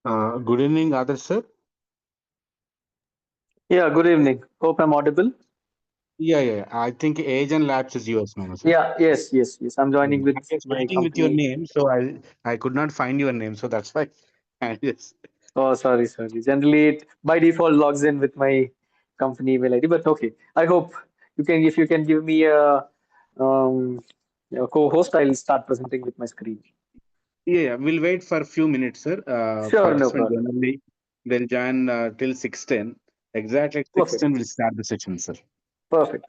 Good evening, Adarsh sir. Yeah, good evening. Hope I'm audible. Yeah. I think Agent Labs is yours, no, sir. Yeah, yes. I'm joining I'm with just my waiting with your company. name, so I could not find your name, so that's why. Yes. Oh, sorry. Generally, it by default logs in with my company email ID, but okay. I hope if you can give me um, a co-host, I'll start presenting with my screen. Yeah. We'll wait for a few minutes, sir. Sure, no Participant problem. generally they'll join till 6:10. Exactly at 6:10 Perfect, we'll start the session, sir. perfect.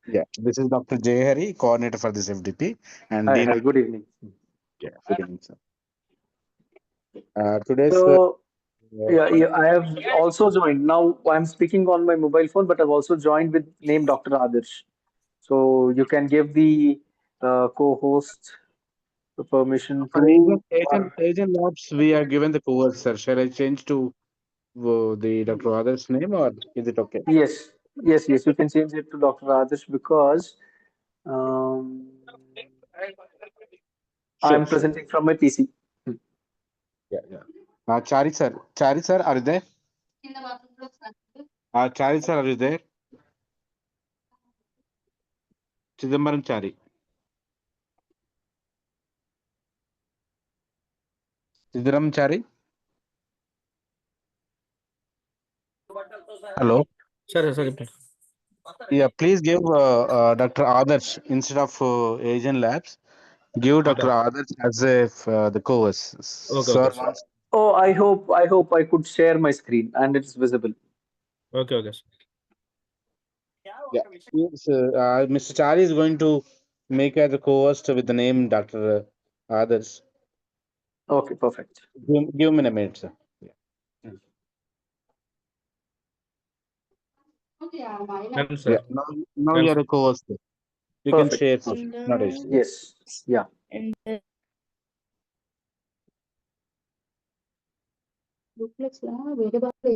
Yeah. This is Dr. Jay Hari, coordinator for this FDP, and Hi, Dean. hi. Good evening. Yeah. Good evening, sir. Today's So, uh, yeah, I have also joined. Now I'm speaking on my mobile phone, but I've also joined with name Dr. Adarsh. So you can give the co-host the permission for to. Agent Labs, we are given the cover, sir. Shall I change to the Dr. Adar's name, or is it okay? Yes, yes. You can change it to Dr. Adarsh because um, Sure, I'm sure. presenting from my PC. Yeah. Chari sir, are you there? Chari sir, are you there? Chidambaram Chari. Chidambaram Chari. Hello. Sorry. Yeah, please give Dr. Adarsh instead of Asian Labs. Give Dr. Okay. Adarsh as if the co-host. Sir Okay. wants. Oh, I hope I could share my screen and it's visible. Okay. Yeah. Yes, Mr. Chari is going to make as a co-host with the name Dr. Adarsh. Okay, perfect. Give me a minute, sir. Yeah. Done, Yeah. sir. Now Done, you are sir. a co-host. You can Perfect. share, sir. And Not issue. Yes. Yeah. and duplex la వేరే బాగా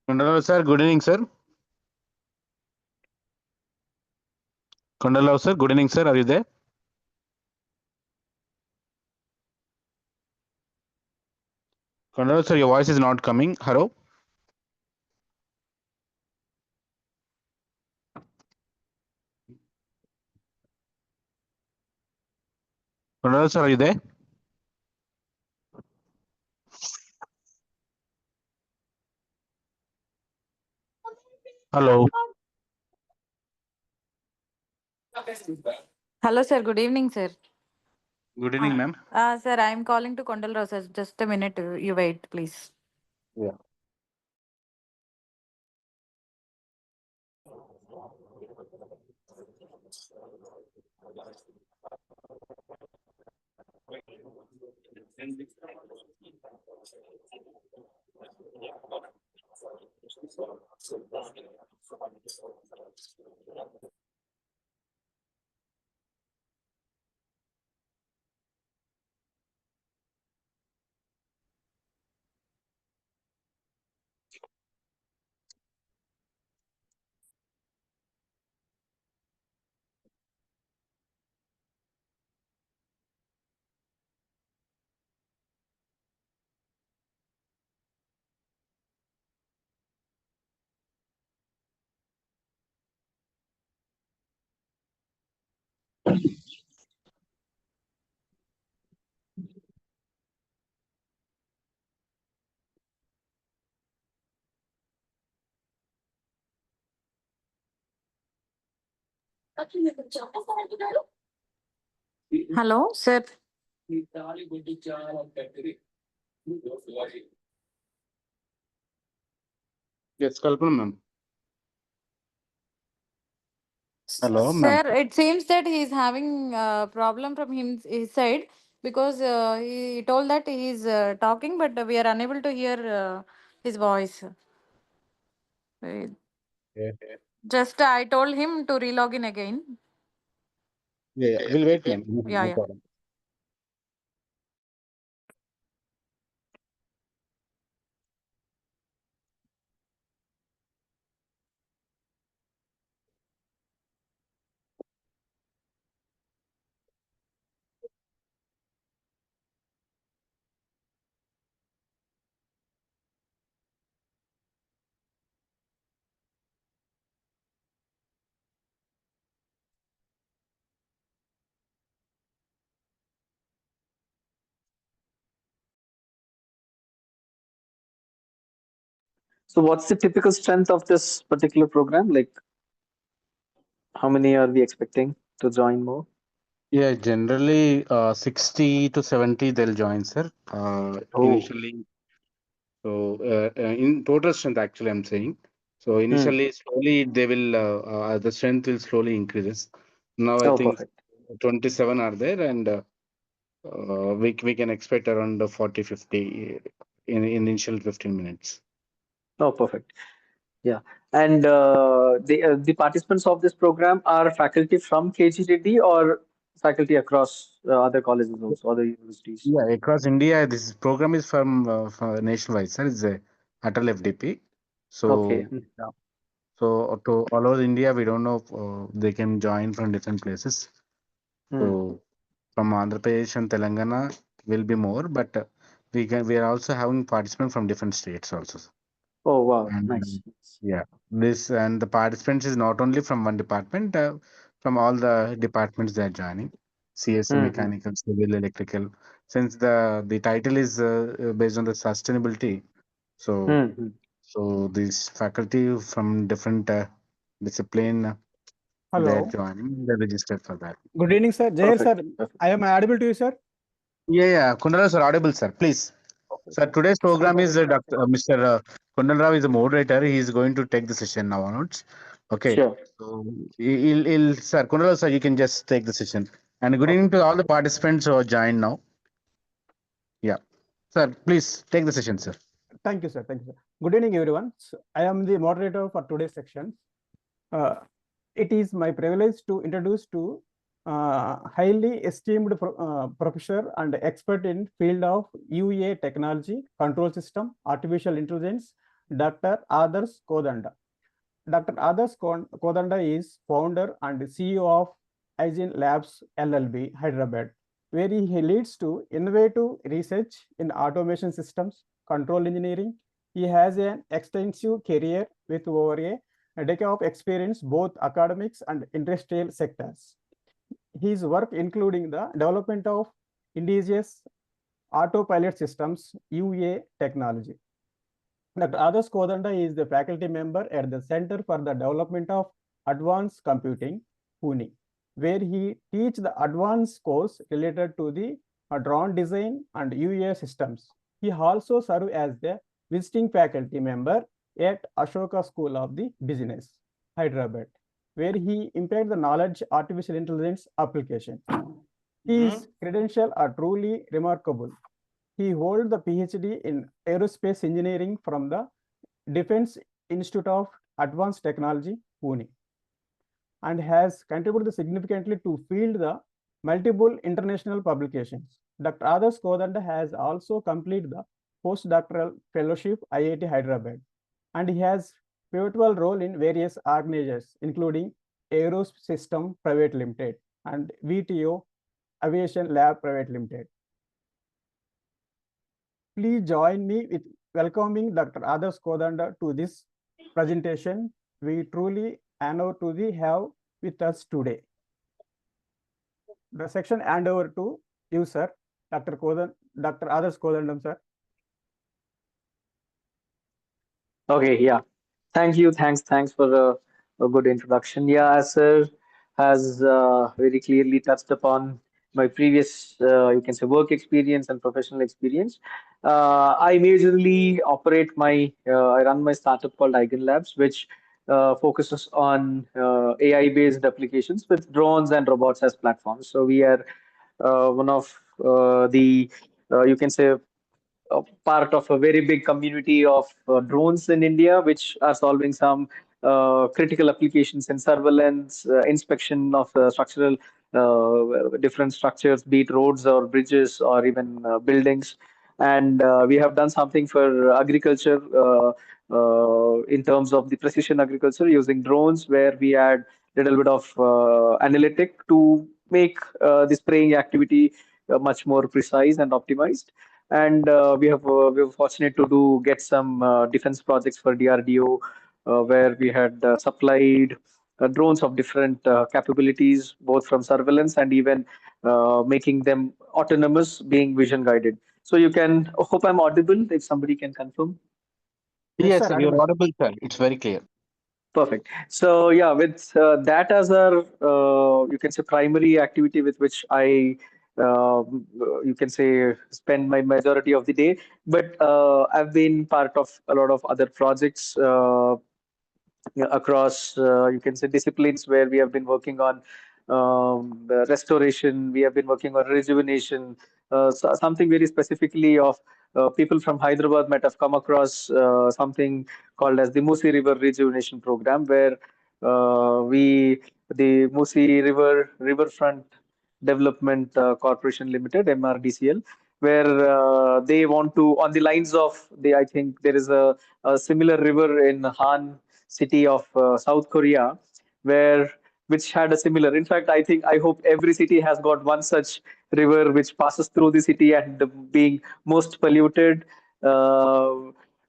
Kondalav sir, good evening, sir. Kondalav sir, good evening, sir. Are you there? Kondalav sir, your voice is not coming. Hello? Kondalav sir, are you there? Hello. Hello, sir. Good evening, sir. Good evening, ma'am. Sir, I am calling to Kondal sir. Just a minute. You wait, please. Yeah. Hello, sir. Yes, Kalpana, ma'am. Hello, Sir, ma'am. it seems that he is having a problem from his side because he told that he is talking, but we are unable to hear his voice. Wait. Yeah. Just I told him to relog in again. Yeah, we'll wait, ma'am. Yeah, No yeah. problem. So what's the typical strength of this particular program? Like, how many are we expecting to join more? Yeah, generally 60 to 70 they'll join, sir. Oh. Initially, so in total strength, actually, I'm saying. So Hmm. initially, slowly they will the strength will slowly increases. Now I Oh, think perfect. 27 are there, and we can expect around 40, 50 in initial 15 minutes. Oh, perfect. Yeah. And the participants of this program are faculty from KGTD or faculty across other colleges also, other universities? Yeah, across India, this program is from nationwide, sir. It's a Atal FDP. Okay. So yeah. So to all over India, we don't know if, they can join from different places. Hmm. So from Andhra Pradesh and Telangana will be more, but we are also having participants from different states also. Oh, wow. And Nice. yeah, this and the participants is not only from one department, from all the departments they are joining. CSE, Hmm. mechanical, civil, electrical. Since the title is based on the sustainability, so Hmm. Hmm. so these faculty from different discipline they are Hello. joining. They registered for that. Good evening, sir. Jayar, sir. Perfect. Perfect. I am audible to you, sir. Yeah, yeah. Kundal sir, audible, sir. Please. Sir, today's program is Dr. Mr. Kundal Rao is the moderator. He is going to take the session now onwards. Okay. Sure. So, sir, Kundal Rao, sir, you can just take the session. And good evening to all the participants who are joined now. Yeah. Sir, please take the session, sir. Thank you, sir. Thank you, sir. Good evening, everyone. I am the moderator for today's section. It is my privilege to introduce to highly esteemed professor and expert in field of UA technology, control system, artificial intelligence, Dr. Adarsh Kodanda. Dr. Adarsh Kodanda is founder and CEO of Hygiene Labs LLB, Hyderabad, where he leads to innovative research in automation systems, control engineering. He has an extensive career with over a decade of experience both academics and industrial sectors. His work including the development of indigenous autopilot systems, UA technology. Dr. Adarsh Kodanda is the faculty member at the Center for the Development of Advanced Computing, Pune, where he teaches the advanced course related to the drone design and UA systems. He also serves as the visiting faculty member at Ashoka School of the Business, Hyderabad, where he imparts the knowledge artificial intelligence application. His credentials are truly remarkable. He holds the PhD in aerospace engineering from the Defense Institute of Advanced Technology, Pune, and has contributed significantly to field the multiple international publications. Dr. Adarsh Kodanda has also completed the postdoctoral fellowship IIT Hyderabad, and he has pivotal role in various organizations, including Aerosystem Private Limited and VTO Aviation Lab Private Limited. Please join me with welcoming Dr. Adarsh Kodanda to this presentation. We truly honor to have with us today. The section hand over to you, sir, Dr. Adarsh Kodandam, sir. Okay. Yeah. Thank you. Thanks for a good introduction. Yeah, sir has very clearly touched upon my previous, you can say, work experience and professional experience. I majorly I run my startup called Eigen Labs, which focuses on AI-based applications with drones and robots as platforms. So we are one of you can say, a part of a very big community of drones in India, which are solving some critical applications in surveillance, inspection of structural different structures, be it roads or bridges or even buildings. And we have done something for agriculture in terms of the precision agriculture using drones, where we had a little bit of analytic to make the spraying activity much more precise and optimized. And we were fortunate to get some defense projects for DRDO, where we had supplied drones of different capabilities, both from surveillance and even making them autonomous, being vision guided. So you can hope I'm audible. If somebody can confirm. Yes, sir, sir, you're audible. audible, sir. It's very clear. Perfect. So yeah, with that as our you can say primary activity with which I you can say spend my majority of the day. But I've been part of a lot of other projects across you can say disciplines, where we have been working on the restoration, we have been working on rejuvenation, something very specifically of people from Hyderabad might have come across something called as the Musi River Rejuvenation Program, where the Musi Riverfront Development Corporation Limited, MRDCL, where they want to, on the lines of the, I think there is a similar river in Han city of South Korea, where which had a similar. In fact, I hope every city has got one such river which passes through the city and being most polluted.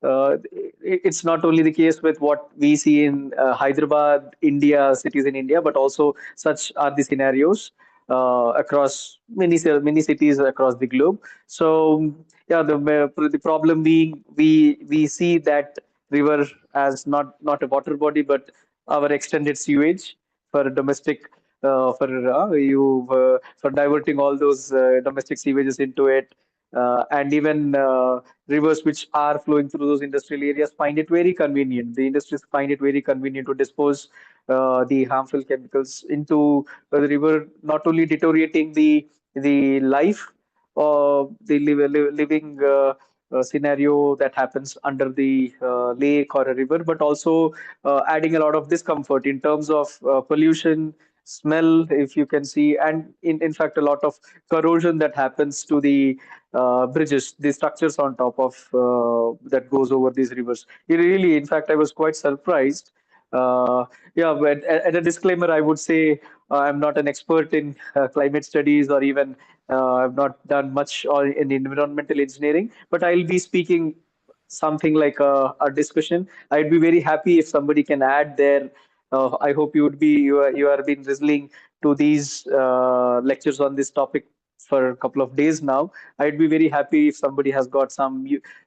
It's not only the case with what we see in Hyderabad, India, cities in India, but also such are the scenarios across many cities across the globe. So yeah, the problem being we see that river as not a water body, but our extended sewage for domestic for diverting all those domestic sewages into it, and even rivers which are flowing through those industrial areas find it very convenient. The industries find it very convenient to dispose the harmful chemicals into the river, not only deteriorating the life the living scenario that happens under the lake or a river, but also adding a lot of discomfort in terms of pollution, smell, if you can see, and in fact, a lot of corrosion that happens to the bridges, the structures on top of that goes over these rivers. It really, in fact, I was quite surprised. Yeah, but at a disclaimer, I would say I'm not an expert in climate studies, or even I've not done much in environmental engineering, but I'll be speaking something like a discussion. I'd be very happy if somebody can add their. I hope you are been listening to these lectures on this topic for a couple of days now. I'd be very happy if somebody has got some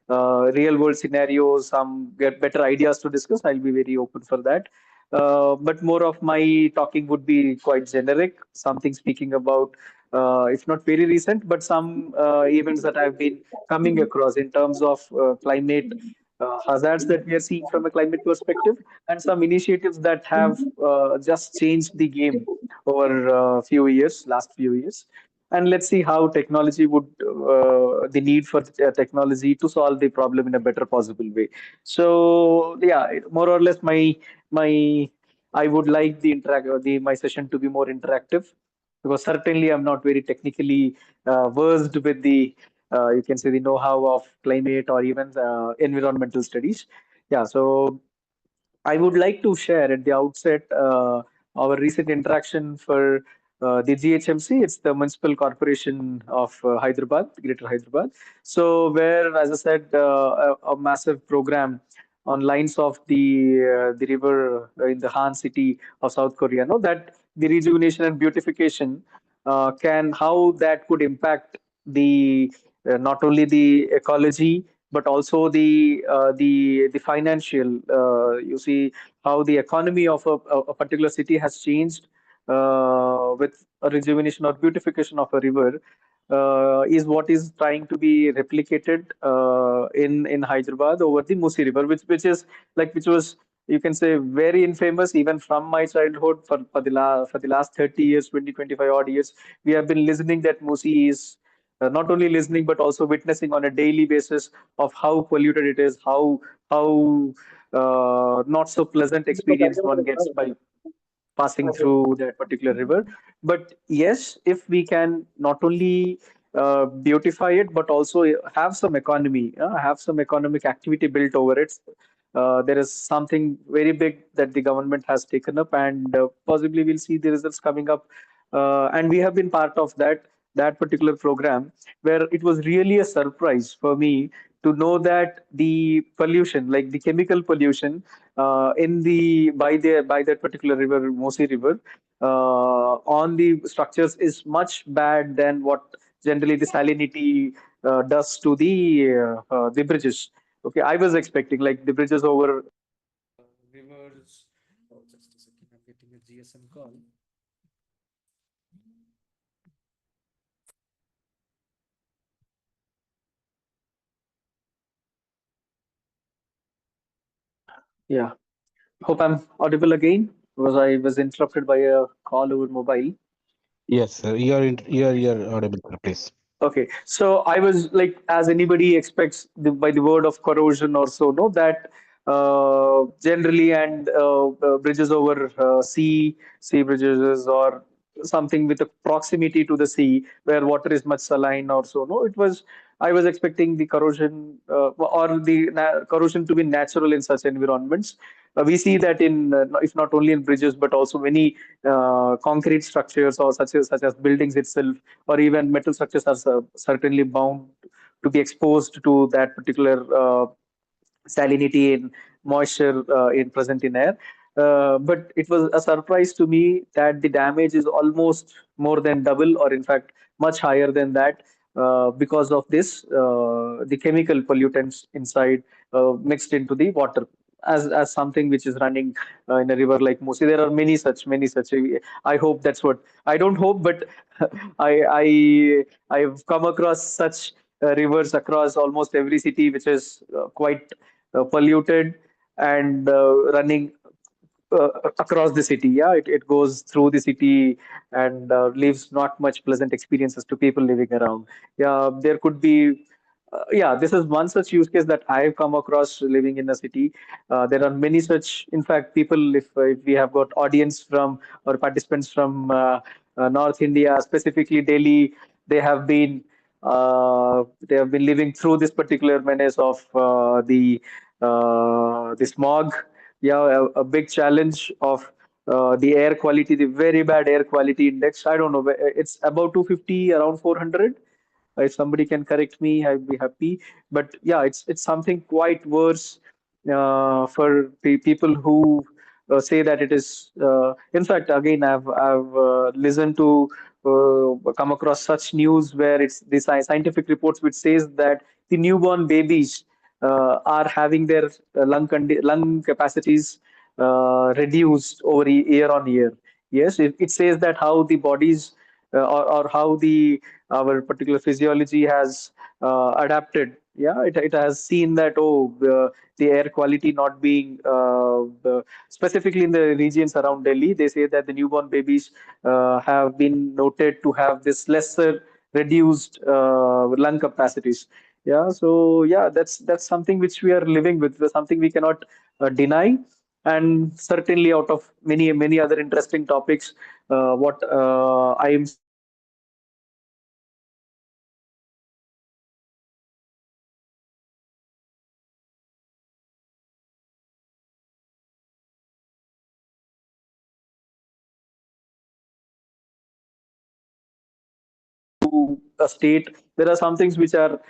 real world scenarios, some get better ideas to discuss. I'll be very open for that. But more of my talking would be quite generic, something speaking about, if not very recent, but some events that I've been coming across in terms of climate hazards that we are seeing from a climate perspective, and some initiatives that have just changed the game over last few years. And let's see how technology would, the need for technology to solve the problem in a better possible way. So yeah, more or less my I would like my session to be more interactive, because certainly I'm not very technically versed with the you can say the know-how of climate or even environmental studies. Yeah, so I would like to share at the outset our recent interaction for the GHMC. It's the Municipal Corporation of Hyderabad, Greater Hyderabad. So, where, as I said, a massive program on lines of the river in the Han city of South Korea. No, that the rejuvenation and beautification how that could impact the not only the ecology, but also the financial. You see how the economy of a particular city has changed with a rejuvenation or beautification of a river. Is what is trying to be replicated in Hyderabad over the Musi River, which was, you can say, very infamous even from my childhood. For the last 30 years, 25 odd years, we have been listening that Musi is not only listening but also witnessing on a daily basis of how polluted it is, how not so pleasant experience one gets by passing through that particular river. But yes, if we can not only beautify it, but also have some economy, have some economic activity built over it. There is something very big that the government has taken up, and possibly we'll see the results coming up. And we have been part of that particular program, where it was really a surprise for me to know that the pollution, like the chemical pollution, in the by that particular river, Mosi River, on the structures is much bad than what generally the salinity does to the bridges. Okay, I was expecting like the bridges over rivers. Oh, just a second, I'm getting a GSM call. Yeah, hope I'm audible again. Was I was interrupted by a call over mobile? Yes, sir. You're audible, sir, please. Okay, so I was like, as anybody expects by the word of corrosion or so, no, that generally and bridges over sea bridges or something with a proximity to the sea where water is much saline or so, no, it was. I was expecting the corrosion or the corrosion to be natural in such environments. We see that in, if not only in bridges, but also many concrete structures or such as buildings itself, or even metal structures are certainly bound to be exposed to that particular salinity and moisture in present in air. But it was a surprise to me that the damage is almost more than double, or in fact much higher than that, because of this the chemical pollutants inside mixed into the water. As something which is running in a river like Musi, there are many such. I hope that's what I don't hope, but I've come across such rivers across almost every city, which is quite polluted and running across the city. Yeah, it goes through the city and leaves not much pleasant experiences to people living around. Yeah, there could be. Yeah, this is one such use case that I've come across living in a city. There are many such. In fact, people, if we have got audience from or participants from North India, specifically Delhi, they have been living through this particular menace of the smog. Yeah, a big challenge of the air quality, the very bad air quality index. I don't know, it's about 250, around 400. If somebody can correct me, I'd be happy. But yeah, it's something quite worse for people who say that it is. In fact, again, I've listened to come across such news where it's the scientific reports which says that the newborn babies are having their lung capacities reduced over year on year. Yes, it says that how the bodies or how the our particular physiology has adapted. Yeah, it has seen that, oh, the air quality not being specifically in the regions around Delhi, they say that the newborn babies have been noted to have this lesser reduced lung capacities. Yeah, so yeah, that's something which we are living with, something we cannot deny. And certainly out of many other interesting topics, what I am a state, there are some things which are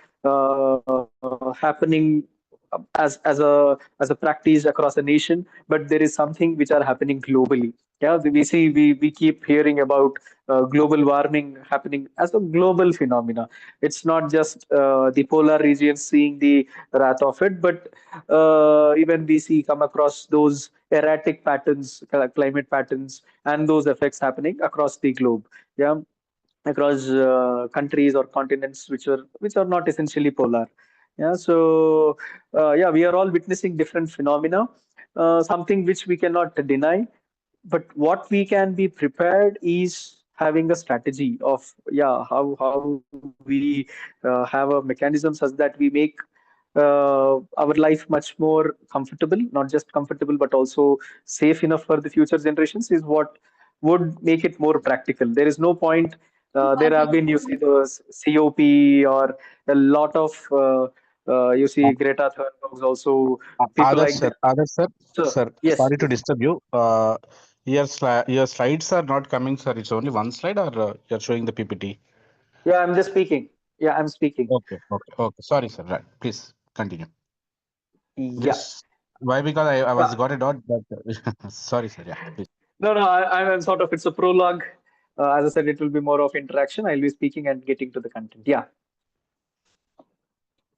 happening as a practice across a nation, but there is something which are happening globally. Yeah, we keep hearing about global warming happening as a global phenomena. It's not just the polar regions seeing the wrath of it, but even we see come across those erratic patterns, climate patterns, and those effects happening across the globe. Yeah, across countries or continents which are not essentially polar. Yeah, so yeah, we are all witnessing different phenomena, something which we cannot deny. But what we can be prepared is having a strategy of how we have a mechanism such that we make our life much more comfortable, not just comfortable, but also safe enough for the future generations is what would make it more practical. There is no point. There have been, you see, those COP or a lot of, you see, Greta Thunberg also, people like that. Others, sir, So, sir, yes, sorry to yes. disturb you. Your slides are not coming, sir. It's only one slide, or you're showing the PPT? Yeah, I'm just speaking. Yeah, I'm speaking. Okay. Sorry, sir. Right. Please continue. Yeah. Just why? Because I was got a dot, but sorry, sir. Yeah, please. No, I'm sort of, it's a prologue. As I said, it will be more of interaction. I'll be speaking and getting to the content. Yeah.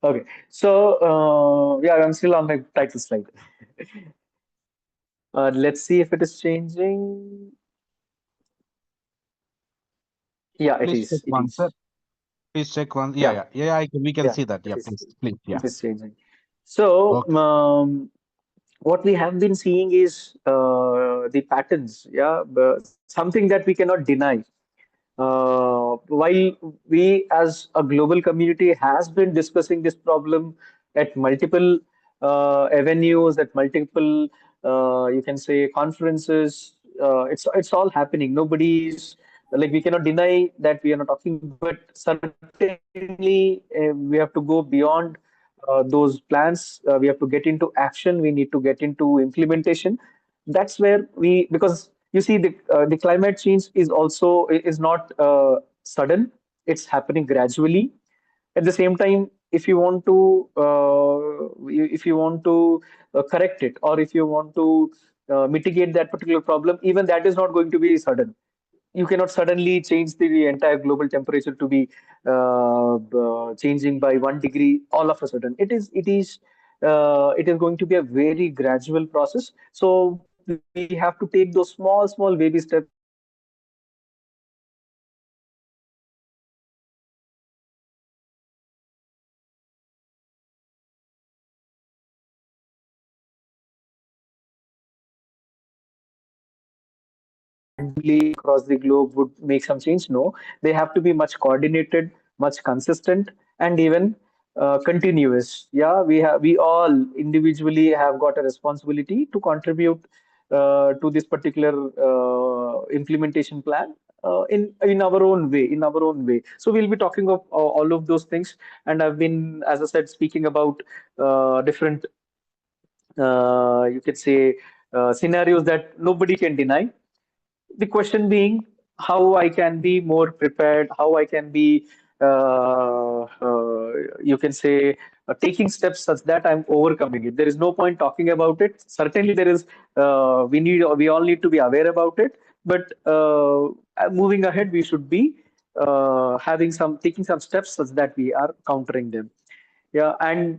Okay. So, yeah, I'm still on my title slide. Let's see if it is changing. Yeah, it Please check is. It one, sir. is. Please check one. Yeah, We can yeah, see that. it Yeah, is. please. Yeah. It is changing. So, Okay. what we have been seeing is the patterns. Yeah, something that we cannot deny. While we as a global community has been discussing this problem at multiple avenues, at multiple you can say conferences, it's all happening. Nobody's like, we cannot deny that we are not talking, but certainly we have to go beyond those plans. We have to get into action. We need to get into implementation. That's where we, because you see, the climate change is also is not sudden. It's happening gradually. At the same time, if you want to correct it, or if you want to mitigate that particular problem, even that is not going to be sudden. You cannot suddenly change the entire global temperature to be changing by 1 degree all of a sudden. It is going to be a very gradual process. So we have to take those small baby steps across the globe would make some change. No, they have to be much coordinated, much consistent, and even continuous. Yeah, we all individually have got a responsibility to contribute to this particular implementation plan in our own way, So we'll be talking of all of those things, and I've been, as I said, speaking about different you could say scenarios that nobody can deny. The question being how I can be more prepared, how I can be, you can say, taking steps such that I'm overcoming it. There is no point talking about it. Certainly, there is. We all need to be aware about it. But moving ahead, we should be taking some steps such that we are countering them. Yeah, and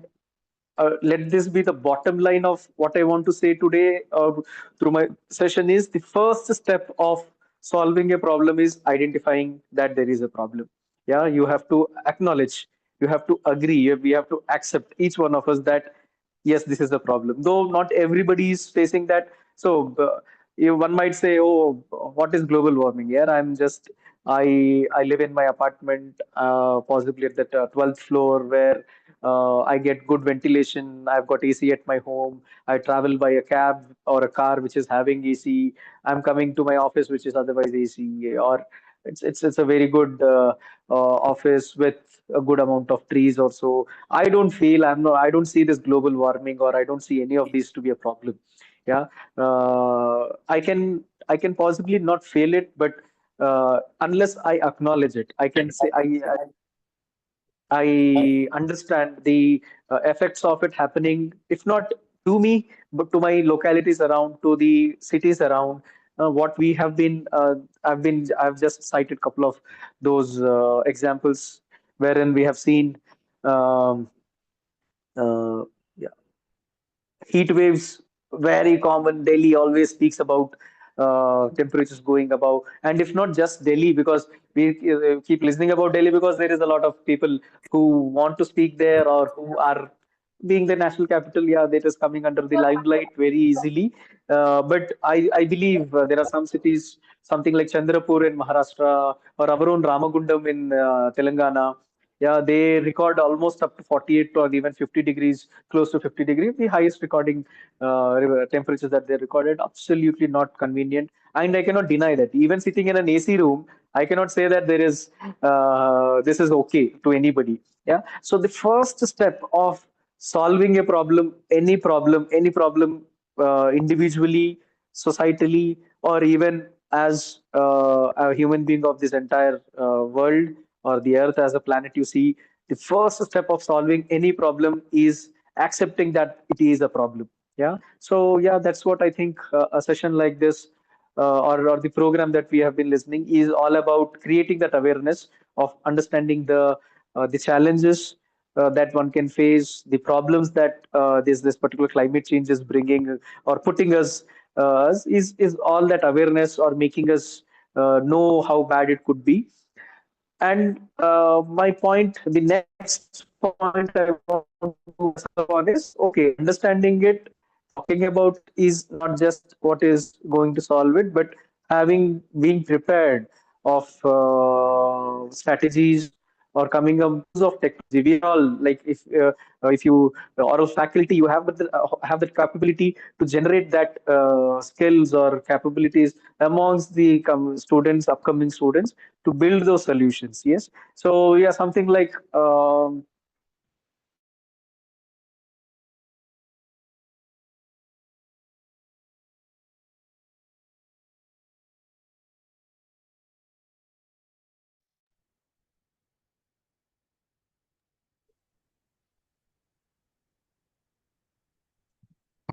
let this be the bottom line of what I want to say today through my session is the first step of solving a problem is identifying that there is a problem. Yeah, you have to acknowledge, you have to agree, we have to accept, each one of us, that yes, this is a problem. Though not everybody is facing that. So one might say, oh, what is global warming? Yeah, I live in my apartment, possibly at the 12th floor, where I get good ventilation. I've got AC at my home. I travel by a cab or a car which is having AC. I'm coming to my office which is otherwise AC, or it's a very good office with a good amount of trees or so. I don't see this global warming, or I don't see any of these to be a problem. Yeah, I can possibly not fail it, but unless I acknowledge it, I can say I understand the effects of it happening, if not to me, but to my localities around, to the cities around. What we have been, I've just cited a couple of those examples wherein we have seen um, uh, yeah, heat waves, very common. Delhi always speaks about temperatures going above, and if not just Delhi, because we keep listening about Delhi because there is a lot of people who want to speak there, or who are being the national capital, yeah, that is coming under the limelight very easily. But I believe there are some cities, something like Chandrapur in Maharashtra or our own Ramagundam in Telangana. Yeah, they record almost up to 48 or even 50 degrees, close to 50 degrees, the highest recording temperatures that they recorded. Absolutely not convenient. And I cannot deny that. Even sitting in an AC room, I cannot say that there is this is okay to anybody. Yeah. So the first step of solving a problem, any problem, individually, societally, or even as a human being of this entire world or the earth as a planet, you see, the first step of solving any problem is accepting that it is a problem. Yeah. So yeah, that's what I think a session like this or the program that we have been listening is all about, creating that awareness of understanding the challenges that one can face, the problems that this particular climate change is bringing or putting us is all that awareness or making us know how bad it could be. And my point, the next point I want to serve on is, okay, understanding it, talking about is not just what is going to solve it, but having being prepared of strategies or coming up of technology. We all like, if you oral faculty, you have the capability to generate that skills or capabilities amongst the students, upcoming students, to build those solutions. Yes. So yeah, something like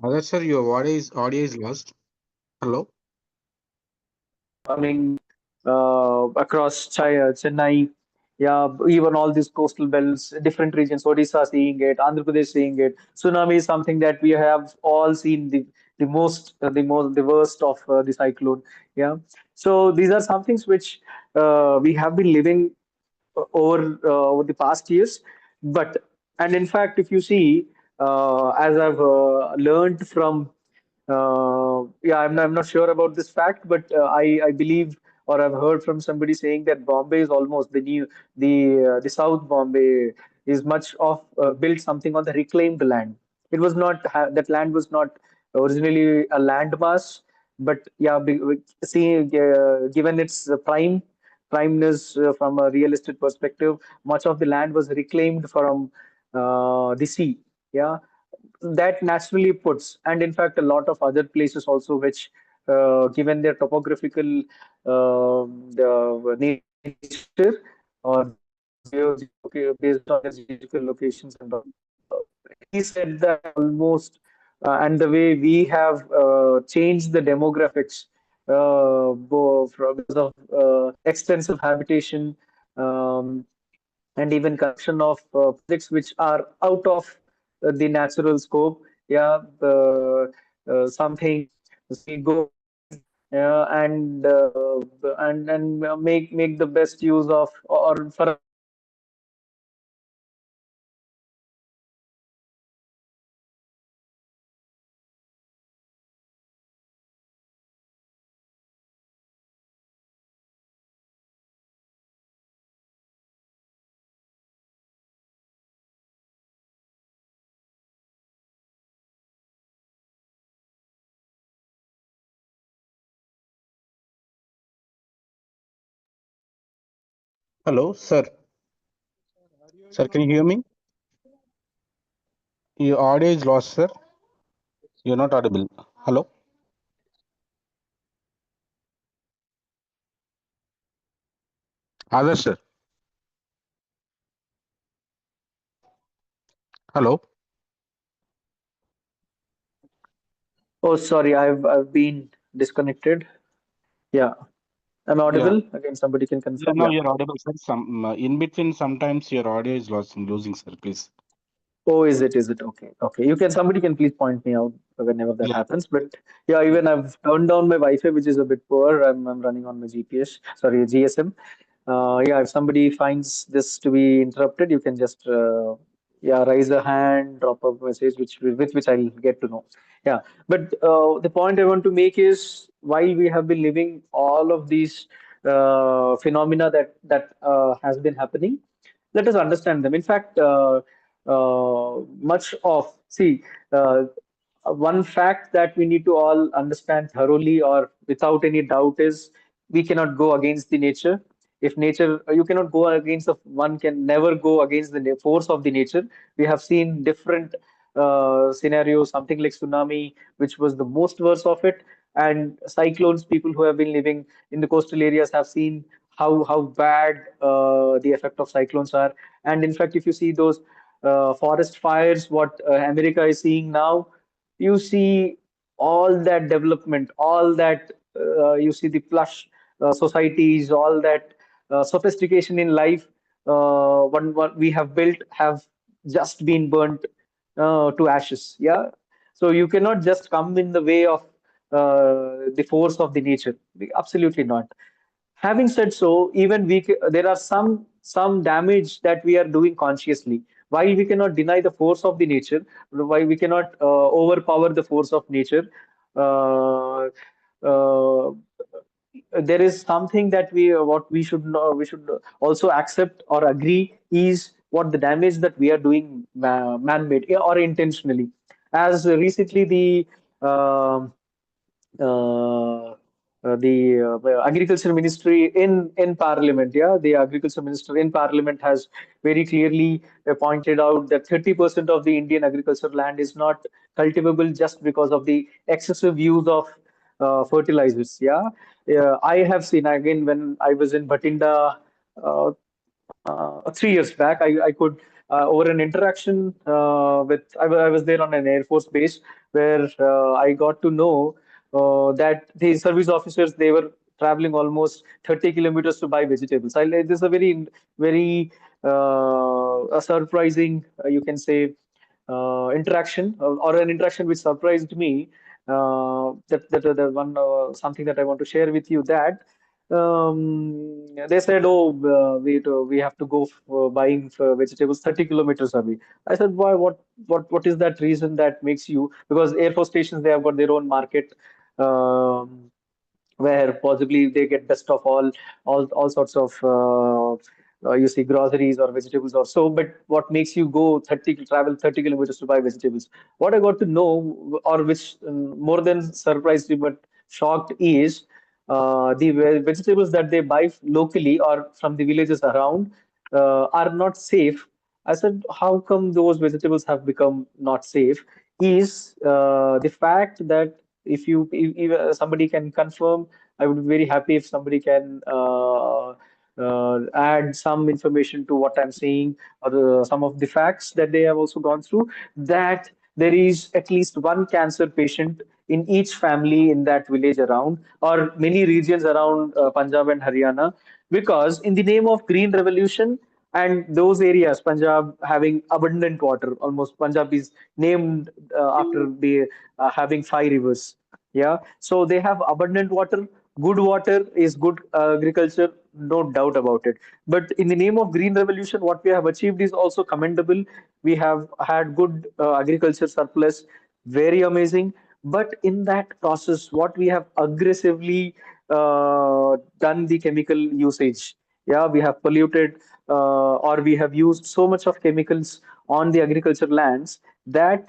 Other sir, your audio is lost. Hello. coming across Chennai, yeah, even all these coastal belts, different regions, Odisha seeing it, Andhra Pradesh seeing it. Tsunami is something that we have all seen, the worst of the cyclone. Yeah, so these are some things which we have been living over the past years. But and in fact, if you see, as I've learned from, yeah, I'm not sure about this fact, but I believe or I've heard from somebody saying that Bombay is almost the South Bombay is much of built something on the reclaimed land. It was not that land was not originally a landmass, but yeah, see, given its primeness from a real estate perspective, much of the land was reclaimed from the sea. Yeah, that naturally puts, and in fact, a lot of other places also, which, given their topographical the nature or based on their geographical locations and all. He said that almost, and the way we have changed the demographics because of extensive habitation, um, and even construction of projects which are out of the natural scope. Yeah, something we go and make the best use of, or for Hello, sir. Sir, can you hear me? Your audio is lost, sir. You're not audible. Hello. Other sir. Hello. oh, sorry, I've been disconnected. Yeah, I'm Yeah. audible. Again, somebody can Yeah, confirm. now Yeah. you're audible, sir. Some in between, sometimes your audio is losing, sir. Please. Oh, is it? Is it okay? Okay, you can. Somebody can please point me out whenever that Yeah. happens. But yeah, even I've turned down my Wi-Fi, which is a bit poor. I'm running on my GPS. Sorry, GSM. Yeah, if somebody finds this to be interrupted, you can just Yeah, raise a hand, drop a message, with which I'll get to know. Yeah, but the point I want to make is while we have been living all of these phenomena that has been happening, let us understand them. In fact, much of see. One fact that we need to all understand thoroughly or without any doubt is we cannot go against the nature. If nature, you cannot go against the, one can never go against the force of the nature. We have seen different scenarios, something like tsunami, which was the most worst of it, and cyclones. People who have been living in the coastal areas have seen how bad the effect of cyclones are. And in fact, if you see those forest fires, what America is seeing now, you see all that development, all that you see the plush societies, all that sophistication in life, what we have built have just been burnt to ashes. Yeah, so you cannot just come in the way of the force of the nature. Absolutely not. Having said so, even there are some damage that we are doing consciously. While we cannot deny the force of the nature, why we cannot overpower the force of nature, uh, uh, there is something that what we should know, we should also accept or agree is what the damage that we are doing man-made or intentionally. As recently um uh, the agriculture ministry in parliament, yeah, the agriculture minister in parliament has very clearly pointed out that 30% of the Indian agricultural land is not cultivable just because of the excessive use of fertilizers. Yeah, I have seen again when I was in Bhatinda uh, 3 years back, I could, over an interaction I was there on an Air Force base where I got to know that the service officers, they were traveling almost 30 kilometers to buy vegetables. This is a very a surprising, you can say, interaction or an interaction which surprised me. The one something that I want to share with you that they said, "Oh, we have to go for buying for vegetables 30 kilometers away." I said, "Why? What is that reason that makes you?" Because Air Force stations, they have got their own market. Um, where possibly they get best of all sorts of you see groceries or vegetables or so. But what makes you go 30 kilometers to buy vegetables? What I got to know, or which more than surprised me but shocked, is the vegetables that they buy locally or from the villages around are not safe. I said, how come those vegetables have become not safe? Is the fact that if somebody can confirm, I would be very happy if somebody can add some information to what I'm saying, or some of the facts that they have also gone through, that there is at least one cancer patient in each family in that village around, or many regions around Punjab and Haryana, because in the name of green revolution and those areas, Punjab having abundant water, almost Punjab is named after the having 5 rivers. Yeah, so they have abundant water. Good water is good agriculture, no doubt about it. But in the name of green revolution, what we have achieved is also commendable. We have had good agriculture surplus, very amazing. But in that process, what we have aggressively done the chemical usage. Yeah, we have polluted or we have used so much of chemicals on the agriculture lands that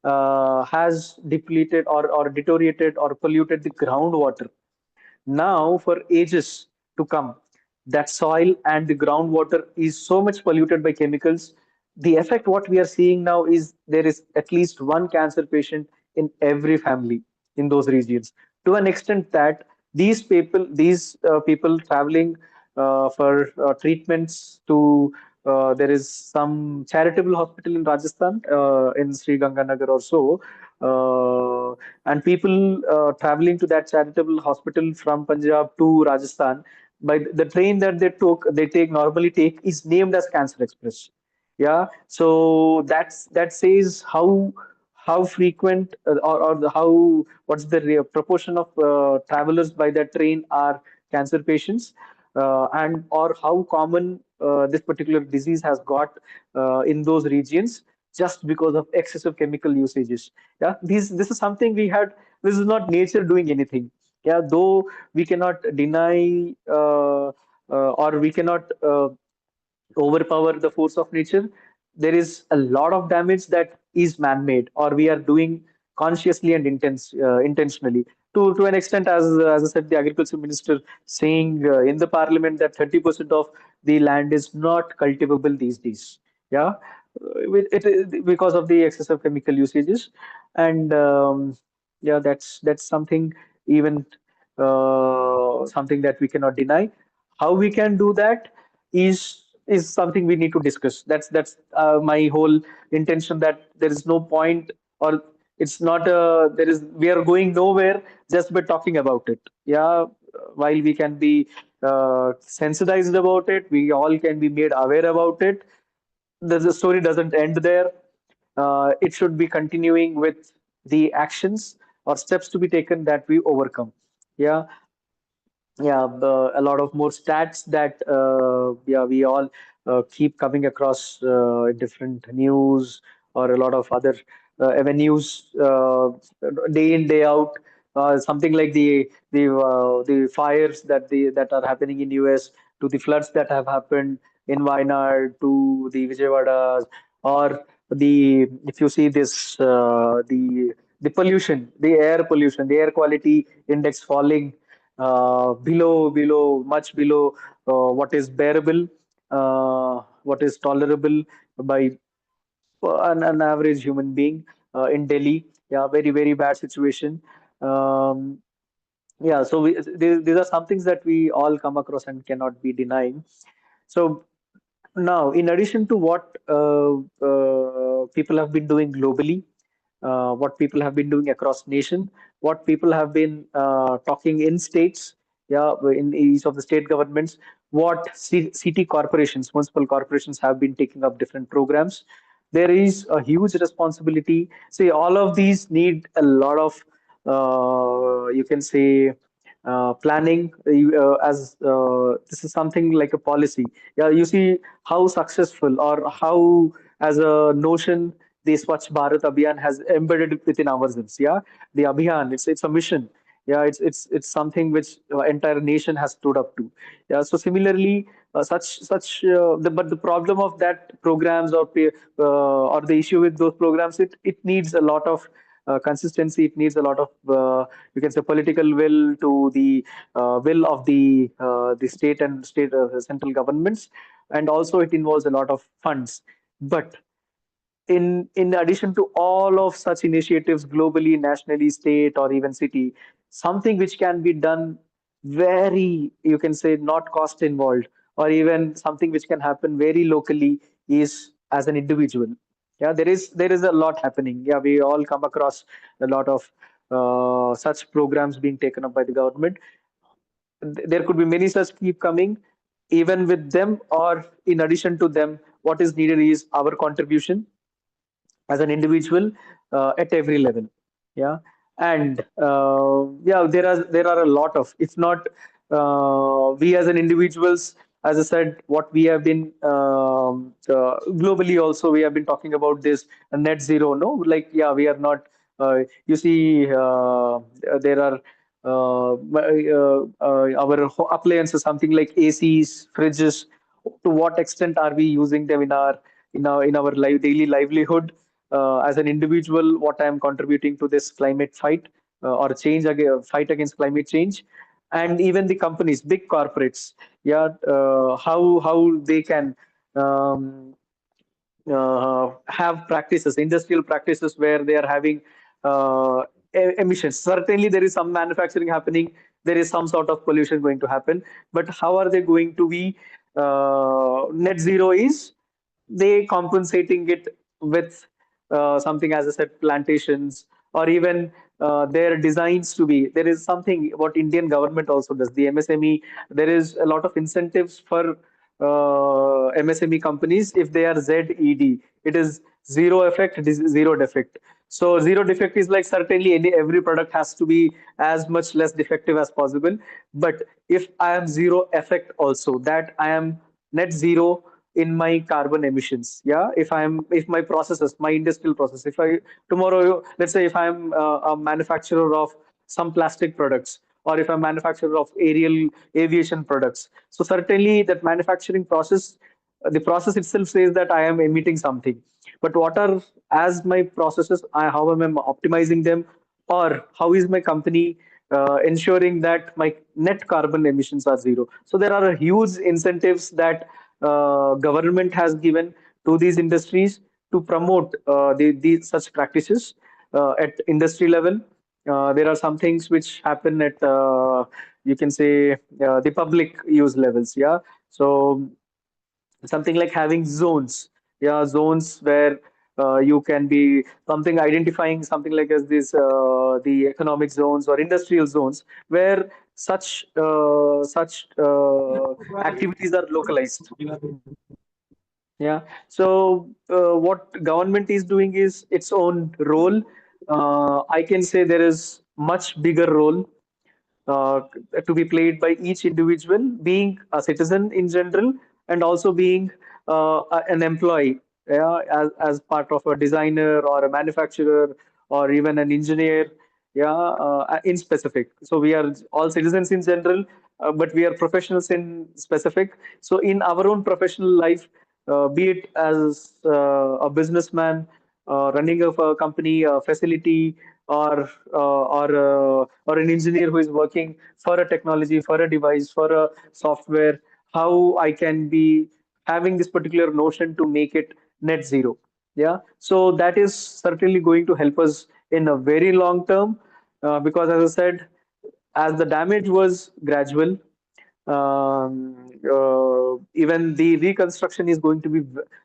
has depleted or deteriorated or polluted the groundwater. Now, for ages to come, that soil and the groundwater is so much polluted by chemicals. The effect, what we are seeing now, is there is at least one cancer patient in every family in those regions. To an extent that these people traveling for treatments to there is some charitable hospital in Rajasthan, in Sri Ganganagar or so, and people traveling to that charitable hospital from Punjab to Rajasthan by the train that they normally take is named as Cancer Express. Yeah, so that says how frequent or how what's the proportion of travelers by that train are cancer patients, and or how common this particular disease has got in those regions just because of excessive chemical usages. Yeah, this is something we had. This is not nature doing anything. Yeah, though we cannot deny or we cannot overpower the force of nature, there is a lot of damage that is man-made or we are doing consciously and intentionally. To an extent, as I said, the agriculture minister saying in the parliament that 30% of the land is not cultivable these days. Yeah, because of the excessive chemical usages, and yeah, that's something even something that we cannot deny. How we can do that is something we need to discuss. That's my whole intention, that there is no point, or it's not there is we are going nowhere just by talking about it. Yeah, while we can be sensitized about it, we all can be made aware about it. The story doesn't end there. It should be continuing with the actions or steps to be taken that we overcome. Yeah, yeah, a lot of more stats that yeah, we all keep coming across different news or a lot of other avenues day in day out. Something like the fires that are happening in US, to the floods that have happened in Wayanad, to the Vijayawada, or the if you see this the pollution, the air pollution, the air quality index falling much below what is bearable, what is tolerable by an average human being in Delhi. Yeah, very bad situation. Um, yeah, so these are some things that we all come across and cannot be denying. So now, in addition to what people have been doing globally, what people have been doing across nation, what people have been talking in states, yeah, in each of the state governments, what city corporations, municipal corporations have been taking up different programs. There is a huge responsibility. See, all of these need a lot of, you can say, planning. As this is something like a policy. Yeah, you see how successful or how, as a notion, the Swachh Bharat Abhiyan has embedded it within ourselves. Yeah, the Abhiyan, it's a mission. Yeah, it's something which entire nation has stood up to. Yeah, so similarly, but the problem of that programs or the issue with those programs, it needs a lot of consistency. It needs a lot of you can say political will to the will of the state and state central governments, and also it involves a lot of funds. But in addition to all of such initiatives globally, nationally, state, or even city, something which can be done very, you can say, not cost involved, or even something which can happen very locally, is as an individual. Yeah, there is a lot happening. Yeah, we all come across a lot of such programs being taken up by the government. There could be many such keep coming. Even with them or in addition to them, what is needed is our contribution as an individual at every level. Yeah, and yeah, there are a lot of, if not we as an individuals, as I said, what we have been globally also, we have been talking about this net zero, no, like, yeah, we are not you see there are our appliances, something like ACs, fridges. To what extent are we using them in our daily livelihood? As an individual, what I am contributing to this climate fight or fight against climate change, and even the companies, big corporates, yeah, how they can um, have practices, industrial practices, where they are having uh, emissions. Certainly, there is some manufacturing happening. There is some sort of pollution going to happen. But how are they going to be net zero? Is they compensating it with something, as I said, plantations, or even their designs to be. There is something what Indian government also does. The MSME, there is a lot of incentives for MSME companies if they are ZED. It is zero effect, it is zero defect. So zero defect is like, certainly every product has to be as much less defective as possible. But if I am zero effect also, that I am net zero in my carbon emissions. Yeah, if my processes, my industrial process, if I tomorrow, let's say if I'm a manufacturer of some plastic products, or if I'm a manufacturer of aerial aviation products, so certainly that manufacturing process, the process itself says that I am emitting something. But what are, as my processes, how am I optimizing them, or how is my company ensuring that my net carbon emissions are zero? So there are huge incentives that government has given to these industries to promote these such practices at industry level. There are some things which happen at you can say the public use levels. Yeah, so something like having zones. Yeah, zones where you can be something identifying something like as this the economic zones or industrial zones where such activities are localized. Yeah, so what government is doing is its own role. I can say there is much bigger role uh, to be played by each individual, being a citizen in general, and also being an employee, yeah, as part of a designer or a manufacturer or even an engineer, yeah, in specific. So we are all citizens in general, but we are professionals in specific. So in our own professional life, be it as a businessman running of a company, a facility, or an engineer who is working for a technology, for a device, for a software, how I can be having this particular notion to make it net zero. Yeah, so that is certainly going to help us in a very long term, because as I said, as the damage was gradual, even the reconstruction is going to be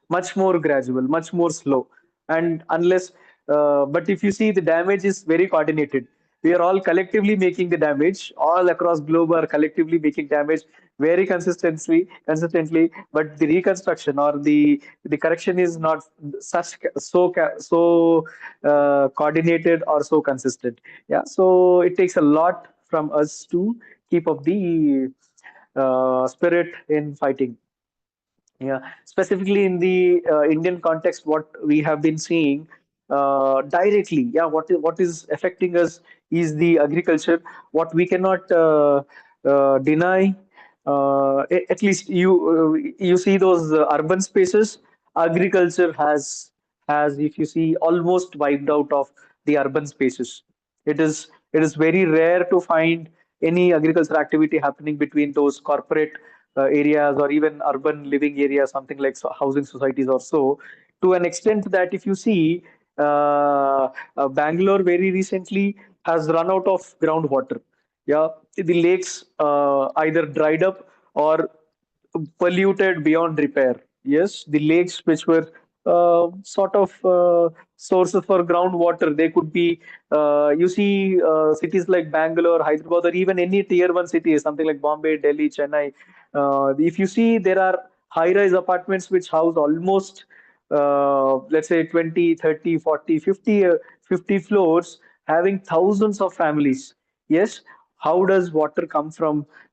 much more gradual, much more slow. And unless, but if you see, the damage is very coordinated. We are all collectively making the damage. All across globe are collectively making damage very consistently. But the reconstruction or the correction is not so coordinated or so consistent. Yeah, so it takes a lot from us to keep up the spirit in fighting. Yeah, specifically in the Indian context, what we have been seeing directly, yeah, what is affecting us is the agriculture. What we cannot deny, at least you see those urban spaces, agriculture has, if you see, almost wiped out of the urban spaces. It is very rare to find any agricultural activity happening between those corporate areas or even urban living areas, something like housing societies or so. To an extent that if you see, Bangalore very recently has run out of groundwater. Yeah, the lakes either dried up or polluted beyond repair. Yes, the lakes which were sort of sources for groundwater, they could be, you see, cities like Bangalore, Hyderabad, or even any tier one city, something like Bombay, Delhi, Chennai. If you see, there are high rise apartments which house almost, let's say, 20, 30, 40, 50, 50 floors, having thousands of families. Yes, how does water come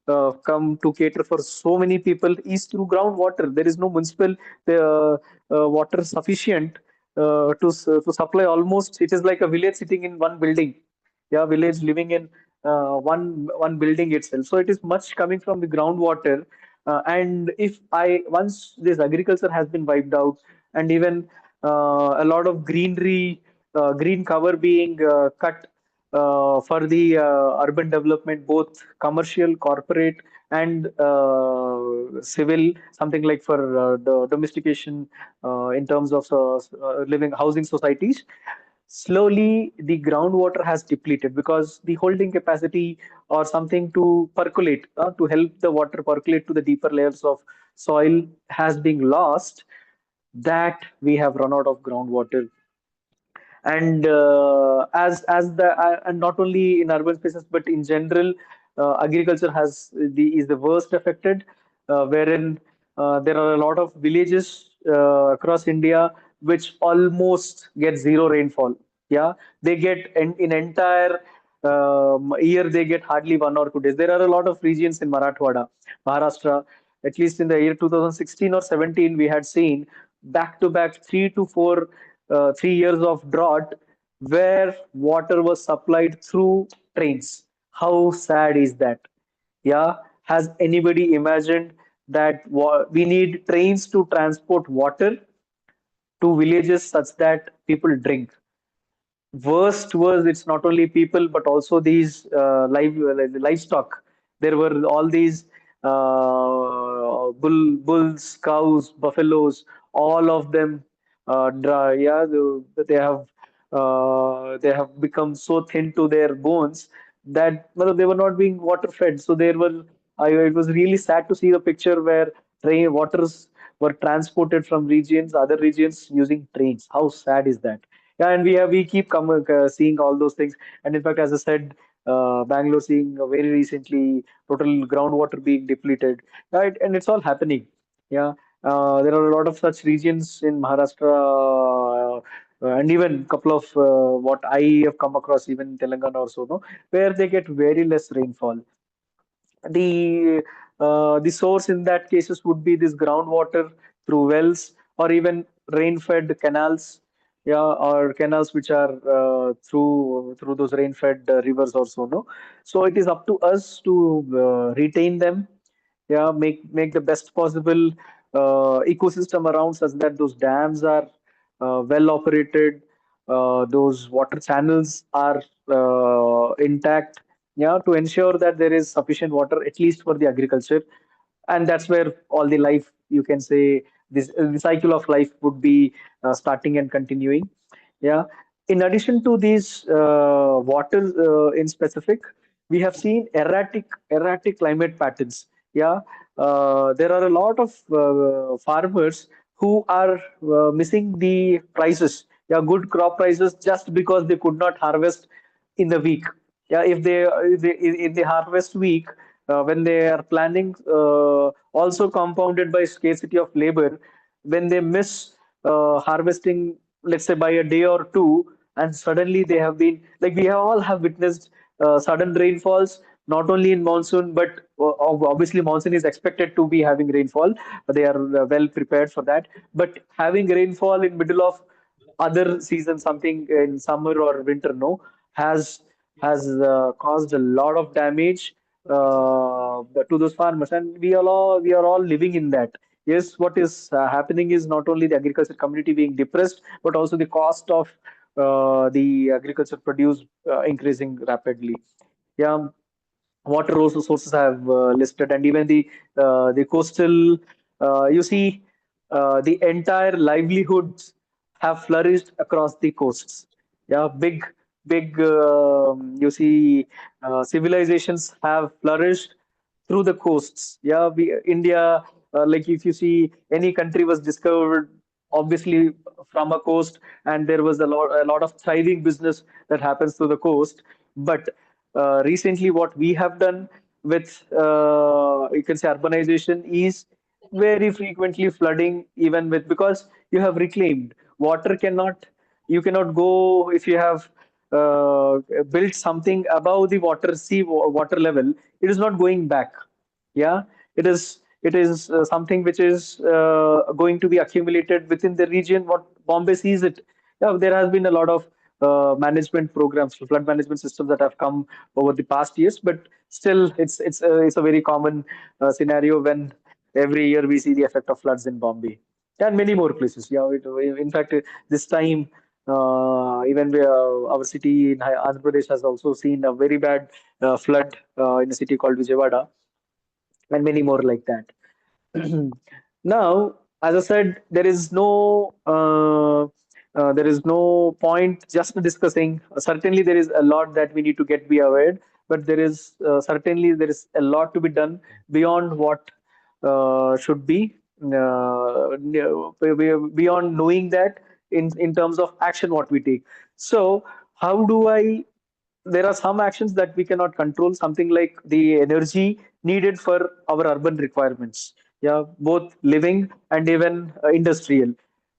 to cater for so many people is through groundwater. There is no municipal water sufficient to supply almost. It is like a village sitting in one building. Yeah, village living in one building itself. So it is much coming from the groundwater. And if I once this agriculture has been wiped out, and even a lot of greenery, green cover being cut for the urban development, both commercial, corporate, and civil, something like for the domestication in terms of living housing societies. Slowly, the groundwater has depleted because the holding capacity or something to percolate, to help the water percolate to the deeper layers of soil has been lost. That we have run out of groundwater. And as the and not only in urban spaces but in general, agriculture is the worst affected, wherein there are a lot of villages across India which almost get zero rainfall. Yeah, they get in entire year they get hardly 1 or 2 days. There are a lot of regions in Marathwada, Maharashtra, at least in the year 2016 or 17, we had seen back to back 3 years of drought where water was supplied through trains. How sad is that? Yeah, has anybody imagined that we need trains to transport water to villages such that people drink? Worst was it's not only people but also these livestock. There were all these bulls, cows, buffaloes, all of them dry. Yeah, they have become so thin to their bones that well, they were not being water fed. So there were. It was really sad to see the picture where train waters were transported from other regions using trains. How sad is that? Yeah, and we keep seeing all those things. And in fact, as I said, Bangalore seeing very recently total groundwater being depleted, right? And it's all happening. Yeah, there are a lot of such regions in Maharashtra, and even couple of what I have come across, even in Telangana also, no, where they get very less rainfall. The source in that cases would be this groundwater through wells or even rain-fed canals, yeah, or canals which are through those rain-fed rivers also, no. So it is up to us to retain them, yeah, make the best possible ecosystem around such that those dams are well operated, those water channels are intact, yeah, to ensure that there is sufficient water at least for the agriculture. And that's where all the life, you can say, this the cycle of life would be starting and continuing. Yeah. In addition to these waters in specific, we have seen erratic climate patterns. Yeah, there are a lot of farmers who are missing the prices. Yeah, good crop prices just because they could not harvest in the week. Yeah, if they in the harvest week, when they are planning, also compounded by scarcity of labor, when they miss harvesting, let's say by a day or two, and suddenly they have been like we have all have witnessed sudden rainfalls, not only in monsoon, but obviously monsoon is expected to be having rainfall. They are well prepared for that. But having rainfall in middle of other season, something in summer or winter, no, has caused a lot of damage to those farmers, and we are all living in that. Yes, what is happening is not only the agriculture community being depressed, but also the cost of the agriculture produce increasing rapidly. Yeah, water sources I have listed, and even the coastal. You see, the entire livelihoods have flourished across the coasts. Yeah, big. You see, civilizations have flourished through the coasts. Yeah, India, like if you see any country was discovered obviously from a coast, and there was a lot of thriving business that happens through the coast. But recently, what we have done with you can say urbanization is very frequently flooding, even with because you have reclaimed water cannot you cannot go if you have built something above the water level, it is not going back. Yeah, it is something which is going to be accumulated within the region what Bombay sees it. Yeah, there has been a lot of management programs, flood management systems that have come over the past years, but still it's a very common scenario when every year we see the effect of floods in Bombay and many more places. Yeah, in fact, this time even our city in Andhra Pradesh has also seen a very bad flood in a city called Vijayawada, and many more like that. Now, as I said, there is no point just discussing. Certainly, there is a lot that we need to be aware, but there is a lot to be done beyond what should be beyond knowing that in terms of action what we take. So, how do I there are some actions that we cannot control, something like the energy needed for our urban requirements, yeah, both living and even industrial.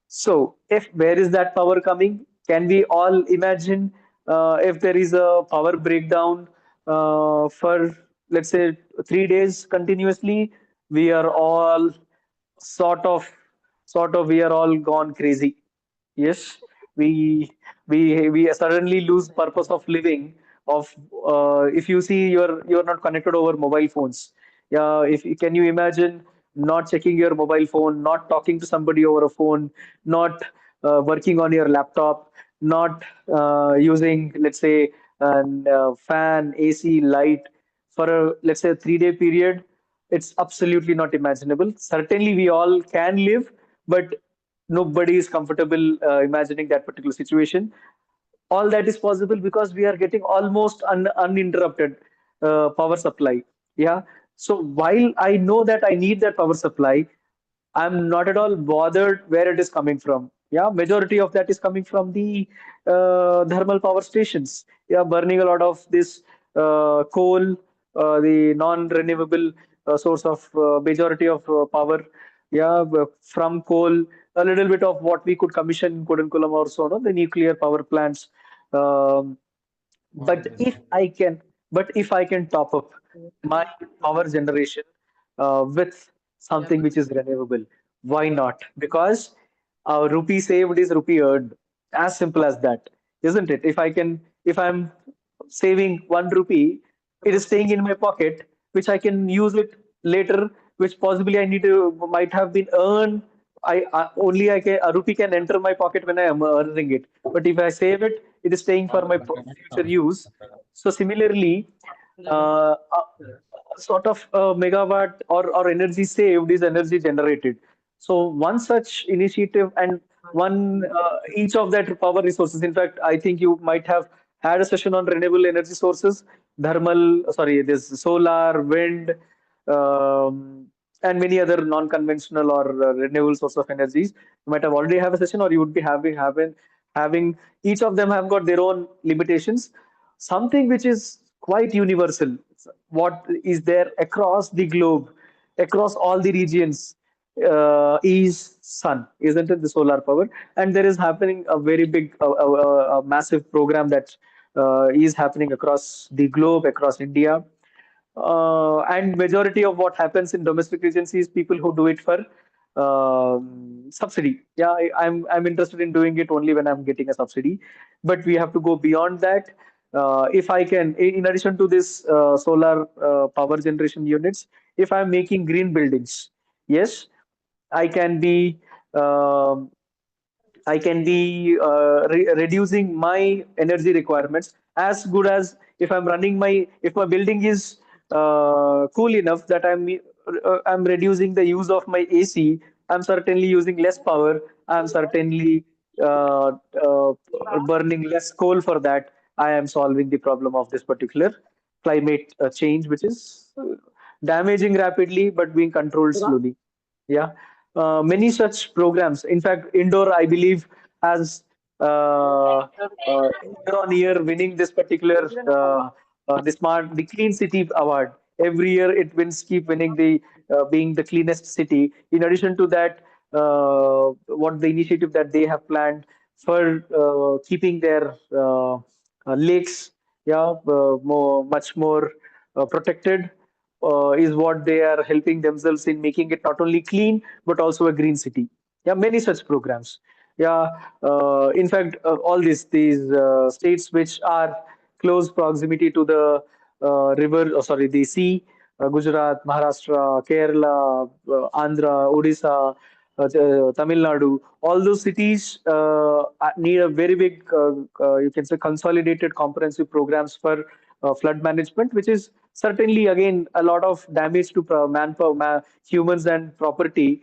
So if where is that power coming? Can we all imagine if there is a power breakdown for let's say 3 days continuously, we are all sort of we are all gone crazy. Yes, we we suddenly lose purpose of living. Of if you see you're not connected over mobile phones. Yeah, if can you imagine not checking your mobile phone, not talking to somebody over a phone, not working on your laptop, not using, let's say, an fan, AC, light for a, let's say, a 3 day period. It's absolutely not imaginable. Certainly, we all can live, but nobody is comfortable imagining that particular situation. All that is possible because we are getting almost uninterrupted power supply. Yeah. So while I know that I need that power supply, I'm not at all bothered where it is coming from. Yeah, majority of that is coming from the thermal power stations. Yeah, burning a lot of this coal, the non-renewable source of majority of power. Yeah, from coal, a little bit of what we could commission in Kudankulam or so, no, the nuclear power plants. Um, but if I can top up my power generation with something which is renewable, why not? Because rupee saved is rupee earned. As simple as that, isn't it? If I'm saving 1 rupee, it is staying in my pocket, which I can use it later, which possibly I need to might have been earned. I only I can a rupee can enter my pocket when I am earning it. But if I save it, it is staying for my future use. So similarly, sort of megawatt or energy saved is energy generated. So one such initiative and one each of that power resources. In fact, I think you might have had a session on renewable energy sources, thermal, sorry, this solar, wind, and many other non-conventional or renewable source of energies. You might have already have a session, or you would be having each of them have got their own limitations. Something which is quite universal, what is there across the globe, across all the regions, is sun, isn't it? The solar power, and there is happening a very big, massive program that is happening across the globe, across India, and majority of what happens in domestic regions is people who do it for subsidy. Yeah, I'm interested in doing it only when I'm getting a subsidy, but we have to go beyond that. If I can, in addition to this solar power generation units, if I'm making green buildings, yes, I can be um reducing my energy requirements as good as if I'm running if my building is cool enough that I'm reducing the use of my AC. I'm certainly using less power. I'm certainly uh, uh, burning less coal for that. I am solving the problem of this particular climate change, which is damaging rapidly but being controlled slowly. Yeah, many such programs. In fact, Indore, I believe, has year on year winning this particular the Clean City Award. Every year, it wins, keep winning the being the cleanest city. In addition to that, what the initiative that they have planned for keeping their lakes, yeah, much more protected is what they are helping themselves in making it not only clean but also a green city. Yeah, many such programs. Yeah, in fact, all these states which are close proximity to the river, sorry, the sea, Gujarat, Maharashtra, Kerala, Andhra, Odisha, Tamil Nadu, all those cities need a very big, you can say, consolidated comprehensive programs for flood management, which is certainly again a lot of damage to manpower, humans and property.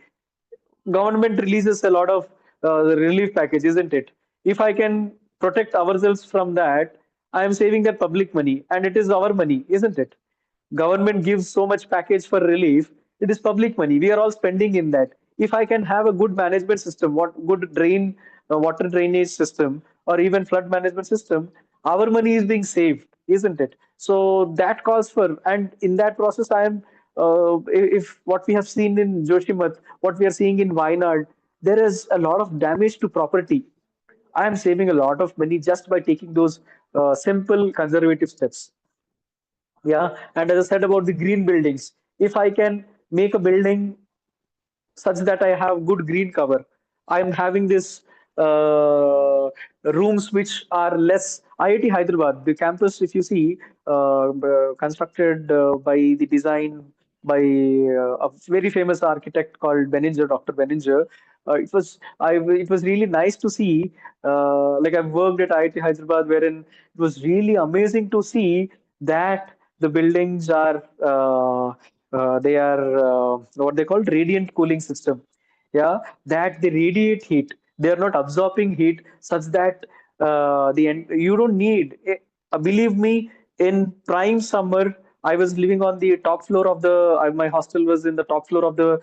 Government releases a lot of relief package, isn't it? If I can protect ourselves from that, I am saving that public money, and it is our money, isn't it? Government gives so much package for relief. It is public money. We are all spending in that. If I can have a good management system, what good water drainage system, or even flood management system, our money is being saved, isn't it? So that calls for, and in that process, I am. If what we have seen in Joshimath, what we are seeing in Wayanad, there is a lot of damage to property. I am saving a lot of money just by taking those simple conservative steps. Yeah, and as I said about the green buildings, if I can make a building such that I have good green cover. I'm having this rooms which are less. IIT Hyderabad, the campus, if you see, constructed by the design by a very famous architect called Benninger, Dr. Benninger. It was really nice to see. Like I've worked at IIT Hyderabad, wherein it was really amazing to see that the buildings are they are what they call radiant cooling system. Yeah, that they radiate heat. They are not absorbing heat such that you don't need. Believe me, in prime summer, I was living on the top floor of the. My hostel was in the top floor of the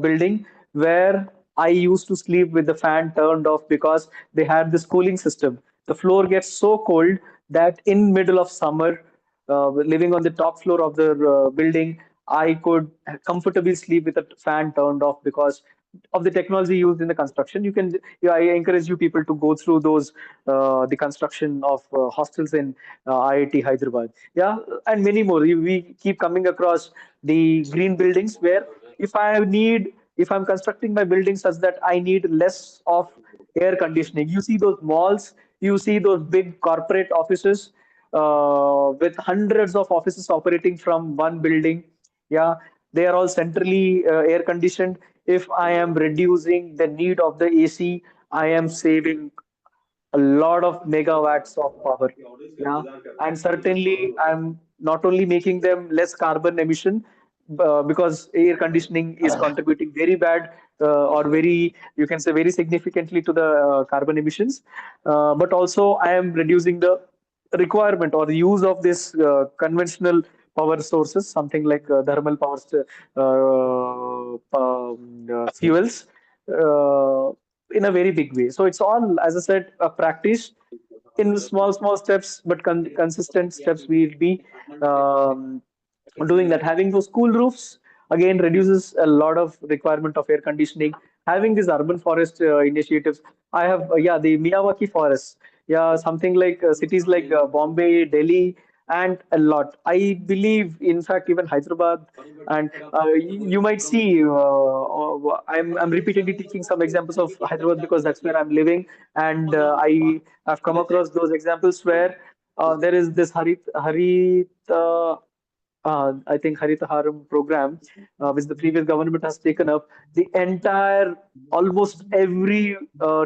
building where I used to sleep with the fan turned off because they had this cooling system. The floor gets so cold that in middle of summer, living on the top floor of the building, I could comfortably sleep with a fan turned off because of the technology used in the construction. You can, yeah, I encourage you people to go through those, the construction of hostels in IIT Hyderabad. Yeah, and many more. We keep coming across the green buildings where if I'm constructing my building such that I need less of air conditioning. You see those malls, you see those big corporate offices with hundreds of offices operating from one building. Yeah, they are all centrally air conditioned. If I am reducing the need of the AC, I am saving a lot of megawatts of power. Yeah, and certainly I'm not only making them less carbon emission because air conditioning is contributing very bad or very, you can say, very significantly to the carbon emissions, but also I am reducing the requirement or the use of this conventional power sources, something like thermal power fuels. In a very big way. So it's all, as I said, a practice in small steps, but consistent steps. We'll be doing that. Having those cool roofs again reduces a lot of requirement of air conditioning. Having these urban forest initiatives, I have yeah, the Miyawaki forests, yeah, something like cities like Bombay, Delhi, and a lot. I believe, in fact, even Hyderabad, and you might see. I'm repeatedly taking some examples of Hyderabad because that's where I'm living, and I have come across those examples where there is this I think Haritaharam program, which the previous government has taken up. The entire, almost every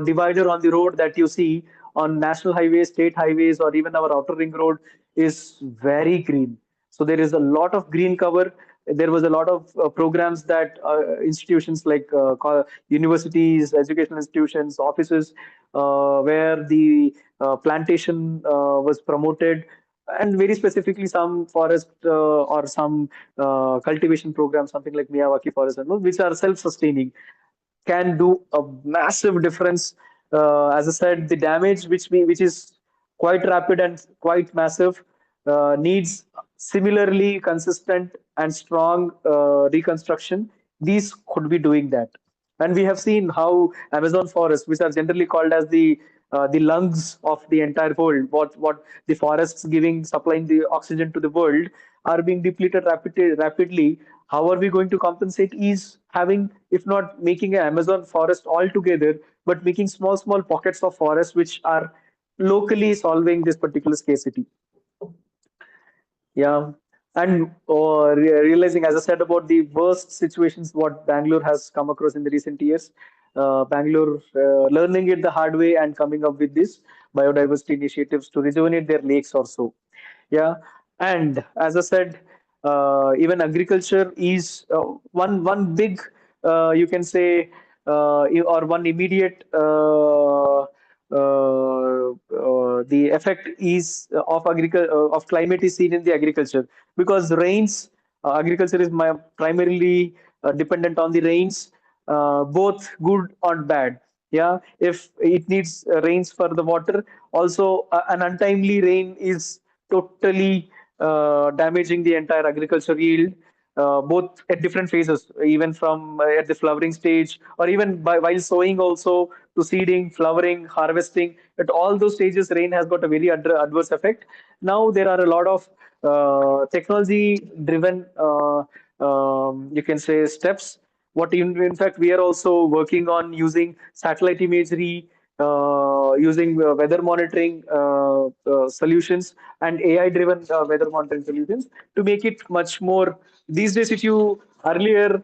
divider on the road that you see on national highways, state highways, or even our outer ring road is very green. So there is a lot of green cover. There was a lot of programs that institutions like universities, educational institutions, offices, where the plantation was promoted, and very specifically some forest or some cultivation programs, something like Miyawaki forest, and which are self-sustaining, can do a massive difference. As I said, the damage which is quite rapid and quite massive needs similarly consistent and strong reconstruction. These could be doing that, and we have seen how Amazon forests, which are generally called as the lungs of the entire world, what the forests giving supplying the oxygen to the world, are being depleted rapidly. How are we going to compensate? Is having, if not making an Amazon forest altogether, but making small pockets of forest which are locally solving this particular scarcity. Yeah, and realizing, as I said, about the worst situations what Bangalore has come across in the recent years, Bangalore learning it the hard way and coming up with this biodiversity initiatives to rejuvenate their lakes or so. Yeah, and as I said, even agriculture is one big, you can say, or one immediate. The effect is of of climate is seen in the agriculture, because rains, agriculture is primarily dependent on the rains, both good or bad. Yeah, if it needs rains for the water, also an untimely rain is totally damaging the entire agriculture yield, both at different phases, even from at the flowering stage, or even while sowing also, to seeding, flowering, harvesting. At all those stages, rain has got a very adverse effect. Now there are a lot of technology-driven you can say steps. What in fact we are also working on using satellite imagery, using weather monitoring solutions and AI-driven weather monitoring solutions to make it much more. These days, if you earlier,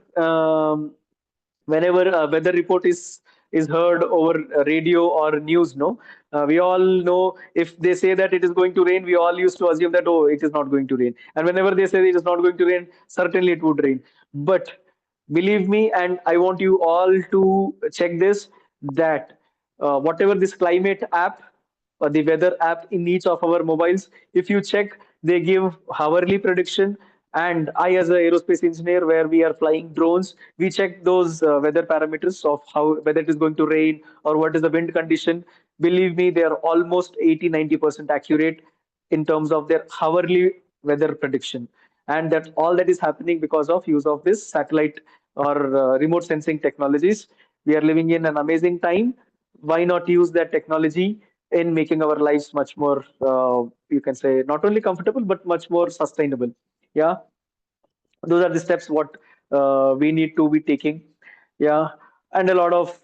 whenever a weather report is heard over radio or news, no, we all know if they say that it is going to rain, we all used to assume that, oh, it is not going to rain. And whenever they say it is not going to rain, certainly it would rain. But believe me, and I want you all to check this, that whatever this climate app or the weather app in each of our mobiles, if you check, they give hourly prediction. And I, as an aerospace engineer, where we are flying drones, we check those weather parameters of how whether it is going to rain or what is the wind condition. Believe me, they are almost 80-90% accurate in terms of their hourly weather prediction. And that all that is happening because of use of this satellite or remote sensing technologies. We are living in an amazing time. Why not use that technology in making our lives much more, you can say, not only comfortable but much more sustainable? Yeah, those are the steps what we need to be taking. Yeah, and a lot of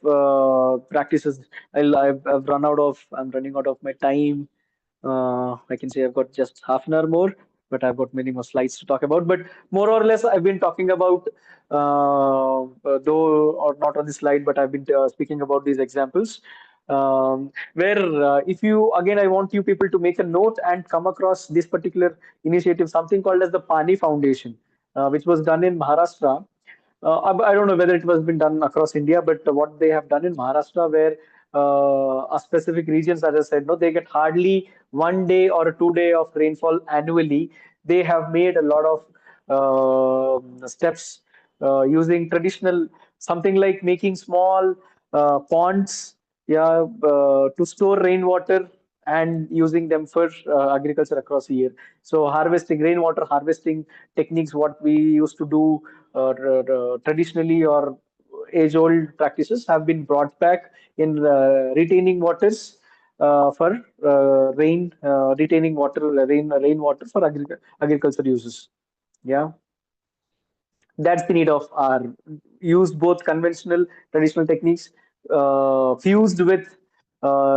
practices. I'm running out of my time. I can say I've got just half an hour more, but I've got many more slides to talk about. But more or less, I've been talking about, though or not on the slide, but I've been speaking about these examples. Where if you, again, I want you people to make a note and come across this particular initiative, something called as the Pani Foundation, which was done in Maharashtra. I don't know whether it was been done across India, but what they have done in Maharashtra, where a specific regions, as I said, no, they get hardly 1 day or 2 day of rainfall annually. They have made a lot of steps using traditional, something like making small ponds, yeah, to store rainwater and using them for agriculture across the year. So harvesting, rainwater harvesting techniques, what we used to do traditionally or age-old practices, have been brought back in retaining waters for retaining water, rainwater for agriculture uses. Yeah, that's the need of our use both conventional traditional techniques fused with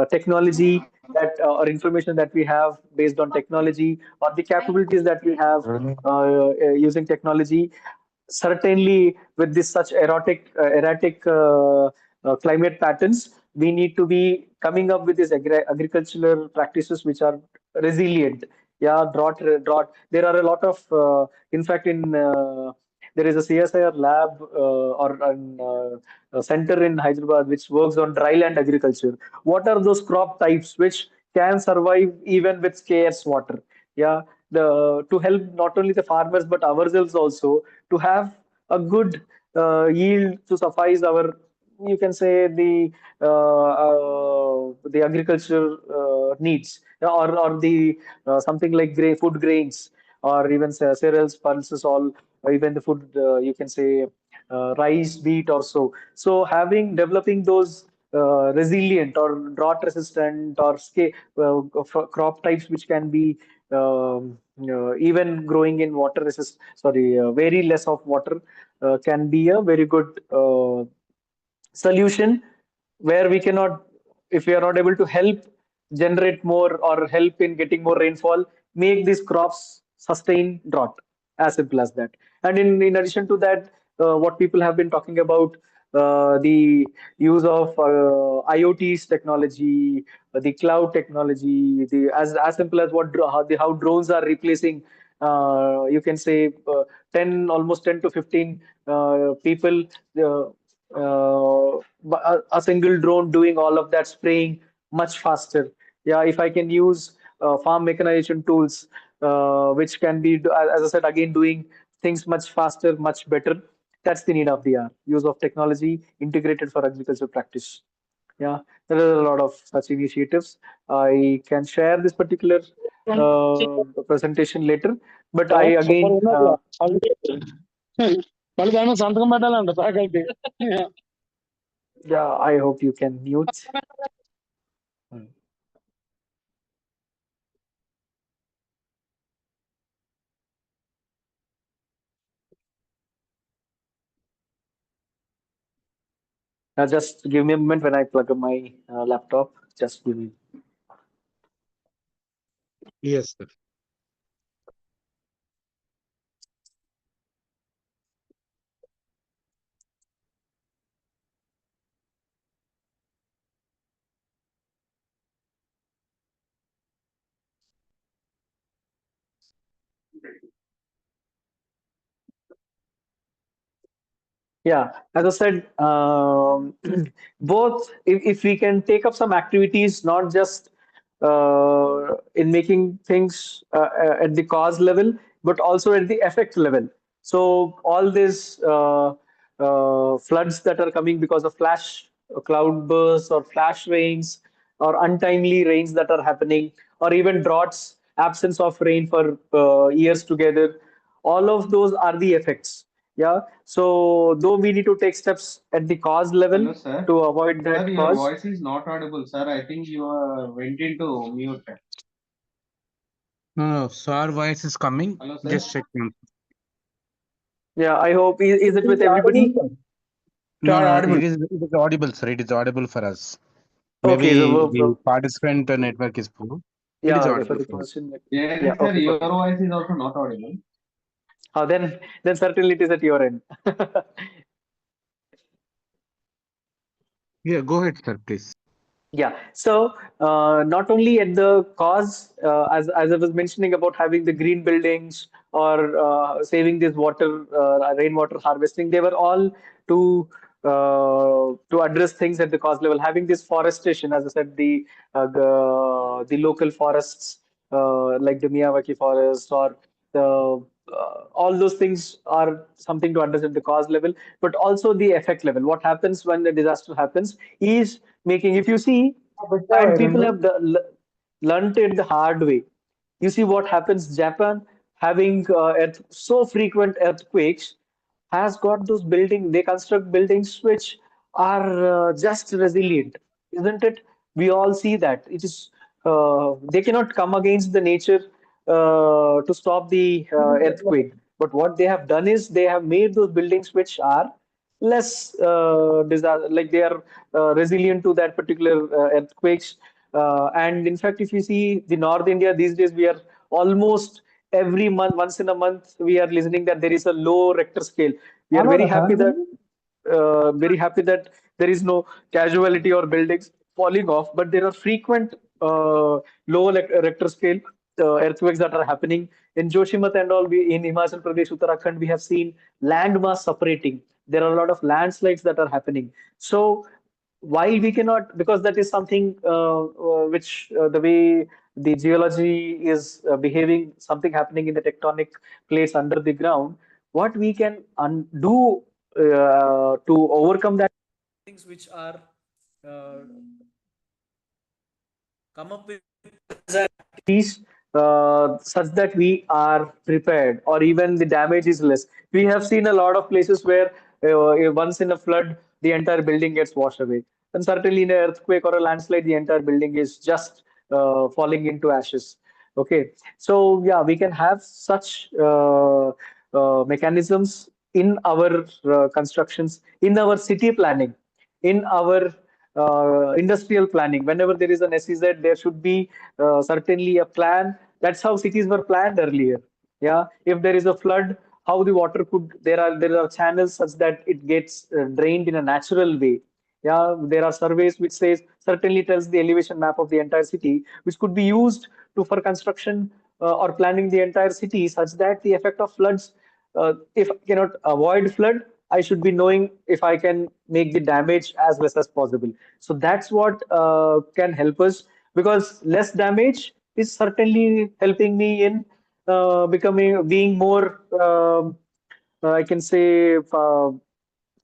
technology that or information that we have based on technology or the capabilities that we have using technology. Certainly with this such erratic climate patterns, we need to be coming up with these agricultural practices which are resilient. Yeah, drought. There are a lot of, in fact, in there is a CSIR lab or a center in Hyderabad which works on dry land agriculture. What are those crop types which can survive even with scarce water? Yeah, to help not only the farmers but ourselves also to have a good yield to suffice our, you can say, the agriculture needs, or the something like food grains, or even cereals, pulses, all, or even the food, you can say, rice, wheat, or so having developing those resilient or drought resistant or crop types which can be even growing in water resist, sorry, very less of water, can be a very good solution, where we cannot, if we are not able to help generate more or help in getting more rainfall, make these crops sustain drought. As simple as that. And in addition to that, what people have been talking about, the use of IoT's technology, the cloud technology, the as simple as how drones are replacing, you can say, 10 to 15 people. A single drone doing all of that, spraying much faster. Yeah, if I can use farm mechanization tools, which can be, as I said, again, doing things much faster, much better. That's the need of the hour. Use of technology integrated for agricultural practice. Yeah, there are a lot of such initiatives. I can share this particular presentation later, but I again. Yeah, I hope you can mute. Just give me a moment when I plug up my laptop. Just give me. Yes, sir. Yeah, as I said, both if we can take up some activities, not just in making things at the cause level, but also at the effect level. So all these floods that are coming because of flash cloud bursts or flash rains or untimely rains that are happening, or even droughts, absence of rain for years together, all of those are the effects. Yeah. So though we need to take steps at the cause level Hello, sir. to avoid Sir, that your cause. voice is not audible, sir. I think you went into mute. No, so our voice is coming. Hello, sir. Just check. Yeah, I hope is it with everybody? No, no, audible. it is audible, sir. It is audible for us. Okay, Maybe so the participant network is poor. It is yeah, okay, for audible the for us. question. Yes, Yeah, sir. okay, Your perfect. voice is also not audible. Then certainly it is at your end. Yeah, go ahead, sir, please. Yeah. So not only at the cause, as I was mentioning about having the green buildings or saving this water, rainwater harvesting, they were all to address things at the cause level. Having this forestation, as I said, the local forests like the Miyawaki forest or the all those things are something to address at the cause level, but also the effect level. What happens when the disaster happens is making, if you see, and people have learned it the hard way. You see what happens. Japan, having so frequent earthquakes, has got those buildings. They construct buildings which are just resilient, isn't it? We all see that it is. They cannot come against the nature to stop the earthquake. But what they have done is they have made those buildings which are less disaster, like they are resilient to that particular earthquakes. And in fact, if you see the North India these days, we are almost every month, once in a month, we are listening that there is a low Richter scale. We are very happy that there is no casualty or buildings falling off, but there are frequent Richter scale earthquakes that are happening in Joshimath and all. In Himachal Pradesh, Uttarakhand, we have seen landmass separating. There are a lot of landslides that are happening. So while we cannot, because that is something which the way the geology is behaving, something happening in the tectonic plates under the ground, what we can do to overcome that, things which are come up with activities such that we are prepared or even the damage is less. We have seen a lot of places where once in a flood, the entire building gets washed away. And certainly in an earthquake or a landslide, the entire building is just falling into ashes. Okay. So, yeah, we can have such mechanisms in our constructions, in our city planning, in our industrial planning. Whenever there is an SEZ, there should be certainly a plan. That's how cities were planned earlier. Yeah, if there is a flood, how the water could, there are channels such that it gets drained in a natural way. Yeah, there are surveys which says, certainly tells the elevation map of the entire city, which could be used to for construction or planning the entire city, such that the effect of floods, if I cannot avoid flood, I should be knowing if I can make the damage as less as possible. So that's what can help us, because less damage is certainly helping me in being more, I can say,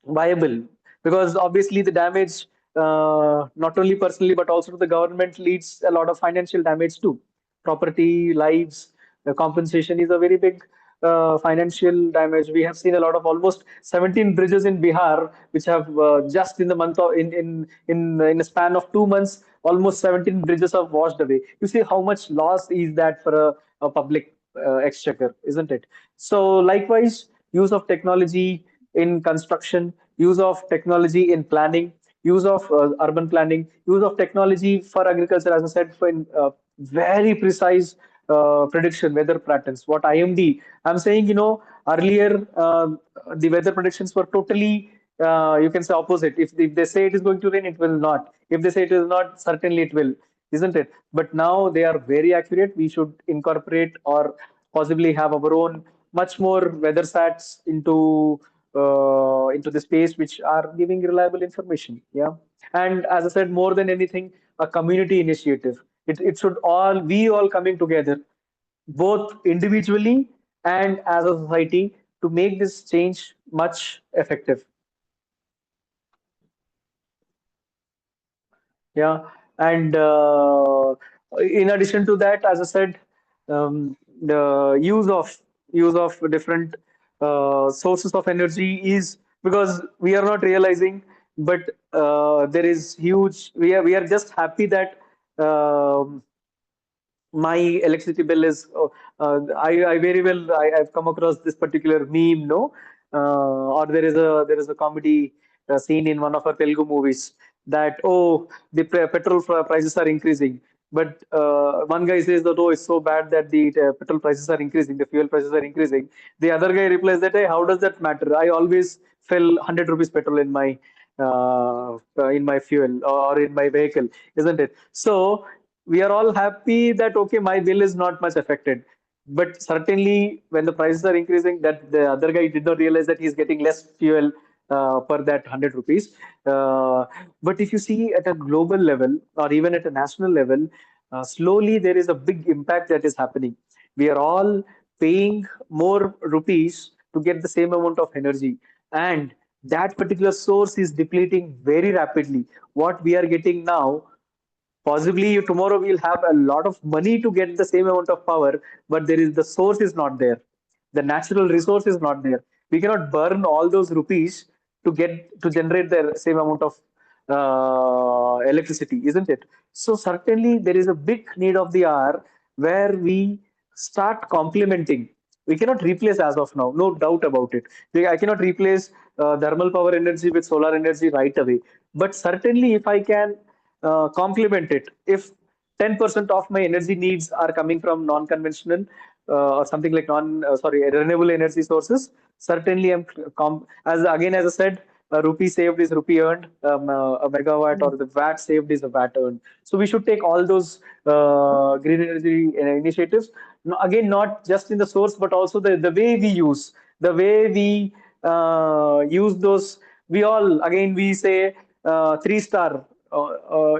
viable, because obviously the damage, not only personally but also to the government, leads a lot of financial damage too. Property, lives, compensation is a very big financial damage. We have seen a lot of almost 17 bridges in Bihar, which have just in the month of in a span of 2 months, almost 17 bridges have washed away. You see how much loss is that for a public exchequer, isn't it? So likewise, use of technology in construction, use of technology in planning, use of urban planning, use of technology for agriculture, as I said, for very precise prediction, weather patterns. What IMD, I'm saying, earlier the weather predictions were totally, you can say, opposite. If they say it is going to rain, it will not. If they say it is not, certainly it will, isn't it? But now they are very accurate. We should incorporate or possibly have our own much more weather sats into the space which are giving reliable information. Yeah. And as I said, more than anything, a community initiative. It should all, we all coming together, both individually and as a society, to make this change much effective. Yeah. And in addition to that, as I said, the use of different sources of energy is, because we are not realizing, but there is huge. We are just happy that my electricity bill is. I very well. I've come across this particular meme, no, or there is a comedy scene in one of our Telugu movies that, oh, the petrol prices are increasing, but one guy says that, oh, it's so bad that the petrol prices are increasing, the fuel prices are increasing. The other guy replies that, hey, how does that matter? I always fill 100 rupees petrol in my fuel or in my vehicle, isn't it? So we are all happy that, okay, my bill is not much affected. But certainly when the prices are increasing, that the other guy did not realize that he's getting less fuel per that 100 rupees. But if you see at a global level or even at a national level, slowly there is a big impact that is happening. We are all paying more rupees to get the same amount of energy, and that particular source is depleting very rapidly. What we are getting now, possibly tomorrow we'll have a lot of money to get the same amount of power, but the source is not there. The natural resource is not there. We cannot burn all those rupees to generate the same amount of electricity, isn't it? So certainly there is a big need of the hour where we start complementing. We cannot replace as of now, no doubt about it. I cannot replace thermal power energy with solar energy right away. But certainly, if I can complement it, if 10% of my energy needs are coming from non-conventional or something like renewable energy sources, certainly as I said, a rupee saved is rupee earned, a megawatt or the watt saved is a watt earned. So we should take all those green energy initiatives. Again, not just in the source, but also the way we use, the way we use those. We all, again, we say 3-star.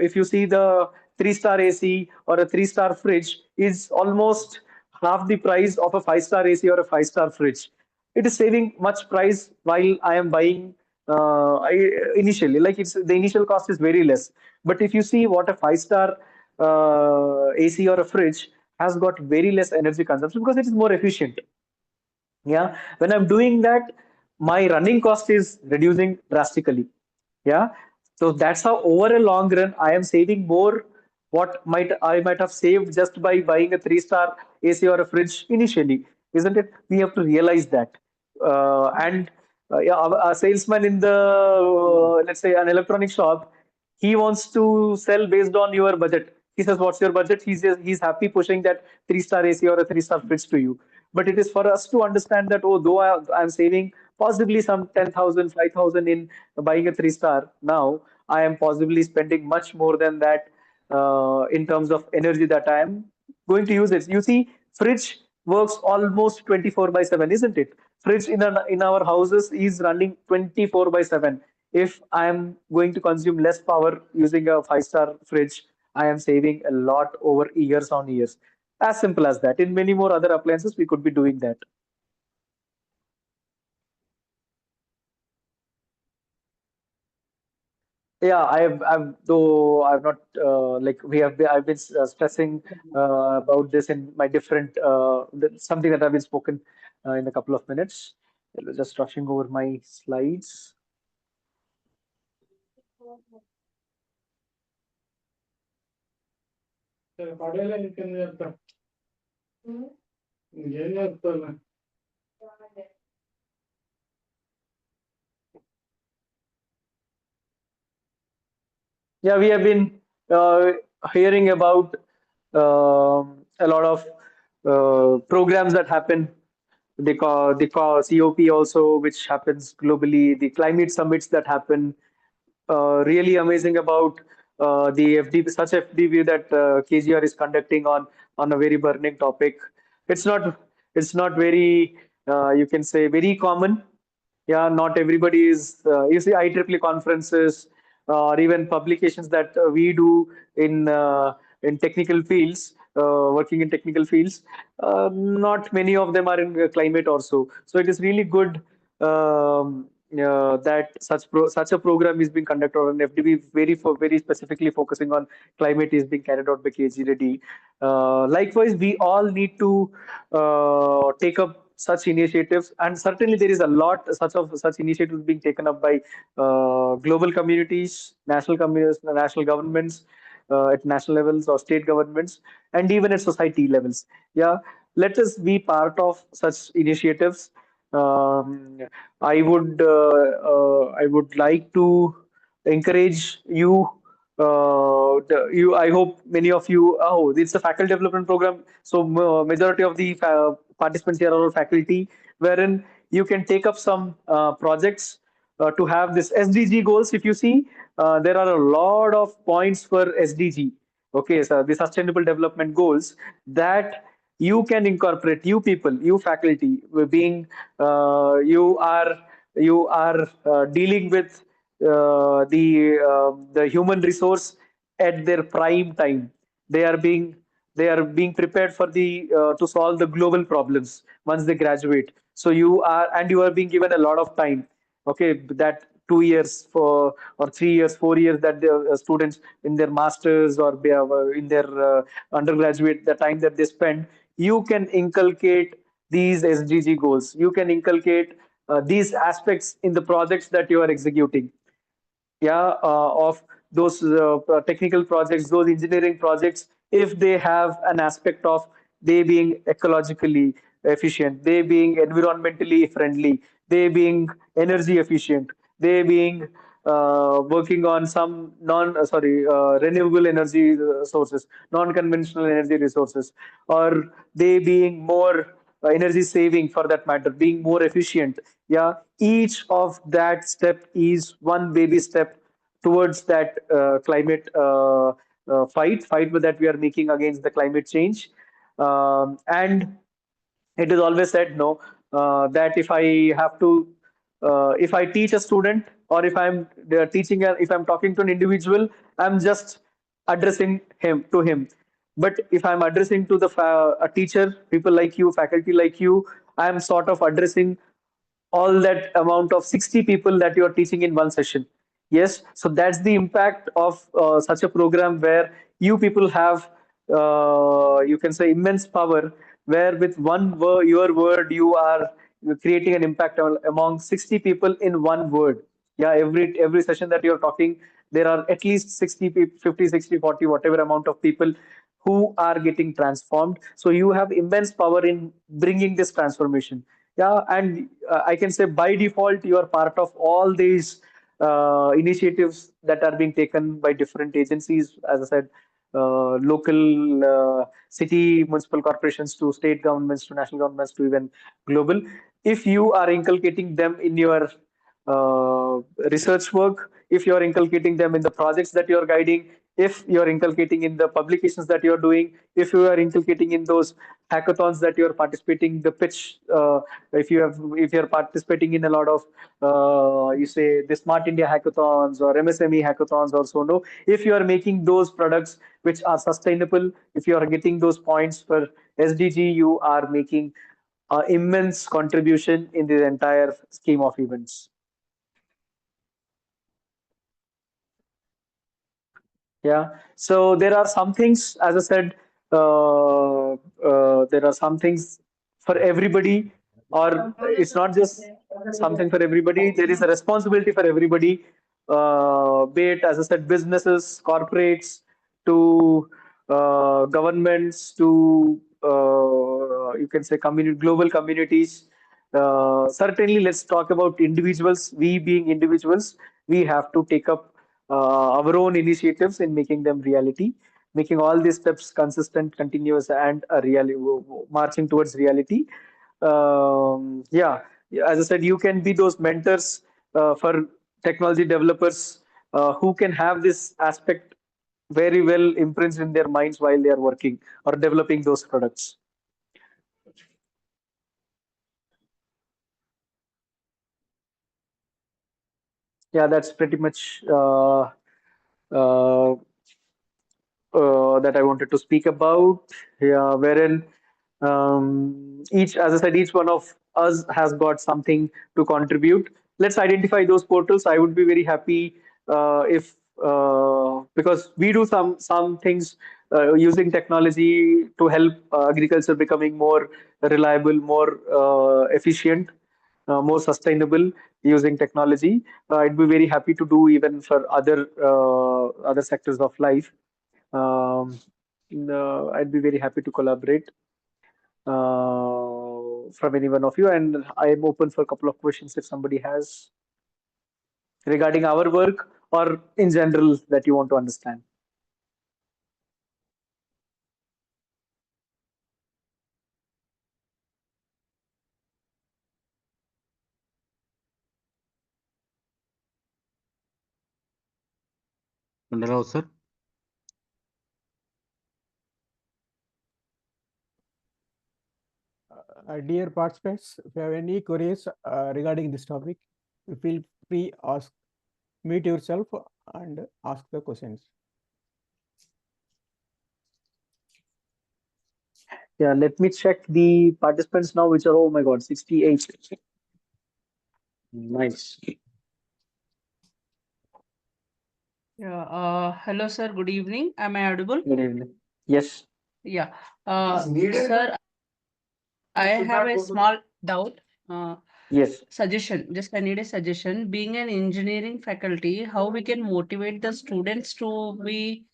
If you see the 3-star AC or a 3-star fridge is almost half the price of a 5-star AC or a 5-star fridge. It is saving much price while I am buying initially. Like, the initial cost is very less. But if you see what a 5-star AC or a fridge has got very less energy consumption because it is more efficient. Yeah, when I'm doing that, my running cost is reducing drastically. Yeah, so that's how over a long run I am saving more what I might have saved just by buying a 3-star AC or a fridge initially, isn't it? We have to realize that. And yeah, a salesman in the let's say an electronic shop, he wants to sell based on your budget. He says, "What's your budget?" He's happy pushing that 3-star AC or a 3-star fridge to you. But it is for us to understand that, oh, though I'm saving possibly some 10,000, 5,000 in buying a 3-star, now I am possibly spending much more than that in terms of energy that I am going to use it. You see, fridge works almost 24/7, isn't it? Fridge in our houses is running 24/7. If I am going to consume less power using a 5-star fridge, I am saving a lot over years on years. As simple as that. In many more other appliances, we could be doing that. Yeah, though I've not like I've been stressing about this in my different something that I've been spoken in a couple of minutes. Just rushing over my slides. Yeah, we have been uh, hearing about a lot of programs that happen. They call COP also, which happens globally. The climate summits that happen. Really amazing about the FDP, such FDP that KGR is conducting on a very burning topic. It's not very you can say very common. Yeah, not everybody is. You see, IEEE conferences or even publications that we do in technical fields, working in technical fields. Not many of them are in climate also. So it is really good that such a program is being conducted on FDB, very specifically focusing on climate is being carried out by KG Reddy. Likewise, we all need to take up such initiatives, and certainly there is a lot such initiatives being taken up by global communities, national governments, at national levels or state governments, and even at society levels. Yeah, let us be part of such initiatives. um, I would like to encourage you. I hope many of you. Oh, it's a faculty development program. So majority of the participants here are all faculty, wherein you can take up some projects to have this SDG goals. If you see, there are a lot of points for SDG. Okay, so the Sustainable Development Goals that you can incorporate, you people, you faculty, being you are dealing with the human resource at their prime time. They are being prepared for the to solve the global problems once they graduate. So you are being given a lot of time. Okay, that 2 years for or 3 years, 4 years that the students in their masters or in their undergraduate, the time that they spend, you can inculcate these SDG goals. You can inculcate these aspects in the projects that you are executing. Yeah, of those technical projects, those engineering projects, if they have an aspect of they being ecologically efficient, they being environmentally friendly, they being energy efficient, they being working on some renewable energy sources, non-conventional energy resources, or they being more energy saving for that matter, being more efficient. Yeah, each of that step is one baby step towards that climate fight that we are making against the climate change. And it is always said no, that if I teach a student, or if I'm if I'm talking to an individual, I'm just addressing him to him. But if I'm addressing to a teacher, people like you, faculty like you, I'm sort of addressing all that amount of 60 people that you are teaching in one session. Yes, so that's the impact of such a program, where you people have you can say immense power, where with one word, your word, you are creating an impact among 60 people in one word. Yeah, every session that you're talking, there are at least 60 people, 50, 60, 40, whatever amount of people who are getting transformed. So you have immense power in bringing this transformation. Yeah, and I can say by default you are part of all these initiatives that are being taken by different agencies, as I said, local, city, municipal corporations, to state governments, to national governments, to even global. If you are inculcating them in your research work, if you are inculcating them in the projects that you are guiding, if you are inculcating in the publications that you are doing, if you are inculcating in those hackathons that you are participating, the pitch, if you are participating in a lot of you say the Smart India hackathons or MSME hackathons or so, no, if you are making those products which are sustainable, if you are getting those points for SDG, you are making immense contribution in the entire scheme of events. Yeah, so there are some things, as I said, there are some things for everybody, or it's not just something for everybody. There is a responsibility for everybody, be it, as I said, businesses, corporates, to governments, to you can say global communities. Certainly, let's talk about individuals. We being individuals, we have to take up our own initiatives in making them reality, making all these steps consistent, continuous, and a marching towards reality. Yeah, as I said, you can be those mentors for technology developers who can have this aspect very well imprinted in their minds while they are working or developing those products. Yeah, that's pretty much that I wanted to speak about. Yeah, wherein as I said, each one of us has got something to contribute. Let's identify those portals. I would be very happy if because we do some things using technology to help agriculture becoming more reliable, more efficient, more sustainable using technology. I'd be very happy to do even for other sectors of life. I'd be very happy to collaborate from any one of you, and I am open for a couple of questions if somebody has regarding our work or in general that you want to understand. Hello, sir. Dear participants, if you have any queries regarding this topic, feel free ask, mute yourself and ask the questions. Yeah, let me check the participants now, which are, oh my God, 68. Nice. Yeah. Hello, sir. Good evening. Am I audible? Good evening. Yes. Yeah. Sir, I have a small doubt. Yes. Suggestion. Just I need a suggestion. Being an engineering faculty, how we can motivate the students to be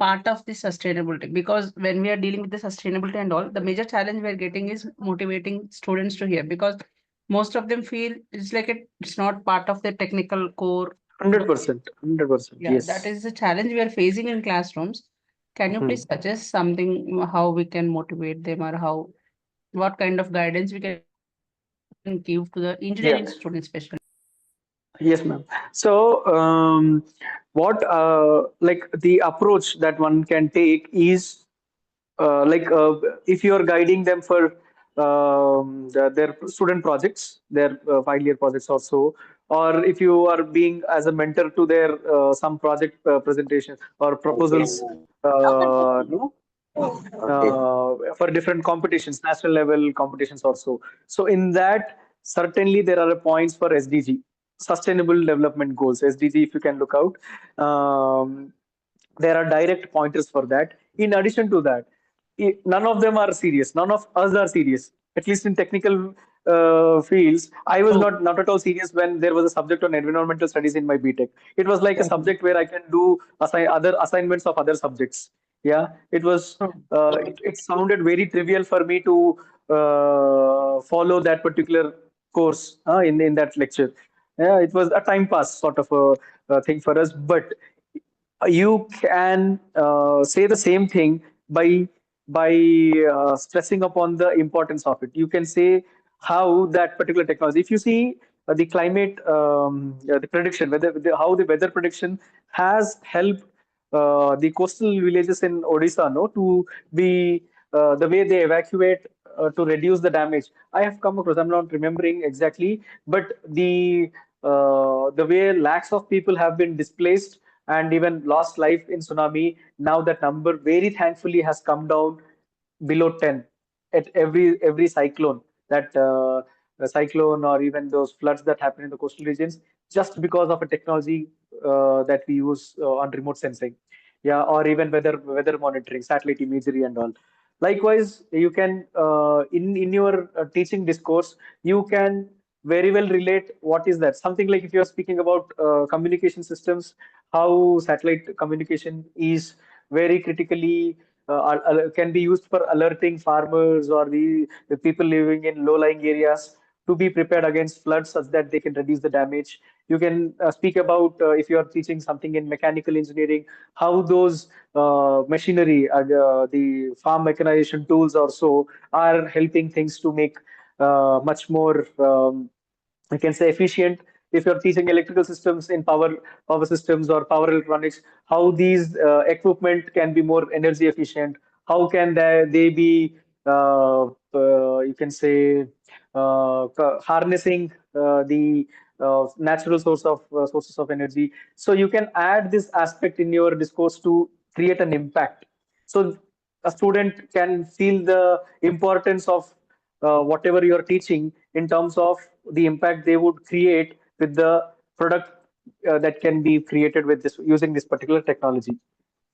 part of the sustainability? Because when we are dealing with the sustainability and all, the major challenge we are getting is motivating students to hear, because most of them feel it's like it's not part of the technical core. 100%. 100%. Yeah, Yes. that is the challenge we are facing in classrooms. Can you please suggest something how we can motivate them, or what kind of guidance we can give to the engineering students especially? Yes, ma'am. So, what like the approach that one can take is if you are guiding them for their student projects, their final year projects or so, or if you are being as a mentor to their some project presentation or proposals, no, for different competitions, national level competitions also. So in that, certainly there are points for SDG, Sustainable Development Goals, SDG, if you can look out. There are direct pointers for that. In addition to that, none of them are serious. None of us are serious. At least in technical fields, I was not at all serious when there was a subject on environmental studies in my BTech. It was like a subject where I can do other assignments of other subjects. Yeah, it was. It sounded very trivial for me to follow that particular course in that lecture. Yeah, it was a time pass sort of a thing for us, but you can say the same thing by stressing upon the importance of it. You can say how that particular technology. If you see the climate, the prediction, how the weather prediction has helped the coastal villages in Odisha, no, to be the way they evacuate to reduce the damage. I have come across. I'm not remembering exactly, but the way lakhs of people have been displaced and even lost life in tsunami. Now that number very thankfully has come down below 10 at every cyclone, that the cyclone or even those floods that happen in the coastal regions, just because of a technology that we use on remote sensing, yeah, or even weather monitoring, satellite imagery and all. Likewise, you can in your teaching discourse, you can very well relate what is that. Something like if you are speaking about communication systems, how satellite communication is very critically can be used for alerting farmers or the people living in low-lying areas to be prepared against floods such that they can reduce the damage. You can speak about if you are teaching something in mechanical engineering, how those machinery, the farm mechanization tools or so are helping things to make much more, I can say, efficient. If you're teaching electrical systems in power systems or power electronics, how these equipment can be more energy efficient, how can they be, you can say, harnessing the natural sources of energy. So you can add this aspect in your discourse to create an impact. So a student can feel the importance of whatever you're teaching in terms of the impact they would create with the product that can be created with this using this particular technology.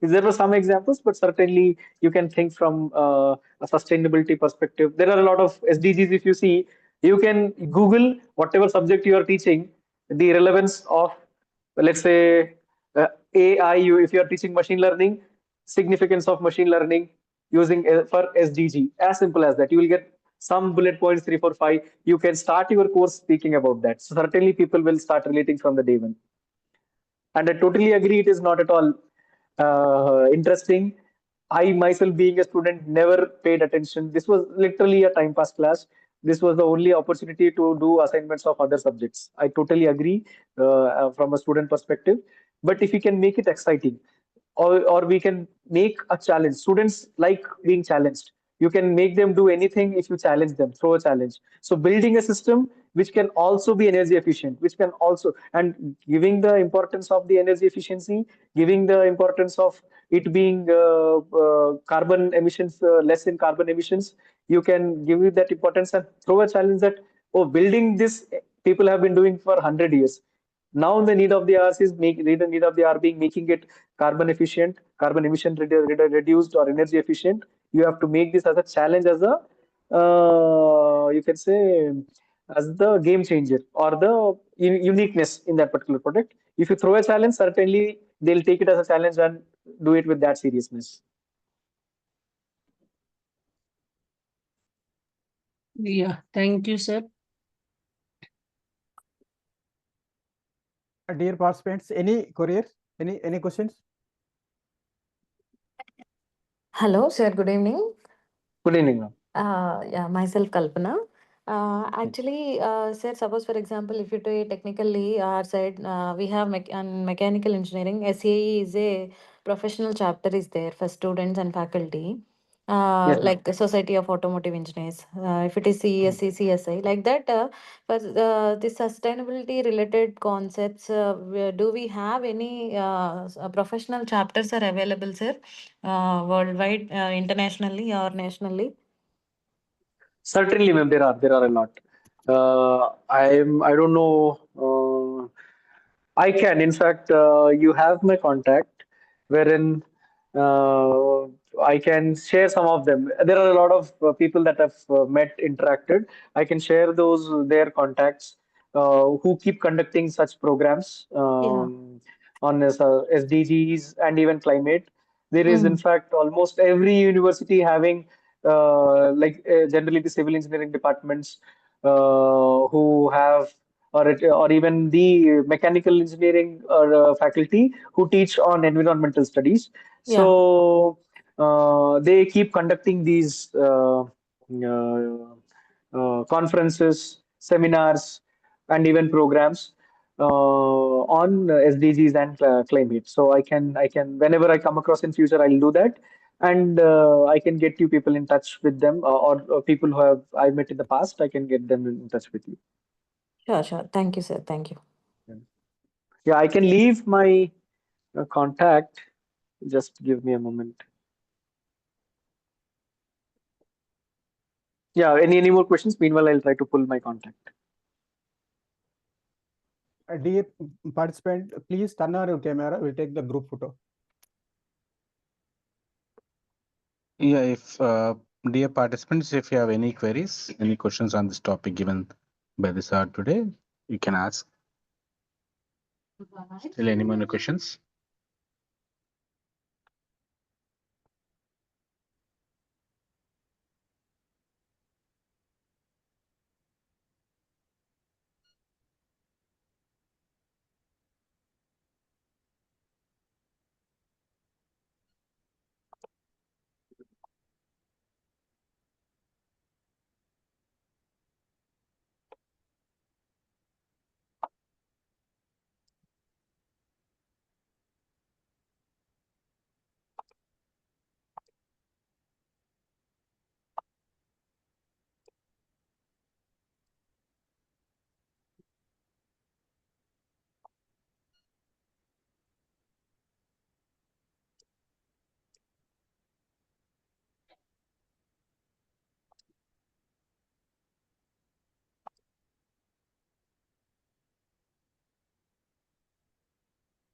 There were some examples, but certainly you can think from a sustainability perspective. There are a lot of SDGs. If you see, you can Google whatever subject you are teaching, the relevance of, let's say, AI. If you are teaching machine learning, significance of machine learning using for SDG. As simple as that. You will get some bullet points, 3, 4, 5. You can start your course speaking about that. So certainly people will start relating from the day one. And I totally agree, it is not at all interesting. I myself, being a student, never paid attention. This was literally a time pass class. This was the only opportunity to do assignments of other subjects. I totally agree from a student perspective. But if we can make it exciting, or we can make a challenge. Students like being challenged. You can make them do anything if you challenge them, throw a challenge. So building a system which can also be energy efficient, which can also, and giving the importance of the energy efficiency, giving the importance of it being carbon emissions, less in carbon emissions, you can give it that importance and throw a challenge that, oh, building this, people have been doing for 100 years. Now the need of the hour is the need of the hour being making it carbon efficient, carbon emission reduced or energy efficient. You have to make this as a challenge, as a you can say, as the game changer or the uniqueness in that particular product. If you throw a challenge, certainly they'll take it as a challenge and do it with that seriousness. Yeah, thank you, sir. Dear participants, any queries, any questions? Hello, sir. Good evening. Good evening, ma'am. Yeah, myself Kalpana. Actually, sir, suppose for example, if you take technically our side, we have mechanical engineering. SAE is a professional chapter is there for students and faculty. Yes, ma'am. Like the Society of Automotive Engineers. If it is CESC, CSI, like that. For the sustainability related concepts, do we have any professional chapters are available, sir? Worldwide, internationally or nationally? Certainly, ma'am, there are a lot. I don't know. I can, in fact, you have my contact, wherein uh, I can share some of them. There are a lot of people that have met, interacted. I can share their contacts who keep conducting such programs Yeah. on SDGs and even climate. There is, in Mm. fact, almost every university having generally the civil engineering departments who have, or even the mechanical engineering or faculty who teach on environmental studies. Yeah. So they keep conducting these conferences, seminars, and even programs on SDGs and climate. So I can whenever I come across in future, I'll do that, and I can get you people in touch with them, or people who have I met in the past. I can get them in touch with you. Sure, sure. Thank you, sir. Thank you. Yeah, I can leave my contact. Just give me a moment. Yeah, any more questions? Meanwhile, I'll try to pull my contact. Dear participant, please turn on your camera. We'll take the group photo. Yeah, if dear participants, if you have any queries, any questions on this topic given by the sir today, you can ask. Still any more questions?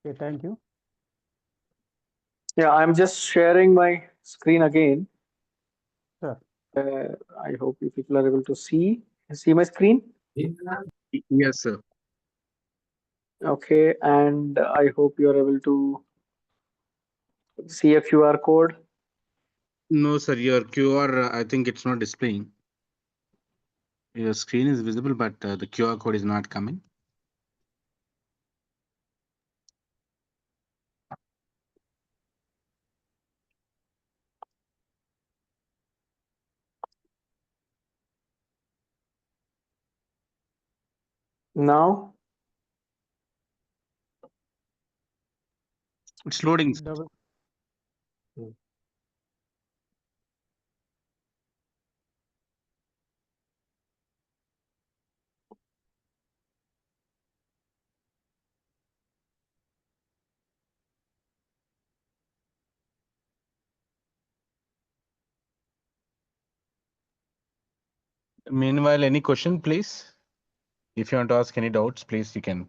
Okay, thank you. Yeah, I'm just sharing my screen again. Sure. I hope you people are able to see my screen. Yes, sir. Okay, and I hope you are able to see a QR code. No, sir, your QR, I think it's not displaying. Your screen is visible, but the QR code is not coming. Now, It's loading. Double. Meanwhile, any question, please? If you want to ask any doubts, please, you can.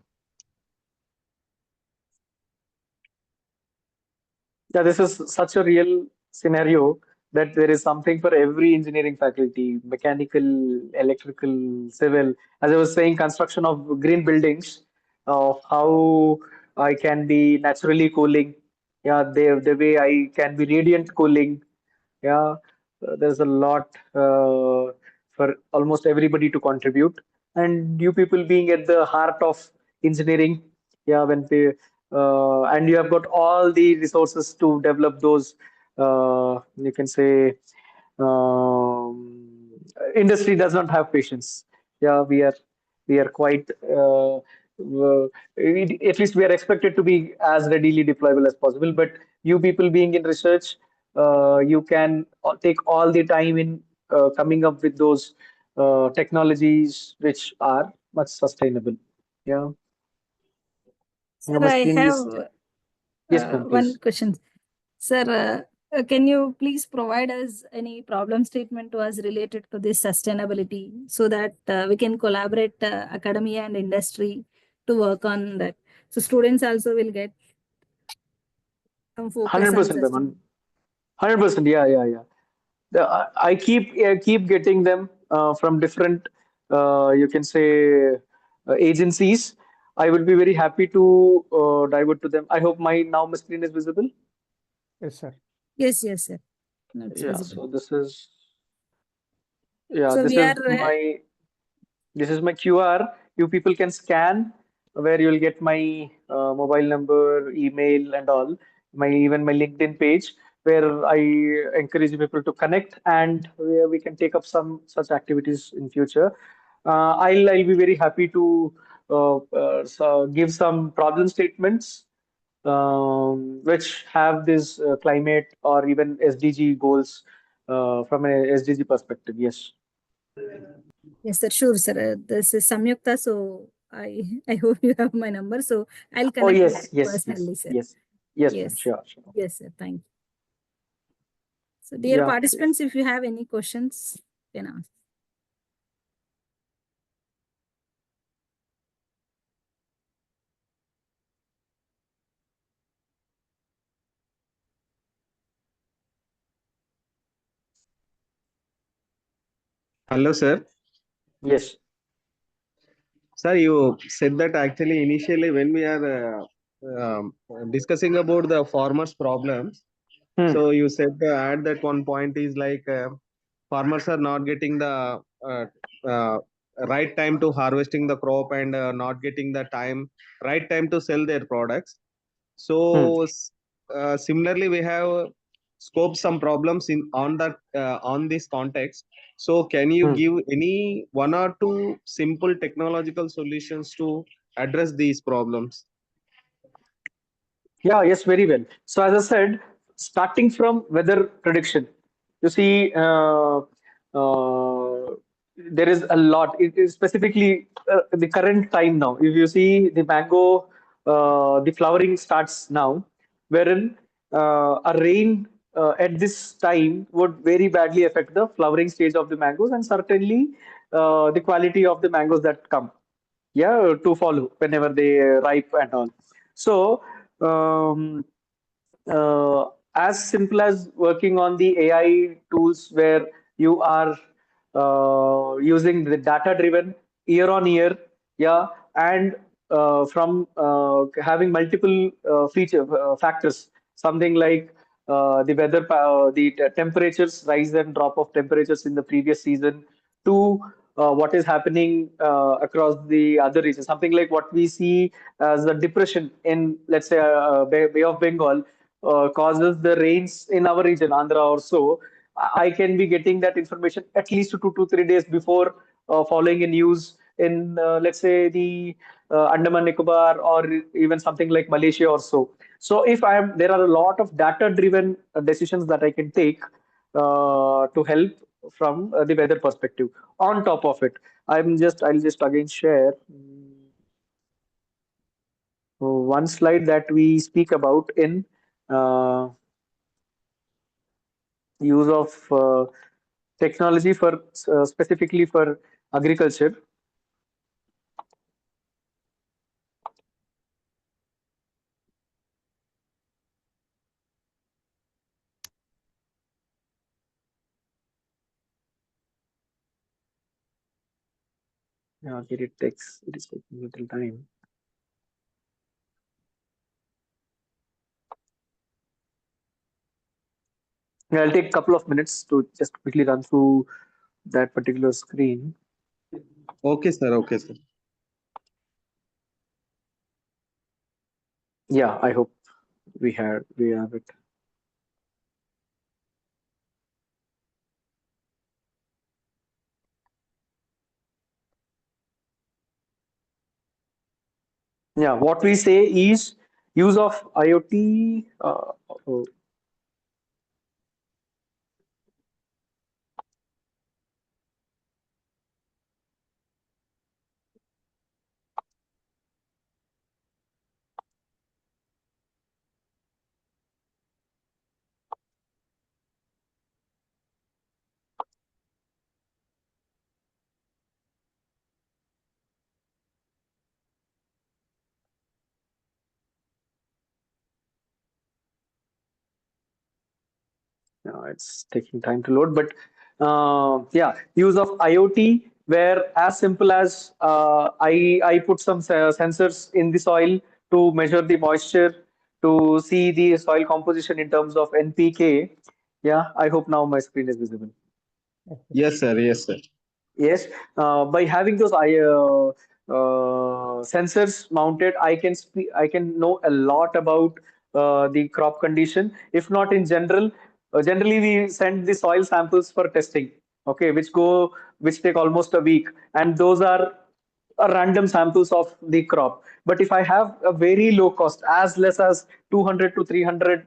yeah, this is such a real scenario that there is something for every engineering faculty, mechanical, electrical, civil. As I was saying, construction of green buildings, how I can be naturally cooling. Yeah, the way I can be radiant cooling. Yeah, there's a lot for almost everybody to contribute, and you people being at the heart of engineering. Yeah, and you have got all the resources to develop those. You can say industry does not have patience. Yeah, we are quite. At least we are expected to be as readily deployable as possible. But you people being in research, you can take all the time in coming up with those technologies which are much sustainable. Yeah. Sir, My I screen have is yes, ma'am, one please. question. Sir, can you please provide us any problem statement to us related to this sustainability so that we can collaborate academia and industry to work on that? So students also will get some focus on 100%, sustainability. ma'am. 100%. Yeah. I keep getting them from different, you can say, agencies. I will be very happy to divert to them. I hope my screen is visible. Yes, sir. Yes, sir. No, it's Yeah. visible. So So this we is are my QR. You people can scan where you'll get my mobile number, email, and all. Even my LinkedIn page where I encourage people to connect and where we can take up some such activities in future. I'll be very happy to give some problem statements which have this climate or even SDG goals from an SDG perspective. Yes. yes, sir. Sure, sir. This is Samyukta. So I hope you have my number. So I'll Oh connect with you yes, personally, sir. yes, ma'am. Yes. Sure. Yes, sir. Thank you. So, dear Yeah. participants, if you have any questions, you can ask. Hello, sir. Yes. Sir, you said that actually initially when we are discussing about the farmers' problems, so you said at that one point is like farmers are not getting the uh, right time to harvesting the crop and not getting the right time to sell their products. So similarly, we have scoped some problems in on this context. So can you give any one or two simple technological solutions to address these problems? Yeah, yes, very well. So as I said, starting from weather prediction, you see, there is a lot. It is specifically the current time now. If you see the mango, the flowering starts now, wherein a rain at this time would very badly affect the flowering stage of the mangoes and certainly the quality of the mangoes that come. Yeah, to follow whenever they ripe and all. So um, as simple as working on the AI tools where you are using the data driven year on year, yeah, and from having multiple feature factors, something like the weather, temperatures, rise and drop of temperatures in the previous season, to what is happening across the other regions, something like what we see as the depression in, let's say, Bay of Bengal causes the rains in our region, Andhra or so. I can be getting that information at least 2 to 3 days before following a news in, let's say, the Andaman Nicobar, or even something like Malaysia or so. So if there are a lot of data-driven decisions that I can take to help from the weather perspective. On top of it, I'll just again share one slide that we speak about in uh, use of technology for specifically for agriculture. Yeah, okay, it is taking little time. Yeah, I'll take a couple of minutes to just quickly run through that particular screen. Okay, sir. Okay, sir. Yeah, I hope we have it. Yeah, what we say is use of IoT. It's taking time to load, but yeah, use of IoT, where as simple as I put some sensors in the soil to measure the moisture, to see the soil composition in terms of NPK. Yeah, I hope now my screen is visible. Yes, sir. Yes, sir. Yes, by having those sensors mounted, I can know a lot about the crop condition. If not in general, generally we send the soil samples for testing. Okay, which take almost a week, and those are random samples of the crop. But if I have a very low cost, as less as 200 to 300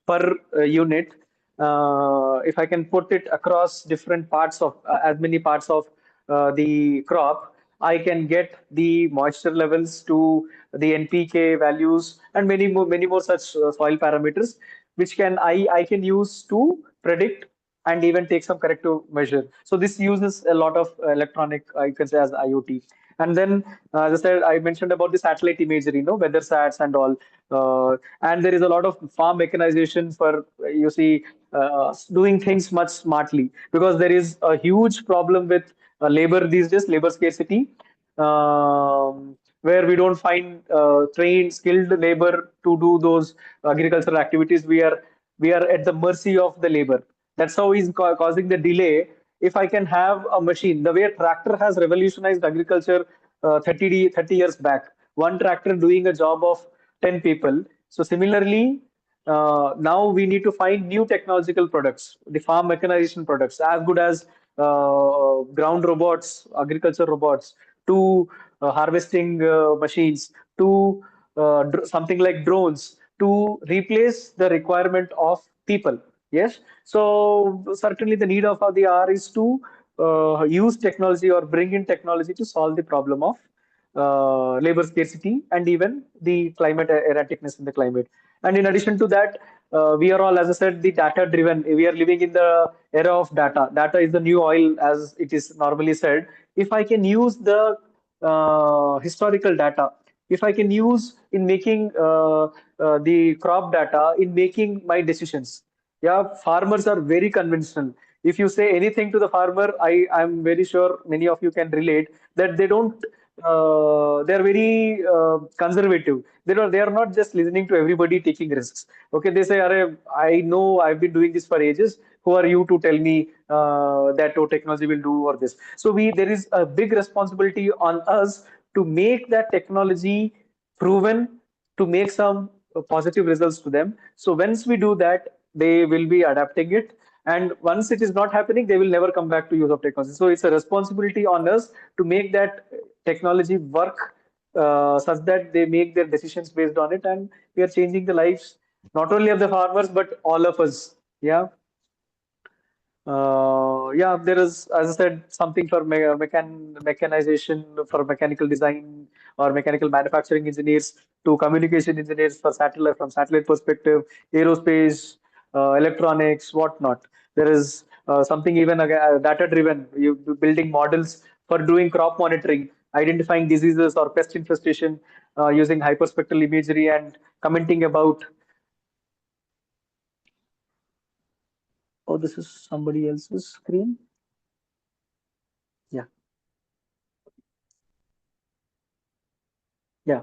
per unit, if I can put it across different parts of as many parts of the crop, I can get the moisture levels to the NPK values and many more such soil parameters, which I can use to predict and even take some corrective measure. So this uses a lot of electronic, I can say, as IoT. And then, as I said, I mentioned about the satellite imagery, weather sats and all. And there is a lot of farm mechanization for, you see, doing things much smartly, because there is a huge problem with labor these days, labor scarcity, where we don't find trained, skilled labor to do those agricultural activities. We are at the mercy of the labor. That's how is causing the delay. If I can have a machine, the way a tractor has revolutionized agriculture 30 years back, one tractor doing a job of 10 people. So similarly, now we need to find new technological products, the farm mechanization products, as good as ground robots, agriculture robots, to harvesting machines, to something like drones, to replace the requirement of people. Yes, so certainly the need of the hour is to use technology or bring in technology to solve the problem of labor scarcity and even the climate erraticness in the climate. And in addition to that, we are all, as I said, the data driven. We are living in the era of data. Data is the new oil, as it is normally said. If I can use the historical data if I can use in making the crop data in making my decisions. Yeah, farmers are very conventional. If you say anything to the farmer, I'm very sure many of you can relate that they don't. They're very conservative. They are not just listening to everybody taking risks. Okay, they say, "Arey, I know I've been doing this for ages. Who are you to tell me that technology will do or this?" So there is a big responsibility on us to make that technology proven, to make some positive results to them. So once we do that, they will be adapting it. And once it is not happening, they will never come back to use of technology. So it's a responsibility on us to make that technology work such that they make their decisions based on it. And we are changing the lives not only of the farmers, but all of us. Yeah. Yeah, there is, as I said, something for mechanization, for mechanical design or mechanical manufacturing engineers to communication engineers for satellite, from satellite perspective, aerospace, electronics, whatnot. There is something even data driven, you building models for doing crop monitoring, identifying diseases or pest infestation using hyperspectral imagery and commenting about. Oh, this is somebody else's screen. Yeah. Yeah.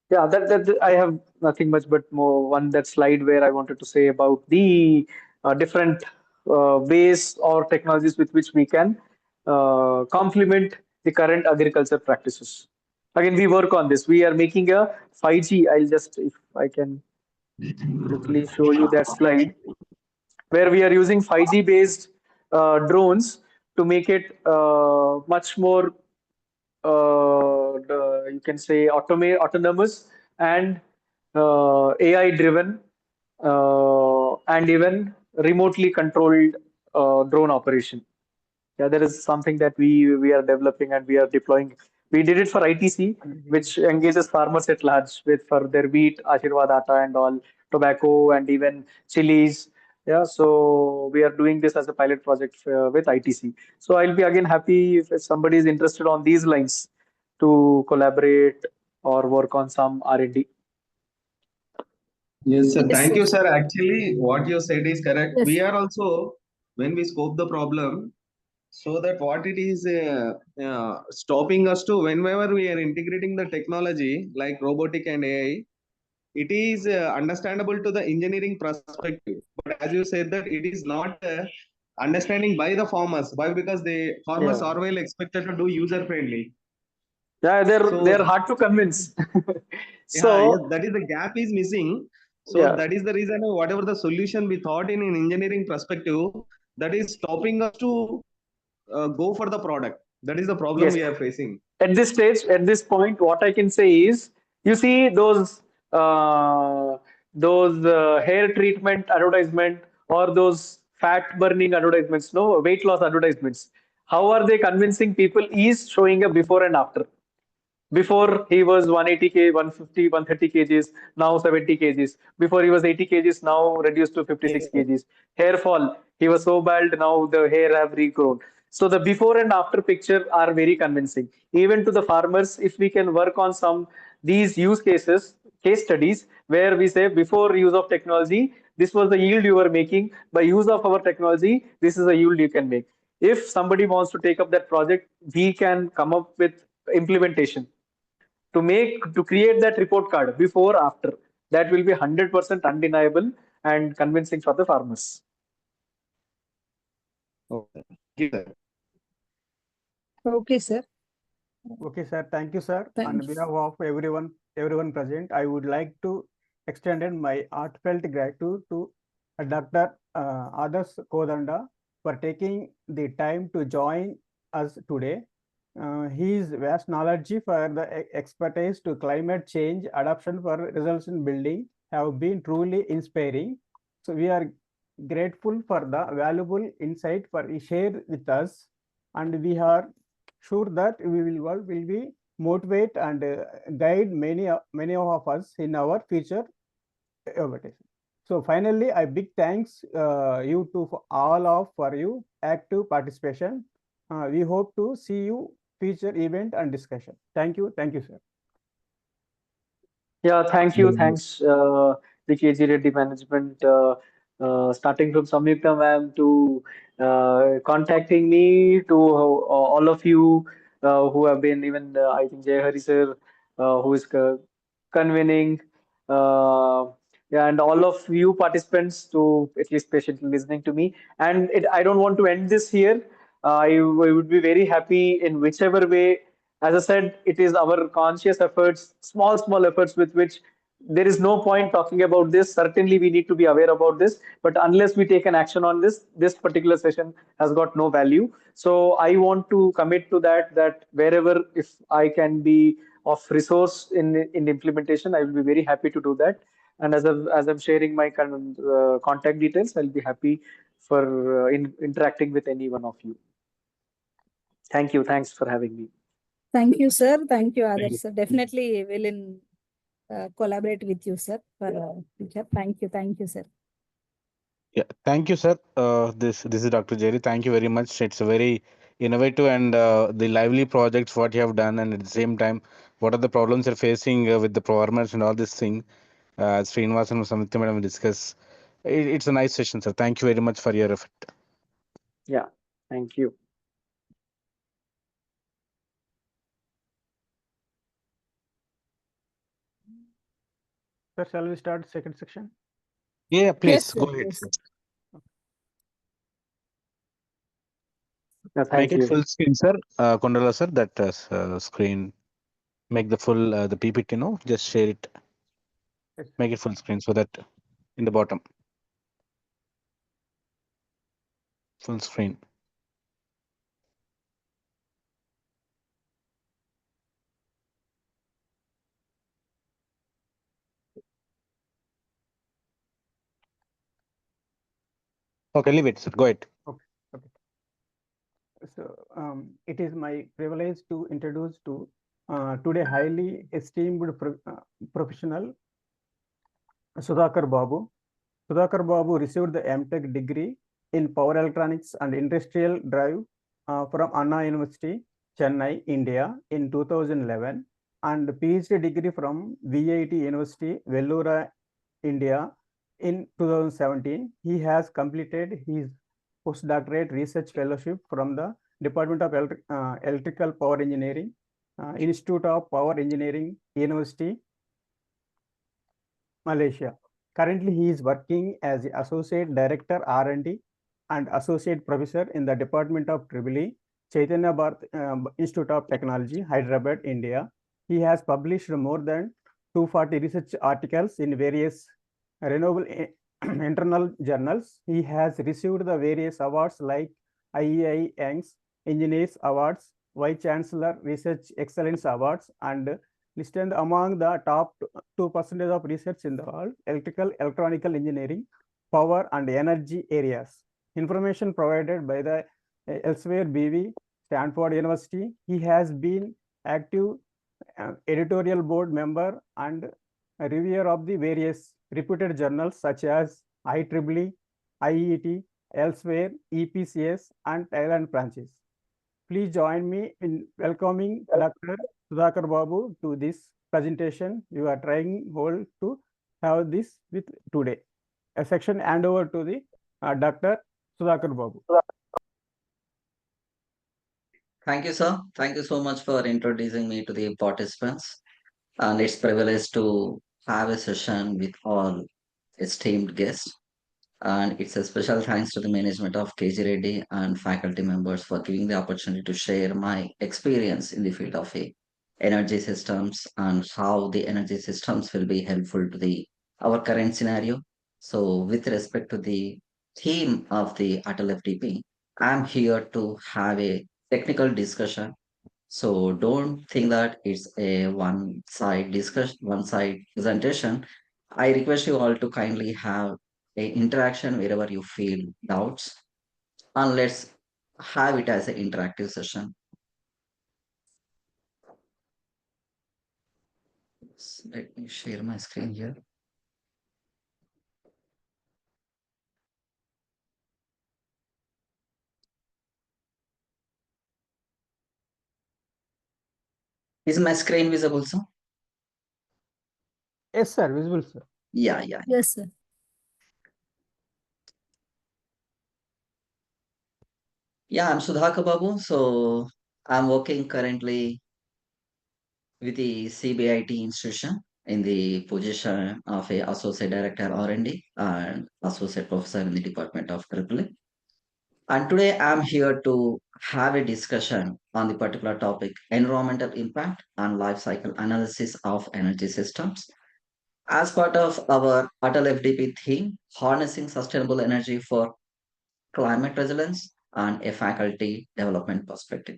Yeah, that I have nothing much but more that slide where I wanted to say about the different ways or technologies with which we can complement the current agriculture practices. Again, we work on this. We are making a 5G. I'll just, if I can quickly show you that slide, where we are using 5G based drones to make it much more you can say autonomous and AI driven and even remotely controlled drone operation. Yeah, there is something that we are developing and we are deploying. We did it for ITC, which engages farmers at large with for their wheat, Ashirwad Atta and all, tobacco and even chilies. Yeah, so we are doing this as a pilot project with ITC. So I'll be again happy if somebody is interested on these lines to collaborate or work on some R&D. Yes, sir. Yes, Thank you, sir. sir. Actually, what you said is correct. Yes. We are also, when we scope the problem, so that what it is stopping us to whenever we are integrating the technology like robotic and AI, it is understandable to the engineering perspective. But as you said that it is not understanding by the farmers. Why? Because the farmers Yeah. are well expected to do user friendly. Yeah, So they're hard to convince. yeah, yes, So that is the gap is missing. So yeah. that is the reason whatever the solution we thought in an engineering perspective, that is stopping us to go for the product. That is the problem Yes. we are facing. At this stage, at this point, what I can say is, you see those hair treatment advertisement or those fat burning advertisements, no weight loss advertisements. How are they convincing people? Is showing a before and after. Before he was 180 k, 150, 130 kgs, now 70 kgs. Before he was 80 kgs, now reduced to 56 kgs. Hair fall, he was so bald, now the hair have regrown. So the before and after picture are very convincing. Even to the farmers, if we can work on some these use cases, case studies, where we say before use of technology, this was the yield you were making. By use of our technology, this is the yield you can make. If somebody wants to take up that project, we can come up with implementation to create that report card before after. That will be 100% undeniable and convincing for the farmers. Okay. Thank you, sir. Okay, sir. Okay, sir. Thank you, sir. On Thanks. behalf of everyone present, I would like to extend my heartfelt gratitude to Dr. Adarsh Kodanda for taking the time to join us today. His vast knowledge for the expertise to climate change adoption for resolution building have been truly inspiring. So we are grateful for the valuable insight for he shared with us, and we are sure that we will be motivate and guide many of us in our future advertising. So finally, a big thanks you to for all of for you active participation. We hope to see you future event and discussion. Thank you, sir. Yeah, thank you. Thanks, the KG Reddy management, starting from Samyukta ma'am to contacting me, to all of you who have been, even I think Jay Hari sir, who is convening, uh, yeah, and all of you participants to at least patiently listening to me. And I don't want to end this here. I would be very happy in whichever way. As I said, it is our conscious efforts, small efforts with which there is no point talking about this. Certainly, we need to be aware about this. But unless we take an action on this, this particular session has got no value. So I want to commit to that wherever, if I can be of resource in implementation, I will be very happy to do that. And as I'm sharing my contact details, I'll be happy for interacting with any one of you. Thank you. Thanks for having me. Thank you, sir. Thank you, Adarsh, sir. Definitely will collaborate with you, sir, for future. Thank you, sir. Yeah, thank you, sir. This is Dr. Jerry. Thank you very much. It's a very innovative and the lively projects what you have done, and at the same time, what are the problems you're facing with the programmers and all this thing. Srinivas and Samithya madam discuss. It's a nice session, sir. Thank you very much for your effort. Yeah, thank you. Sir, shall we start second section? Yeah, please Yes, go sir, ahead. yes. Sir. Yeah, Make thank it you. full screen, sir. Kondala, sir. That screen. Make the full the PPT. No, just share it. Yes. Make it full screen so that in the bottom, full screen. Okay, leave it, sir. Go ahead. Okay. So it is my privilege to introduce to today highly esteemed professional Sudhakar Babu. Sudhakar Babu received the MTech degree in Power Electronics and Industrial Drive from Anna University, Chennai, India in 2011, and PhD degree from VIT University, Vellore, India in 2017. He has completed his postdoctorate research fellowship from the Department of Electrical Power Engineering, Institute of Power Engineering, University, Malaysia. Currently, he is working as Associate Director R&D and Associate Professor in the Department of EEE, Chaitanya Bharat Institute of Technology, Hyderabad, India. He has published more than 240 research articles in various renewable internal journals. He has received the various awards like IEI Young's Engineers Awards, Vice Chancellor Research Excellence Awards, and listed among the top 2% of research in the world, electrical, electronical engineering, power and energy areas. Information provided by the Elsewhere BV, Stanford University. He has been active editorial board member and a reviewer of the various reputed journals such as IEEE, IEET, Elsewhere, EPCS, and Thailand branches. Please join me in welcoming Dr. Sudhakar Babu to this presentation. You are trying hold to have this with today. A section hand over to the Dr. Sudhakar Babu. Thank you, sir. Thank you so much for introducing me to the participants. And it's privilege to have a session with all esteemed guests. And it's a special thanks to the management of KG Reddy and faculty members for giving the opportunity to share my experience in the field of energy systems and how the energy systems will be helpful to the our current scenario. So, with respect to the theme of the Atal FDP, I'm here to have a technical discussion. So don't think that it's a one side discussion, one side presentation. I request you all to kindly have a interaction wherever you feel doubts, and let's have it as an interactive session. Let me share my screen here. Is my screen visible, sir? Yes, sir. Visible, sir. Yeah. Yes, sir. Yeah, I'm Sudhakar Babu. So I'm working currently with the CBIT institution in the position of a associate director R&D and associate professor in the Department of Curriculum. And today I'm here to have a discussion on the particular topic, environmental impact and life cycle analysis of energy systems. As part of our Atal FDP theme, harnessing sustainable energy for climate resilience and a faculty development perspective.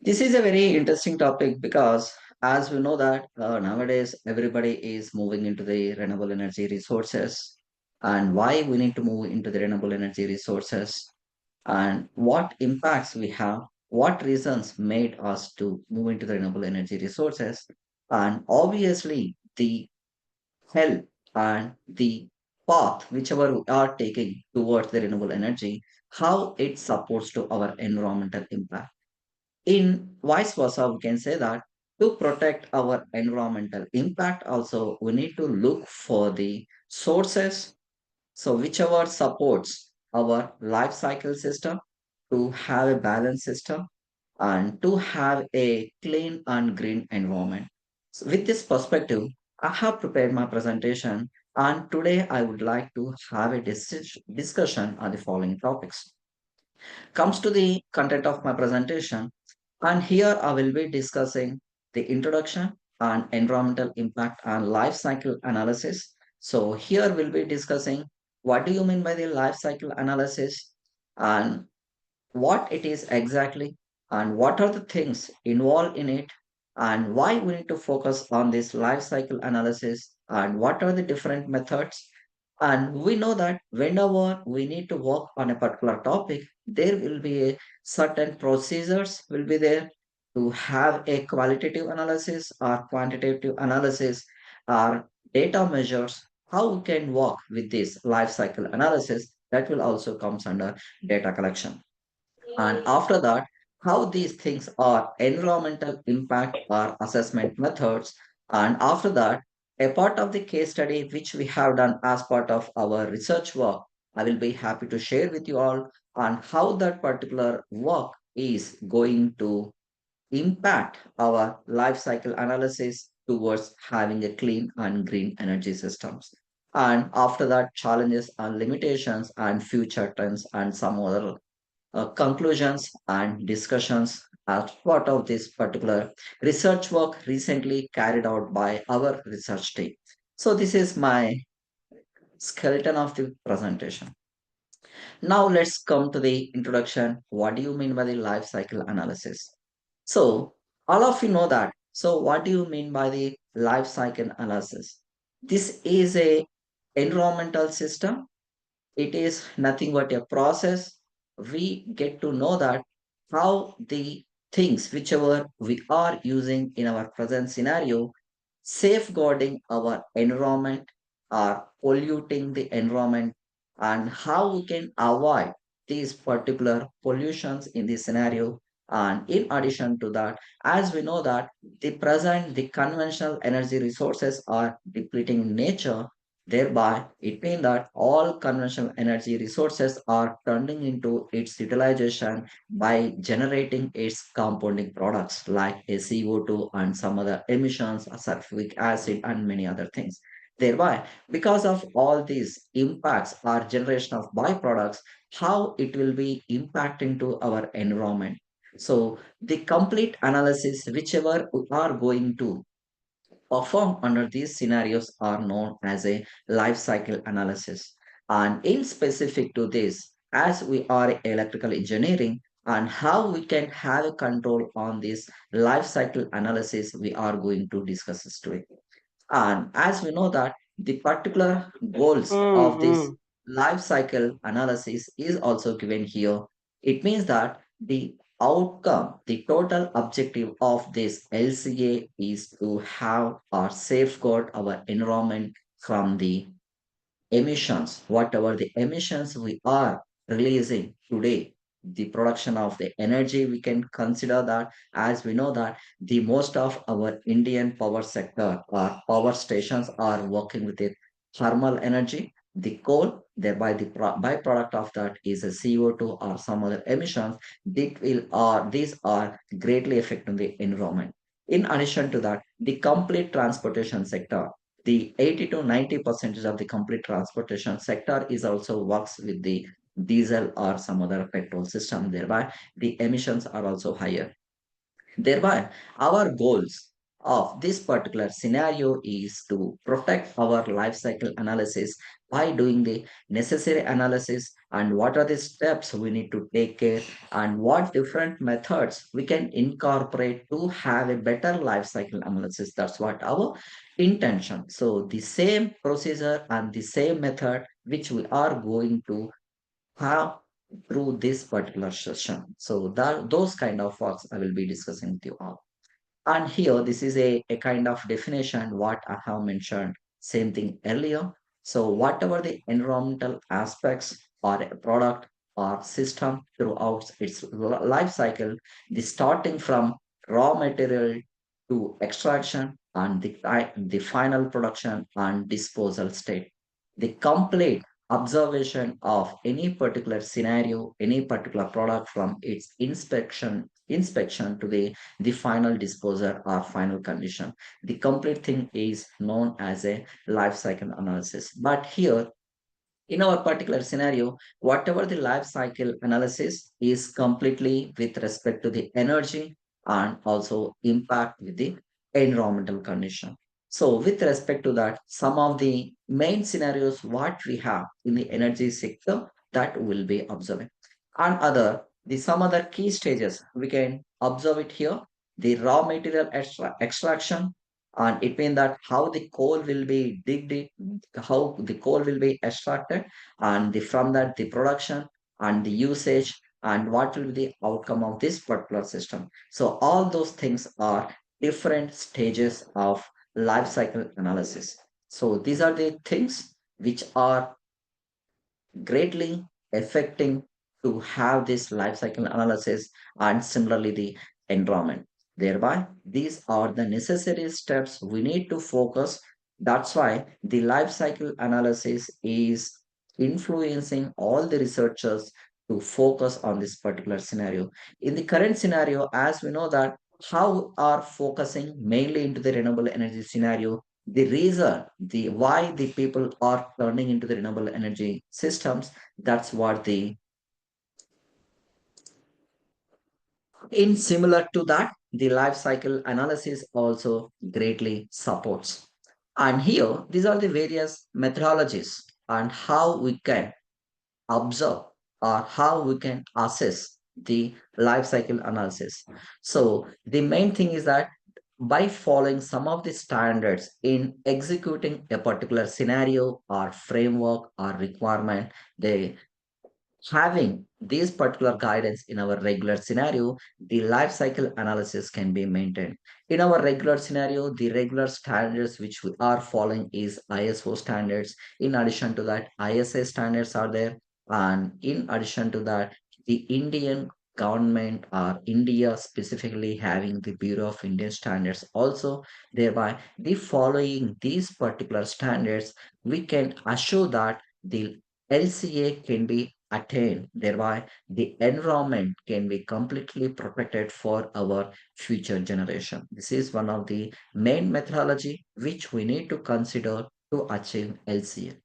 This is a very interesting topic because, as we know that nowadays everybody is moving into the renewable energy resources, and why we need to move into the renewable energy resources, and what impacts we have, what reasons made us to move into the renewable energy resources, and obviously the help and the path whichever we are taking towards the renewable energy, how it supports to our environmental impact. In vice versa, we can say that to protect our environmental impact, also we need to look for the sources. So whichever supports our life cycle system to have a balanced system and to have a clean and green environment. So with this perspective, I have prepared my presentation, and today I would like to have a discussion on the following topics. Comes to the content of my presentation, and here I will be discussing the introduction and environmental impact and life cycle analysis. So here we'll be discussing what do you mean by the life cycle analysis and what it is exactly and what are the things involved in it and why we need to focus on this life cycle analysis and what are the different methods. And we know that whenever we need to work on a particular topic, there will be a certain procedures will be there to have a qualitative analysis or quantitative analysis or data measures, how we can work with this life cycle analysis that will also comes under data collection. And after that, how these things are environmental impact or assessment methods. And after that, a part of the case study which we have done as part of our research work, I will be happy to share with you all on how that particular work is going to impact our life cycle analysis towards having a clean and green energy systems. And after that, challenges and limitations and future trends and some other conclusions and discussions as part of this particular research work recently carried out by our research team. So this is my skeleton of the presentation. Now let's come to the introduction. What do you mean by the life cycle analysis? So all of you know that. So what do you mean by the life cycle analysis? This is a environmental system. It is nothing but a process. We get to know that how the things whichever we are using in our present scenario safeguarding our environment or polluting the environment and how we can avoid these particular pollutions in this scenario. And in addition to that, as we know that the conventional energy resources are depleting in nature, thereby it means that all conventional energy resources are turning into its utilization by generating its compounding products like a CO2 and some other emissions, sulfuric acid, and many other things. Thereby, because of all these impacts or generation of byproducts, how it will be impacting to our environment. So the complete analysis, whichever we are going to performed under these scenarios are known as a life cycle analysis. And in specific to this, as we are electrical engineering and how we can have a control on this life cycle analysis, we are going to discuss this today. And as we know that the particular goals of this life cycle analysis is also given here. It means that the outcome, the total objective of this LCA is to have or safeguard our environment from the emissions, whatever the emissions we are releasing today the production of the energy, we can consider that, as we know that the most of our Indian power sector or power stations are working with the thermal energy, the coal, thereby the byproduct of that is a CO2 or some other emissions. These are greatly affecting the environment. In addition to that, the complete transportation sector, the 80 to 90% of the complete transportation sector is also works with the diesel or some other petrol system, thereby the emissions are also higher. Thereby, our goals of this particular scenario is to protect our life cycle analysis by doing the necessary analysis and what are the steps we need to take care and what different methods we can incorporate to have a better life cycle analysis. That's what our intention. So the same procedure and the same method which we are going to have through this particular session. So that those kind of works I will be discussing with you all. And here, this is a kind of definition what I have mentioned, same thing earlier. So whatever the environmental aspects or a product or system throughout its life cycle, the starting from raw material to extraction and the final production and disposal state. The complete observation of any particular scenario, any particular product from its inspection to the final disposal or final condition. The complete thing is known as a life cycle analysis. But here, in our particular scenario, whatever the life cycle analysis is completely with respect to the energy and also impact with the environmental condition. So with respect to that, some of the main scenarios what we have in the energy sector that will be observing. And some other key stages we can observe it here. The raw material extraction, and it means that how the coal will be digged, how the coal will be extracted, and from that the production and the usage and what will be the outcome of this particular system. So all those things are different stages of life cycle analysis. So these are the things which are greatly affecting to have this life cycle analysis and similarly the environment. Thereby, these are the necessary steps we need to focus. That's why the life cycle analysis is influencing all the researchers to focus on this particular scenario. In the current scenario, as we know that how are focusing mainly into the renewable energy scenario, the reason the why the people are turning into the renewable energy systems, that's what the in similar to that the life cycle analysis also greatly supports. And here these are the various methodologies and how we can observe or how we can assess the life cycle analysis. So the main thing is that by following some of the standards in executing a particular scenario or framework or requirement, they having this particular guidance in our regular scenario, the life cycle analysis can be maintained. In our regular scenario, the regular standards which we are following is ISO standards. In addition to that, ISA standards are there. And in addition to that, the Indian government or India specifically having the Bureau of Indian Standards also, thereby the following these particular standards, we can assure that the LCA can be attained, thereby the environment can be completely protected for our future generation. This is one of the main methodology which we need to consider to achieve LCA.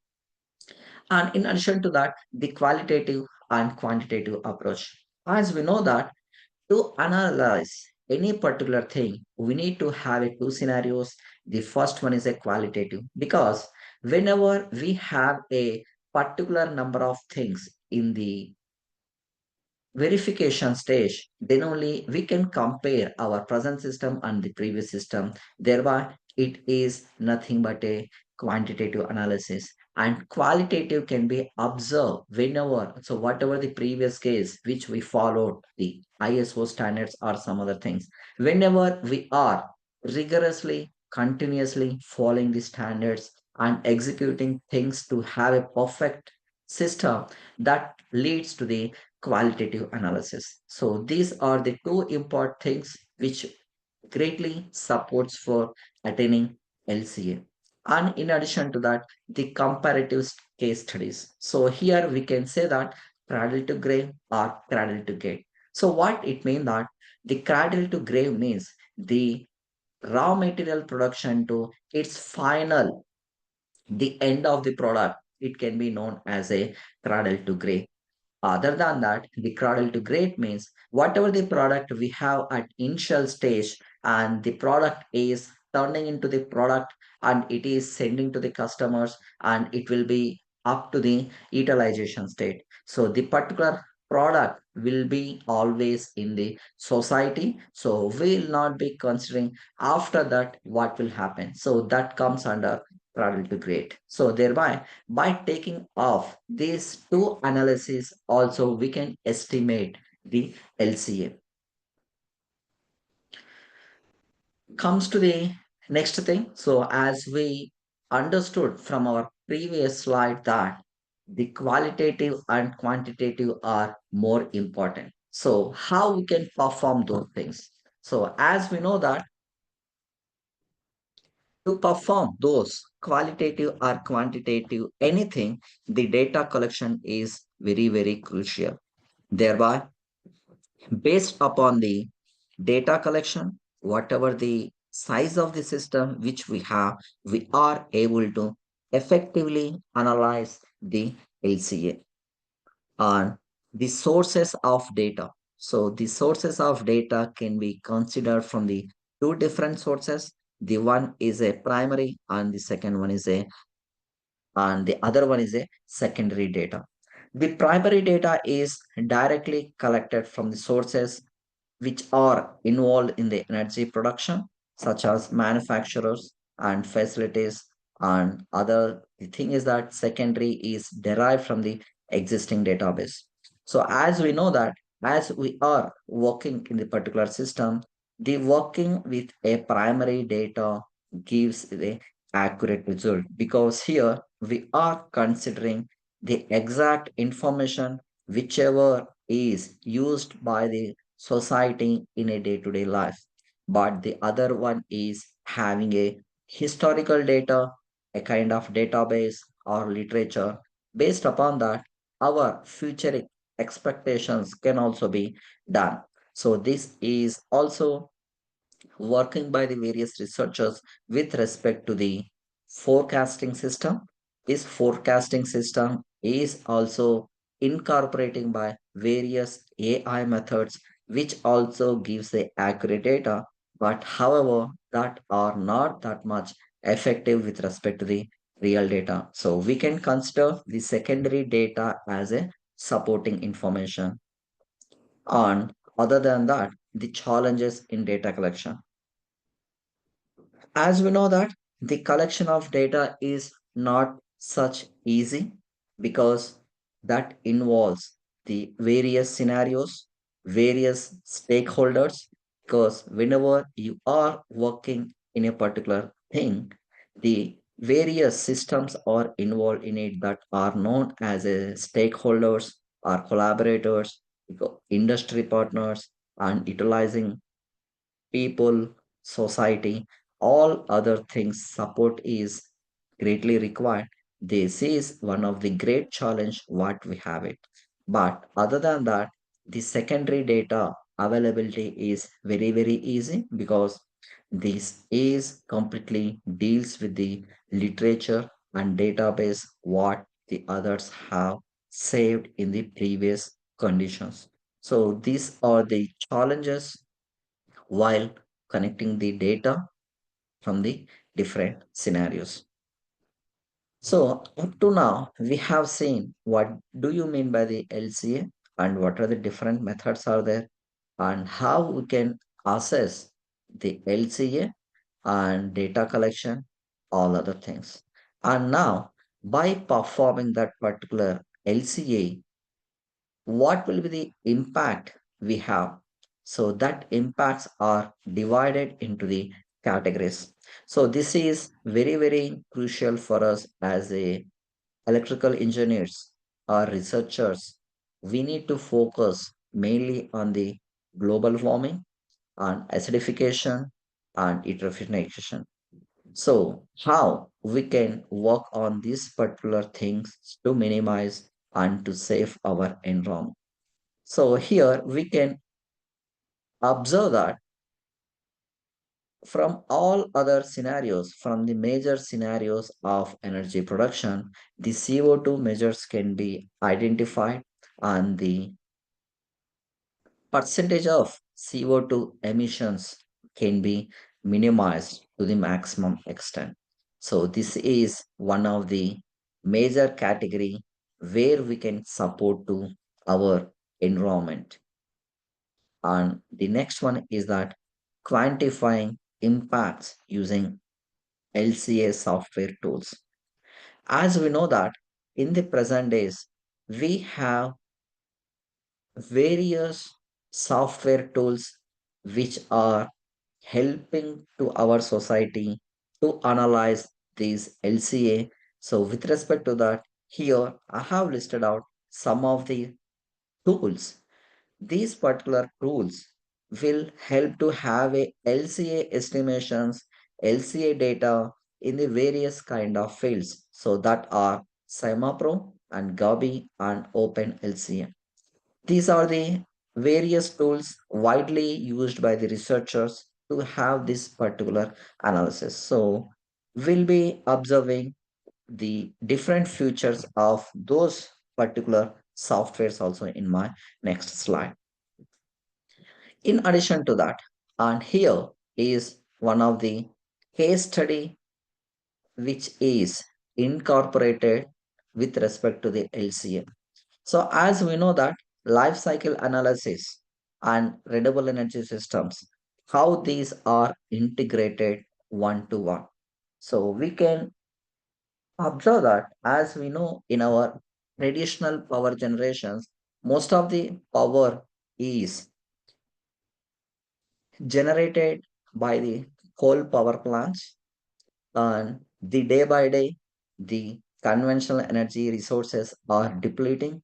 And in addition to that, the qualitative and quantitative approach. As we know that to analyze any particular thing, we need to have two scenarios. The first one is a qualitative because whenever we have a particular number of things in the verification stage, then only we can compare our present system and the previous system. Thereby, it is nothing but a quantitative analysis. And qualitative can be observed whenever, so whatever the previous case which we followed, the ISO standards or some other things, whenever we are rigorously, continuously following the standards and executing things to have a perfect system that leads to the qualitative analysis. So these are the two important things which greatly supports for attaining LCA. And in addition to that, the comparative case studies. So here we can say that cradle to grave or cradle to gate. So what it means that the cradle to grave means the raw material production to its final, the end of the product. It can be known as a cradle to grave. Other than that, the cradle to grave means whatever the product we have at initial stage and the product is turning into the product and it is sending to the customers and it will be up to the utilization state. So the particular product will be always in the society. So we will not be considering after that what will happen. So that comes under cradle to grave. So thereby by taking off these two analyses, also we can estimate the LCA. Comes to the next thing. So as we understood from our previous slide that the qualitative and quantitative are more important. So how we can perform those things? So as we know that to perform those qualitative or quantitative anything, the data collection is very, very crucial. Thereby, based upon the data collection, whatever the size of the system which we have, we are able to effectively analyze the LCA and the sources of data. So the sources of data can be considered from the two different sources. The one is a primary and the second one is a and the other one is a secondary data. The primary data is directly collected from the sources which are involved in the energy production, such as manufacturers and facilities and other. The thing is that secondary is derived from the existing database. So as we know that as we are working in the particular system, the working with a primary data gives the accurate result because here we are considering the exact information whichever is used by the society in a day-to-day life. But the other one is having a historical data, a kind of database or literature. Based upon that, our future expectations can also be done. So this is also working by the various researchers with respect to the forecasting system. This forecasting system is also incorporating by various AI methods, which also gives the accurate data, but however, that are not that much effective with respect to the real data. So we can consider the secondary data as a supporting information. And other than that, the challenges in data collection. As we know that the collection of data is not such easy because that involves the various scenarios, various stakeholders, because whenever you are working in a particular thing, the various systems are involved in it that are known as a stakeholders or collaborators, industry partners, and utilizing people, society, all other things support is greatly required. This is one of the great challenge what we have it. But other than that, the secondary data availability is very, very easy because this is completely deals with the literature and database what the others have saved in the previous conditions. So these are the challenges while connecting the data from the different scenarios. So up to now, we have seen what do you mean by the LCA and what are the different methods are there and how we can assess the LCA and data collection, all other things. And now by performing that particular LCA, what will be the impact we have? So that impacts are divided into the categories. So this is very, very crucial for us as a electrical engineers or researchers we need to focus mainly on the global warming and acidification and eutrophication. So, how we can work on these particular things to minimize and to save our environment. So, here we can observe that from all other scenarios, from the major scenarios of energy production, the CO2 measures can be identified and the percentage of CO2 emissions can be minimized to the maximum extent. So this is one of the major category where we can support to our environment. And the next one is that quantifying impacts using LCA software tools. As we know that in the present days, we have various software tools which are helping to our society to analyze these LCA. So with respect to that, here I have listed out some of the tools. These particular tools will help to have a LCA estimations, LCA data in the various kind of fields. So that are ScimaPro and Gabi and OpenLCA. These are the various tools widely used by the researchers to have this particular analysis. So we'll be observing the different features of those particular softwares also in my next slide. In addition to that, and here is one of the case study which is incorporated with respect to the LCA. So as we know that life cycle analysis and renewable energy systems, how these are integrated one to one. So we can observe that as we know in our traditional power generations, most of the power is generated by the coal power plants, and the day by day the conventional energy resources are depleting.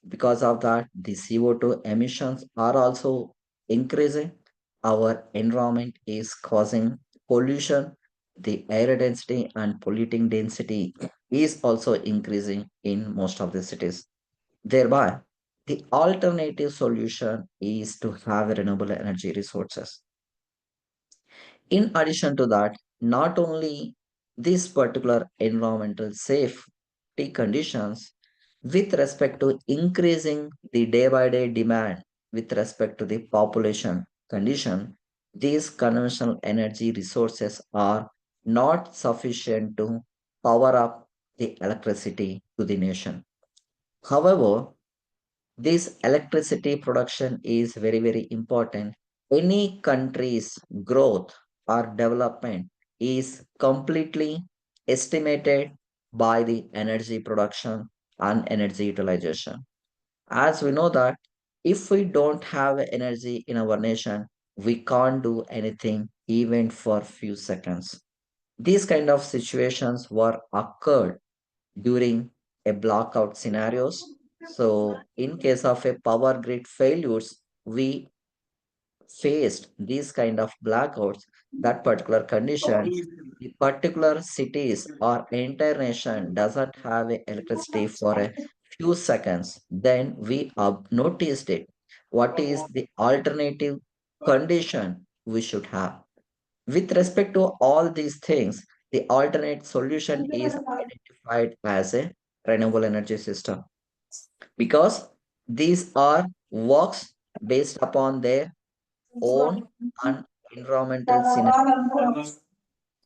Because of that, the CO2 emissions are also increasing. Our environment is causing pollution. The air density and polluting density is also increasing in most of the cities. Thereby, the alternative solution is to have renewable energy resources. In addition to that, not only this particular environmental safety conditions with respect to increasing the day by day demand with respect to the population condition, these conventional energy resources are not sufficient to power up the electricity to the nation. However, this electricity production is very, very important. Any country's growth or development is completely estimated by the energy production and energy utilization. As we know that if we don't have energy in our nation, we can't do anything even for few seconds. These kind of situations were occurred during a blackout scenarios. So in case of a power grid failures, we faced these kind of blackouts, that particular condition, the particular cities or entire nation doesn't have electricity for a few seconds, then we noticed it. What is the alternative condition we should have? With respect to all these things, the alternate solution is identified as a renewable energy system because these are works based upon their own and environmental scenario.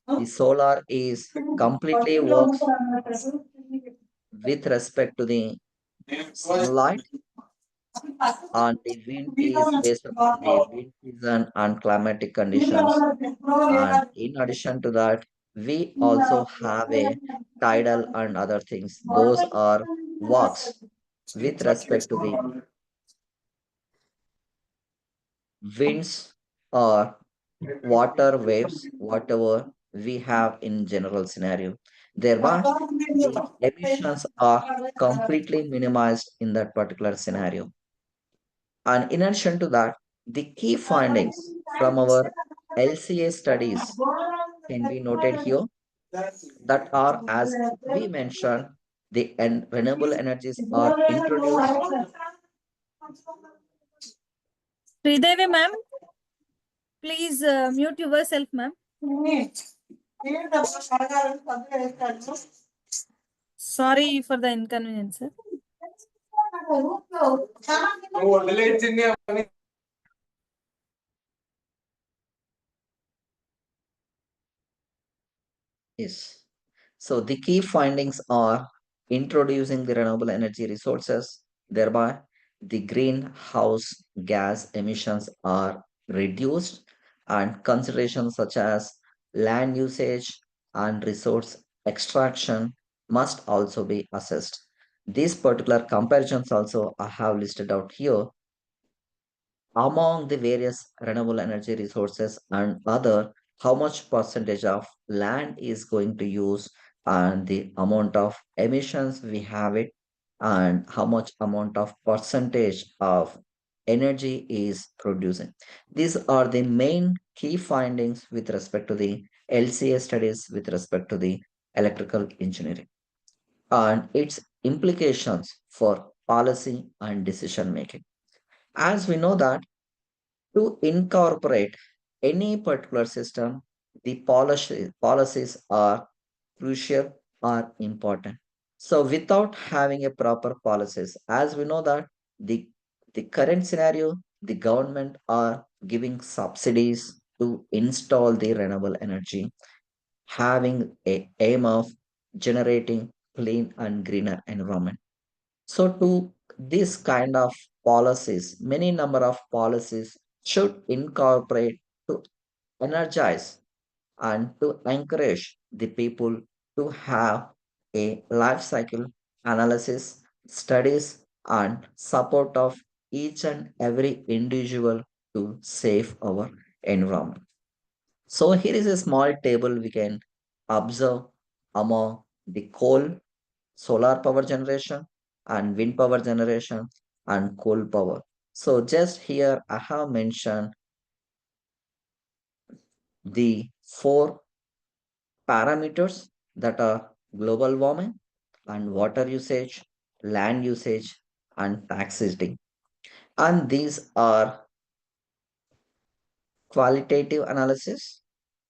The solar is completely works with respect to the sunlight, and the wind is based upon the wind season and climatic conditions. And in addition to that, we also have a tidal and other things. Those are works with respect to the winds or water waves, whatever we have in general scenario. Thereby, the emissions are completely minimized in that particular scenario. And in addition to that, the key findings from our LCA studies can be noted here that are, as we mentioned, the renewable energies are introduced. Sridevi ma'am, please mute yourself, ma'am. Sorry for the inconvenience, sir. Yes. So the key findings are introducing the renewable energy resources, thereby the greenhouse gas emissions are reduced, and considerations such as land usage and resource extraction must also be assessed. These particular comparisons also I have listed out here among the various renewable energy resources and other, how much percentage of land is going to use and the amount of emissions we have it, and how much amount of percentage of energy is producing. These are the main key findings with respect to the LCA studies with respect to the electrical engineering and its implications for policy and decision making. As we know that to incorporate any particular system, the policies are crucial or important. So without having a proper policies, as we know that the the current scenario, the government are giving subsidies to install the renewable energy, having a aim of generating clean and greener environment. So to this kind of policies, many number of policies should incorporate to energize and to encourage the people to have a life cycle analysis, studies, and support of each and every individual to save our environment. So here is a small table we can observe among the coal, solar power generation, and wind power generation, and coal power. So just here I have mentioned the four parameters that are global warming and water usage, land usage, and taxation. And these are qualitative analysis.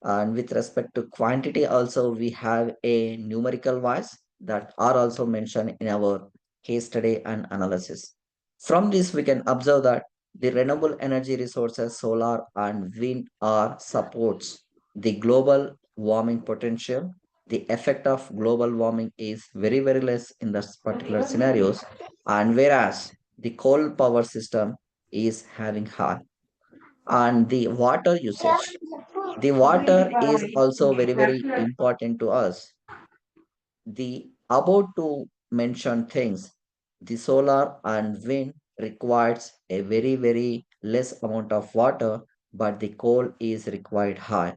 And with respect to quantity, also we have a numerical wise that are also mentioned in our case study and analysis. From this, we can observe that the renewable energy resources, solar and wind, are supports the global warming potential. The effect of global warming is very, very less in this particular scenarios, and whereas the coal power system is having high and the water usage. The water is also very, very important to us. The about to mention things, the solar and wind requires a very, very less amount of water, but the coal is required high.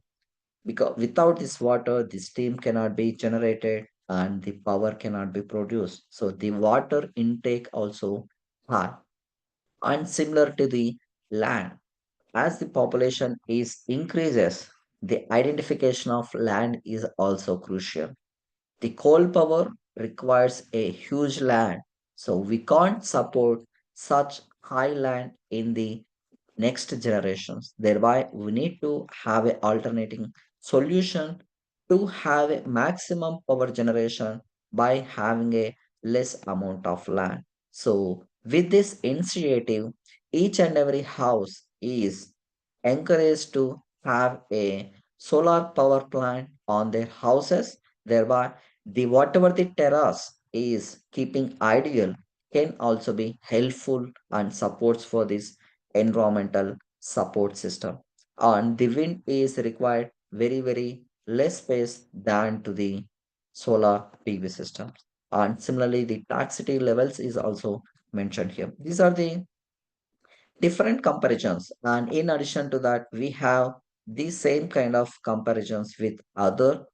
Because without this water, the steam cannot be generated and the power cannot be produced. So the water intake also high. And similar to the land, as the population is increases, the identification of land is also crucial. The coal power requires a huge land, so we can't support such high land in the next generations. Thereby, we need to have an alternating solution to have a maximum power generation by having a less amount of land. So, with this initiative, each and every house is encouraged to have a solar power plant on their houses. Thereby, the whatever the terrace is keeping ideal can also be helpful and supports for this environmental support system. And the wind is required very, very less space than to the solar PV systems. And similarly, the toxicity levels is also mentioned here. These are the different comparisons. And in addition to that, we have these same kind of comparisons with other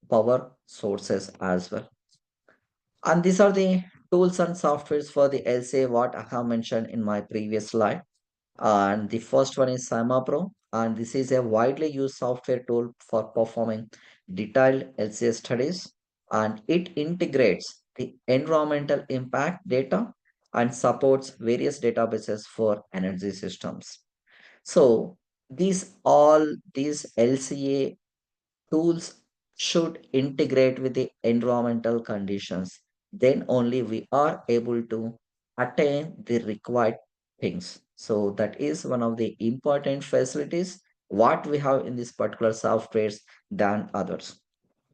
power sources as well. And these are the tools and softwares for the LCA what I have mentioned in my previous slide. And the first one is SimaPro, and this is a widely used software tool for performing detailed LCA studies, and it integrates the environmental impact data and supports various databases for energy systems. So these LCA tools should integrate with the environmental conditions. Then only we are able to attain the required things. So that is one of the important facilities what we have in this particular softwares than others.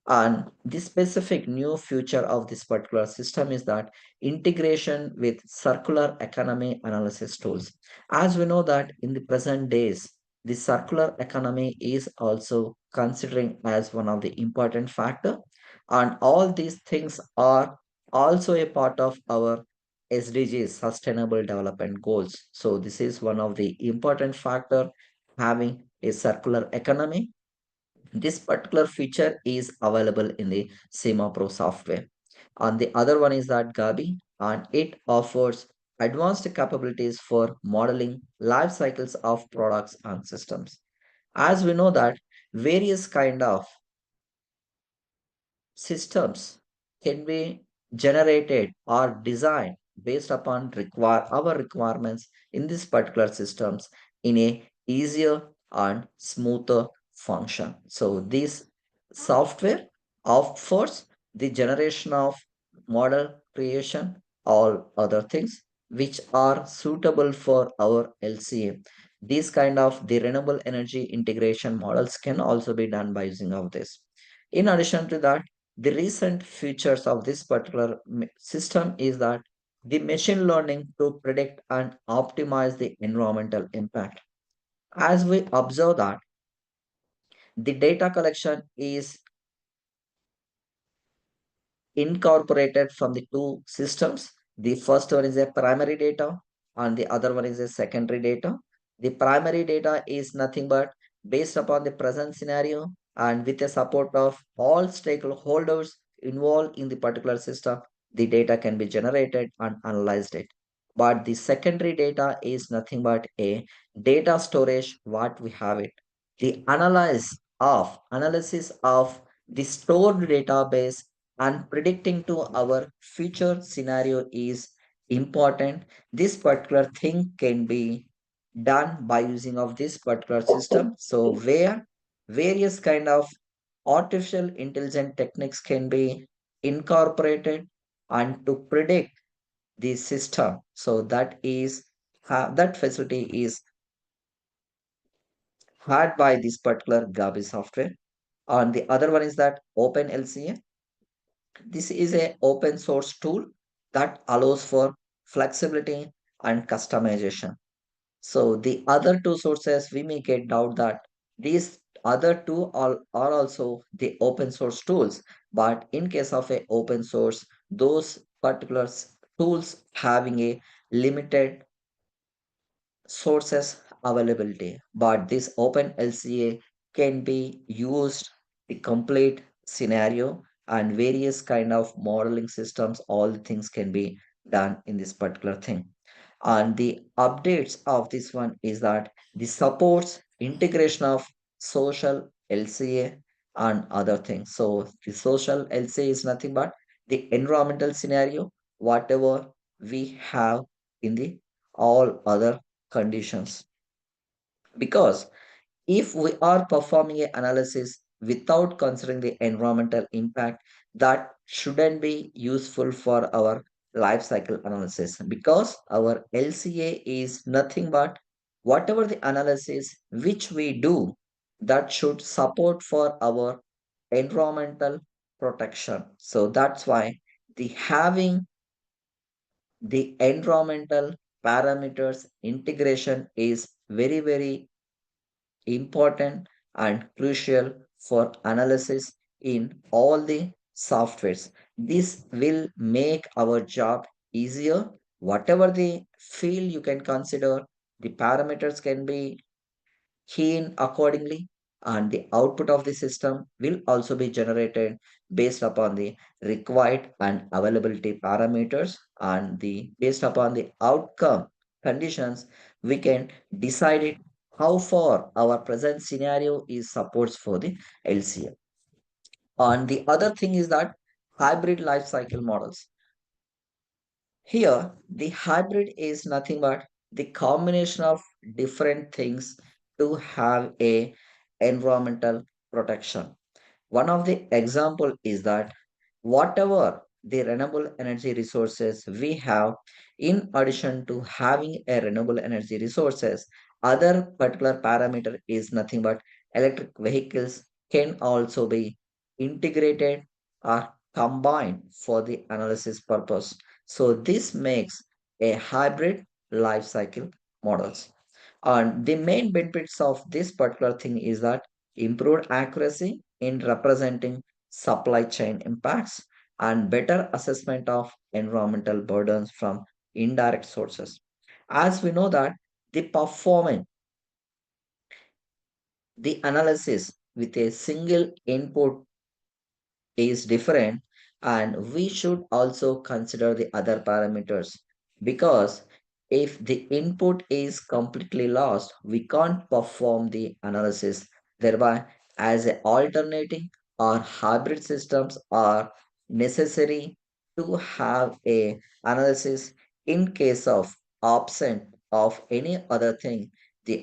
And the specific new feature of this particular system is that integration with circular economy analysis tools. As we know that in the present days, the circular economy is also considering as one of the important factor. And all these things are also a part of our SDGs, Sustainable Development Goals. So this is one of the important factor having a circular economy. This particular feature is available in the SEMA Pro software. And the other one is that Gabi, and it offers advanced capabilities for modeling life cycles of products and systems. As we know that various kind of systems can be generated or designed based upon our requirements in these particular systems in a easier and smoother function. So this software offers the generation of model creation, all other things which are suitable for our LCA. These kind of the renewable energy integration models can also be done by using of this. In addition to that, the recent features of this particular system is that the machine learning to predict and optimize the environmental impact. As we observe that the data collection is incorporated from the two systems. The first one is a primary data and the other one is a secondary data. The primary data is nothing but based upon the present scenario and with the support of all stakeholders involved in the particular system, the data can be generated and analyzed it. But the secondary data is nothing but a data storage, what we have it. The analysis of the stored database and predicting to our future scenario is important. This particular thing can be done by using of this particular system. So where various kind of artificial intelligence techniques can be incorporated and to predict the system. So that facility is had by this particular Gabi software. And the other one is that OpenLCA. This is a open source tool that allows for flexibility and customization. So the other two sources, we may get doubt that these other two are also the open source tools. But in case of a open source, those particular tools having a limited sources availability, but this open LCA can be used the complete scenario and various kind of modeling systems, all the things can be done in this particular thing. And the updates of this one is that the supports integration of social LCA and other things. So the social LCA is nothing but the environmental scenario, whatever we have in the all other conditions. Because if we are performing an analysis without considering the environmental impact, that shouldn't be useful for our life cycle analysis, because our LCA is nothing but whatever the analysis which we do that should support for our environmental protection. So that's why the having the environmental parameters integration is very important and crucial for analysis in all the softwares. This will make our job easier. Whatever the field you can consider, the parameters can be keyed accordingly and the output of the system will also be generated based upon the required and availability parameters, and the based upon the outcome conditions we can decide it how far our present scenario is supports for the LCA. And the other thing is that hybrid life cycle models. Here, the hybrid is nothing but the combination of different things to have a environmental protection. One of the example is that whatever the renewable energy resources we have, in addition to having a renewable energy resources, other particular parameter is nothing but electric vehicles can also be integrated or combined for the analysis purpose. So this makes a hybrid life cycle models. And the main benefits of this particular thing is that improved accuracy in representing supply chain impacts and better assessment of environmental burdens from indirect sources. As we know that the performing the analysis with a single input is different, and we should also consider the other parameters, because if the input is completely lost we can't perform the analysis, thereby as a alternating or hybrid systems are necessary to have a analysis in case of absent of any other thing, the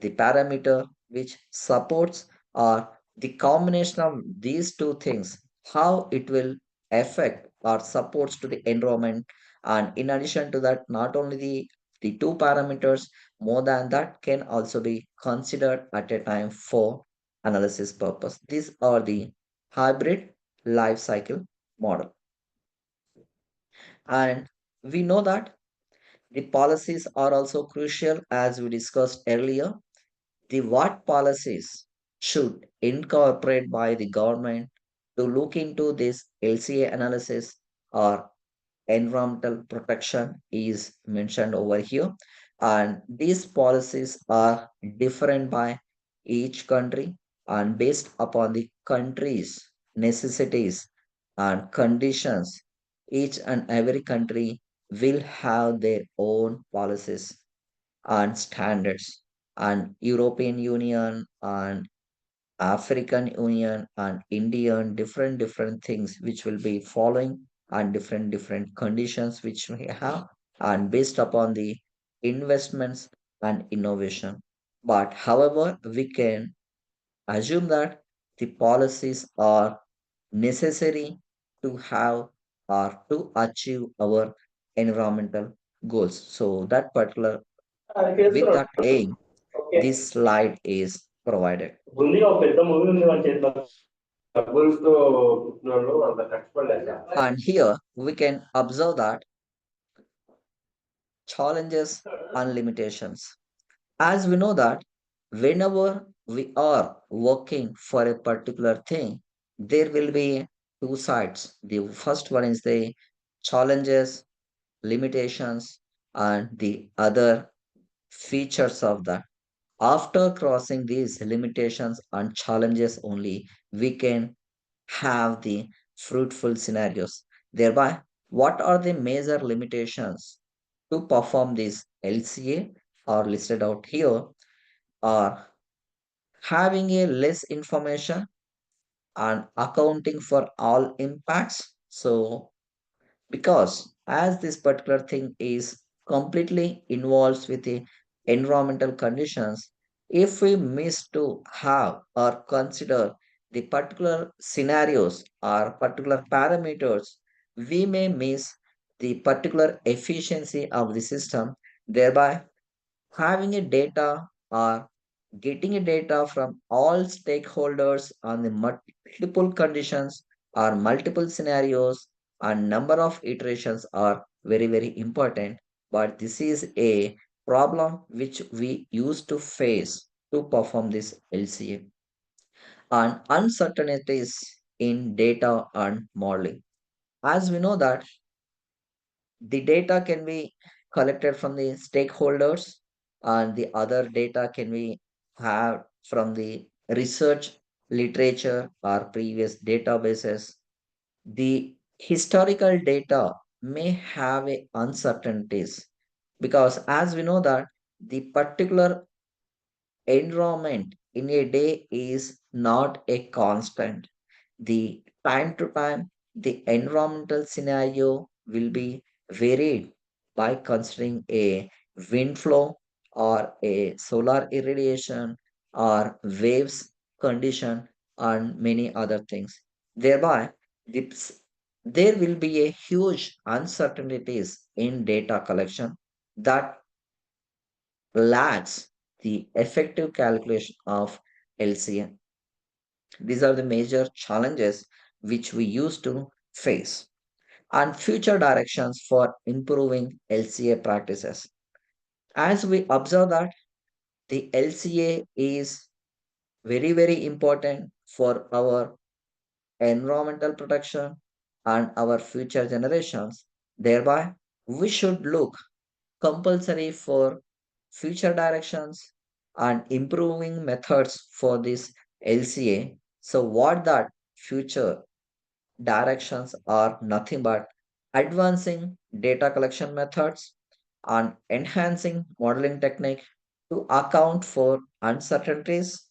parameter which supports or the combination of these two things, how it will affect or supports to the environment. And in addition to that, not only the two parameters, more than that can also be considered at a time for analysis purpose. These are the hybrid life cycle model. And we know that the policies are also crucial, as we discussed earlier. The what policies should incorporate by the government to look into this LCA analysis or environmental protection is mentioned over here. And these policies are different by each country, and based upon the country's necessities and conditions, each and every country will have their own policies and standards, and European Union and African Union and Indian different things which will be following, and different conditions which we have, and based upon the investments and innovation. But however, we can assume that the policies are necessary to have or to achieve our environmental goals. So that particular with that aim, this slide is provided. And here we can observe that challenges and limitations. As we know that whenever we are working for a particular thing, there will be two sides. The first one is the challenges, limitations, and the other features of that. After crossing these limitations and challenges only, we can have the fruitful scenarios. Thereby, what are the major limitations to perform this LCA are listed out here, are having a less information and accounting for all impacts. So because as this particular thing is completely involves with the environmental conditions, if we miss to have or consider the particular scenarios or particular parameters, we may miss the particular efficiency of the system, thereby having a data or getting a data from all stakeholders on the multiple conditions or multiple scenarios and number of iterations are very important, but this is a problem which we used to face to perform this LCA. And uncertainties in data and modeling, as we know that the data can be collected from the stakeholders and the other data can be have from the research literature or previous databases, the historical data may have a uncertainties because as we know that the particular environment in a day is not a constant. The time to time, the environmental scenario will be varied by considering a wind flow or a solar irradiation or waves condition and many other things. Thereby, there will be a huge uncertainties in data collection that lacks the effective calculation of LCA. These are the major challenges which we used to face and future directions for improving LCA practices. As we observe that the LCA is very, very important for our environmental protection and our future generations. Thereby, we should look compulsory for future directions and improving methods for this LCA. So, what that future directions are nothing but advancing data collection methods and enhancing modeling technique to account for uncertainties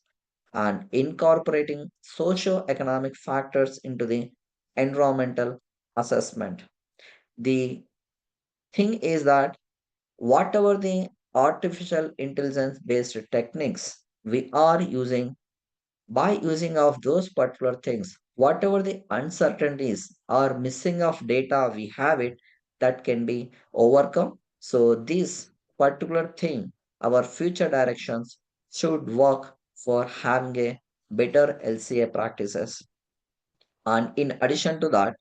and incorporating socio-economic factors into the environmental assessment. The thing is that whatever the artificial intelligence based techniques we are using, by using of those particular things, whatever the uncertainties or missing of data we have it, that can be overcome. So this particular thing, our future directions should work for having a better LCA practices. And in addition to that,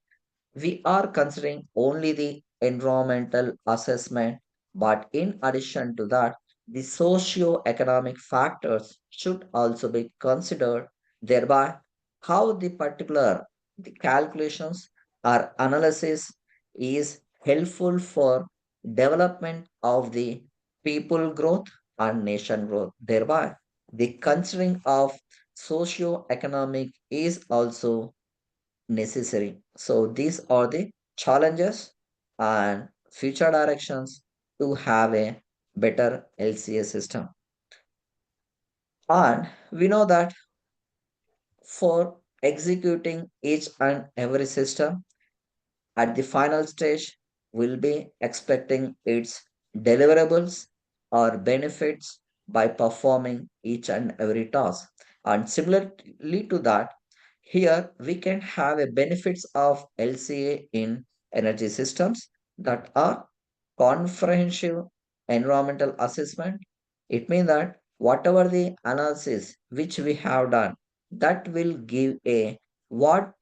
we are considering only the environmental assessment, but in addition to that, the socio-economic factors should also be considered, thereby how the particular the calculations or analysis is helpful for development of the people growth and nation growth. Thereby, the considering of socio-economic is also necessary. So these are the challenges and future directions to have a better LCA system. And we know that for executing each and every system at the final stage, we'll be expecting its deliverables or benefits by performing each and every task. And similarly to that, here we can have a benefits of LCA in energy systems that are comprehensive environmental assessment. It means that whatever the analysis which we have done, that will give a what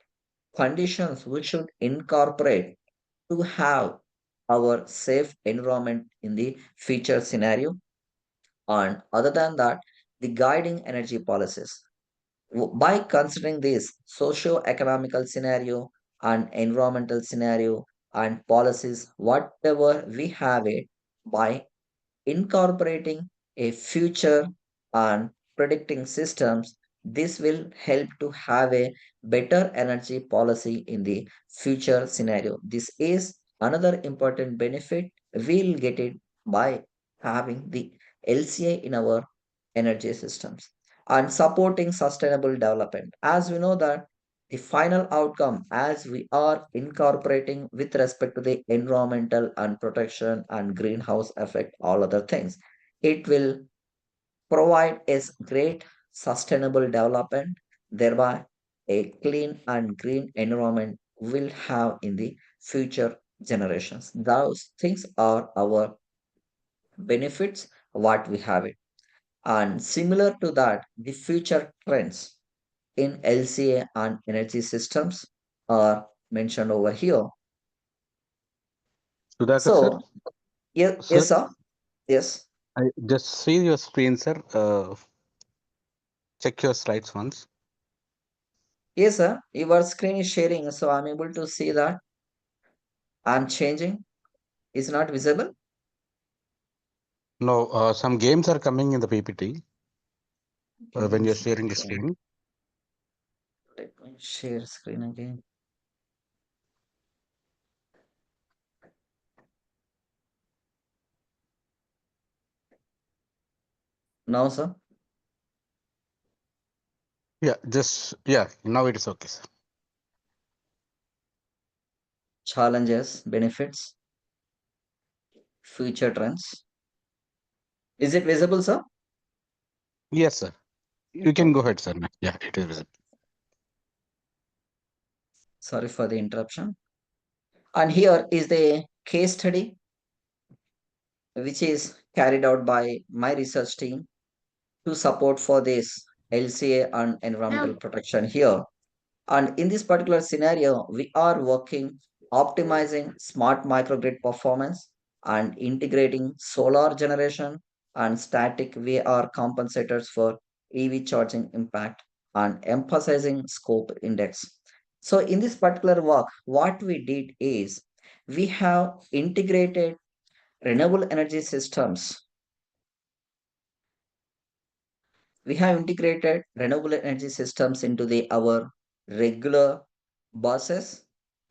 conditions we should incorporate to have our safe environment in the future scenario. And other than that, the guiding energy policies. By considering this socio-economical scenario and environmental scenario and policies, whatever we have it, by incorporating a future and predicting systems, this will help to have a better energy policy in the future scenario. This is another important benefit. We'll get it by having the LCA in our energy systems and supporting sustainable development. As we know that the final outcome, as we are incorporating with respect to the environmental and protection and greenhouse effect, all other things, it will provide us great sustainable development, thereby a clean and green environment will have in the future generations. Those things are our benefits, what we have it. And similar to that, the future trends in LCA and energy systems are mentioned over here. Sudhakar sir, So, yes, sir, yes, sir. Yes, I just see your screen, sir. Check your slides once. yes, sir. Your screen is sharing, so I'm able to see that I'm changing. Is not visible. No, some games are coming in the PPT. when you're sharing the screen. Let me share screen again. Now, sir. Yeah, now it is okay, sir. Challenges, benefits, future trends. Is it visible, sir? Yes, sir. You can go ahead, sir. Yeah, it is visible. Sorry for the interruption. And here is the case study, which is carried out by my research team to support for this LCA and environmental protection here. And in this particular scenario, we are working optimizing smart microgrid performance and integrating solar generation and static VR compensators for EV charging impact and emphasizing scope index. So in this particular work, what we did is we have integrated renewable energy systems. We have integrated renewable energy systems into our regular buses,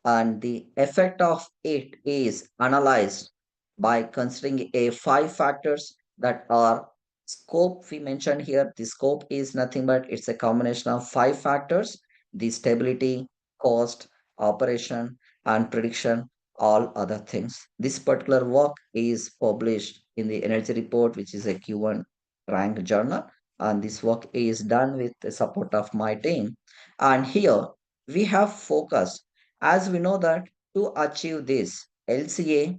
and the effect of it is analyzed by considering a five factors that are scope. We mentioned here the scope is nothing but it's a combination of five factors: the stability, cost, operation, and prediction, all other things. This particular work is published in the energy report, which is a Q1 rank journal, and this work is done with the support of my team. And here we have focused, as we know that to achieve this LCA,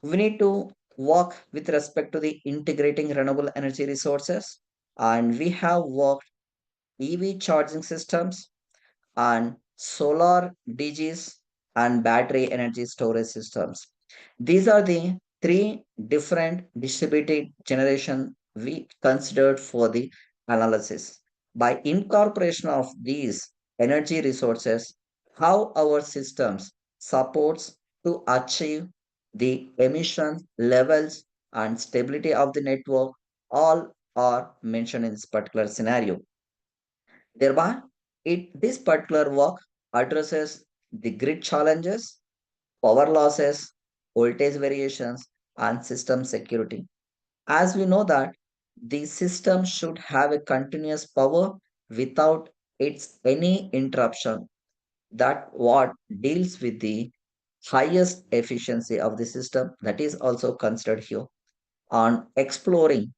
we need to work with respect to the integrating renewable energy resources, and we have worked EV charging systems and solar DGs and battery energy storage systems. These are the three different distributed generation we considered for the analysis. By incorporation of these energy resources, how our systems supports to achieve the emission levels and stability of the network, all are mentioned in this particular scenario. Thereby, this particular work addresses the grid challenges, power losses, voltage variations, and system security. As we know that the system should have a continuous power without its any interruption. That what deals with the highest efficiency of the system, that is also considered here on exploring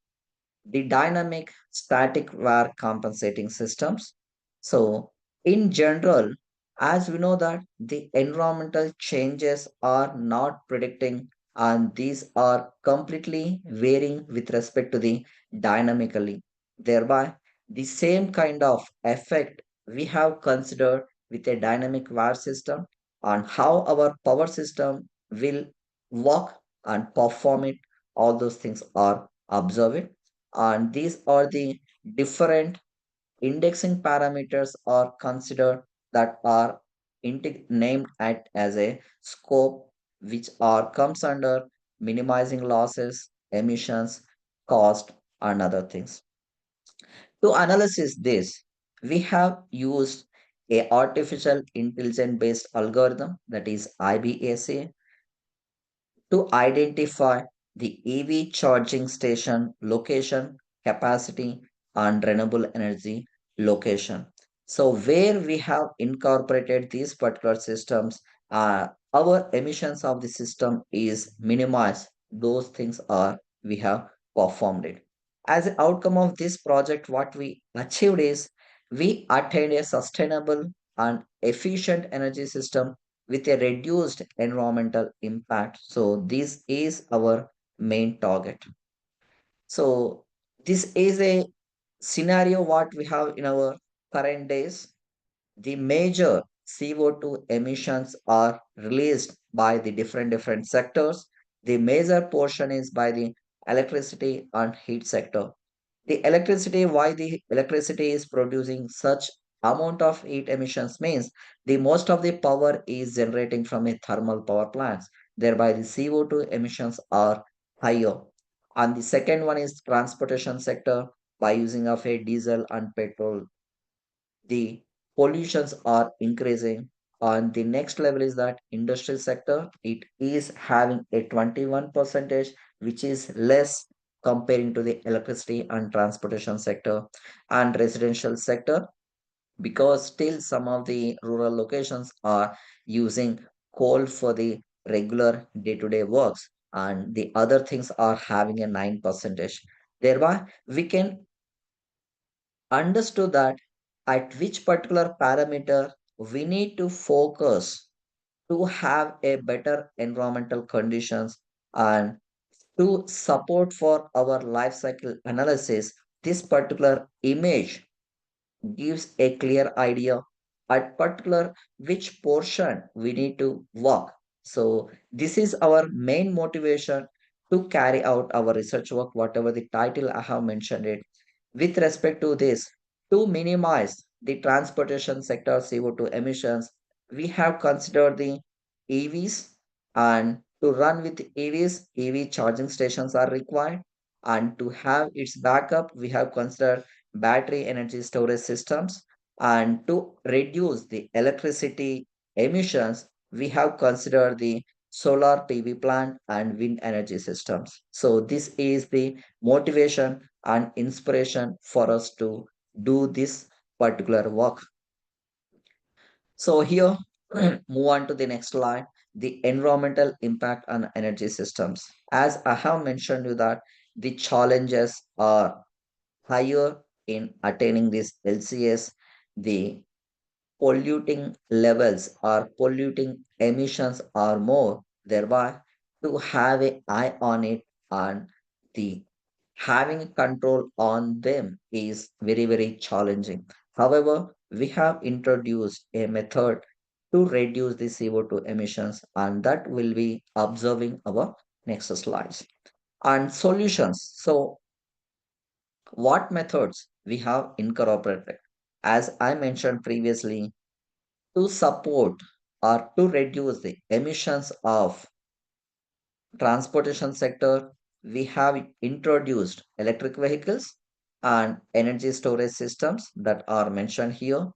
the dynamic static wire compensating systems. So, in general, as we know that the environmental changes are not predicting, and these are completely varying with respect to the dynamically. Thereby, the same kind of effect we have considered with a dynamic wire system on how our power system will work and perform it. All those things are observed, and these are the different indexing parameters are considered that are named as a scope, which are comes under minimizing losses, emissions, cost, and other things. To analyze this, we have used a artificial intelligence based algorithm, that is IBAC, to identify the EV charging station location, capacity, and renewable energy location. So, where we have incorporated these particular systems, our emissions of the system is minimized. Those things are we have performed it. As an outcome of this project, what we achieved is we attained a sustainable and efficient energy system with a reduced environmental impact. So this is our main target. So this is a scenario what we have in our current days. The major CO2 emissions are released by the different sectors. The major portion is by the electricity and heat sector. The electricity, why the electricity is producing such amount of heat emissions means the most of the power is generating from a thermal power plants, thereby the CO2 emissions are higher. And the second one is transportation sector. by using of a diesel and petrol, the pollutions are increasing. On the next level is that industrial sector, it is having a 21 percentage, which is less comparing to the electricity and transportation sector. And residential sector, because still some of the rural locations are using coal for the regular day-to-day works, and the other things are having a 9 percentage. Thereby we can understood that at which particular parameter we need to focus to have a better environmental conditions, and to support for our life cycle analysis, this particular image gives a clear idea at particular which portion we need to work. So this is our main motivation to carry out our research work, whatever the title I have mentioned it. With respect to this, to minimize the transportation sector CO2 emissions, we have considered the EVs, and to run with EVs, EV charging stations are required, and to have its backup, we have considered battery energy storage systems, and to reduce the electricity emissions, we have considered the solar PV plant and wind energy systems. So this is the motivation and inspiration for us to do this particular work. So here, move on to the next slide, the environmental impact on energy systems. As I have mentioned you that the challenges are higher in attaining this LCS, the polluting levels or polluting emissions are more, thereby to have an eye on it, and the having control on them is very, very challenging. However, we have introduced a method to reduce the CO2 emissions, and that will be observing our next slides. And solutions. So what methods we have incorporated? As I mentioned previously, to support or to reduce the emissions of transportation sector, we have introduced electric vehicles and energy storage systems that are mentioned here,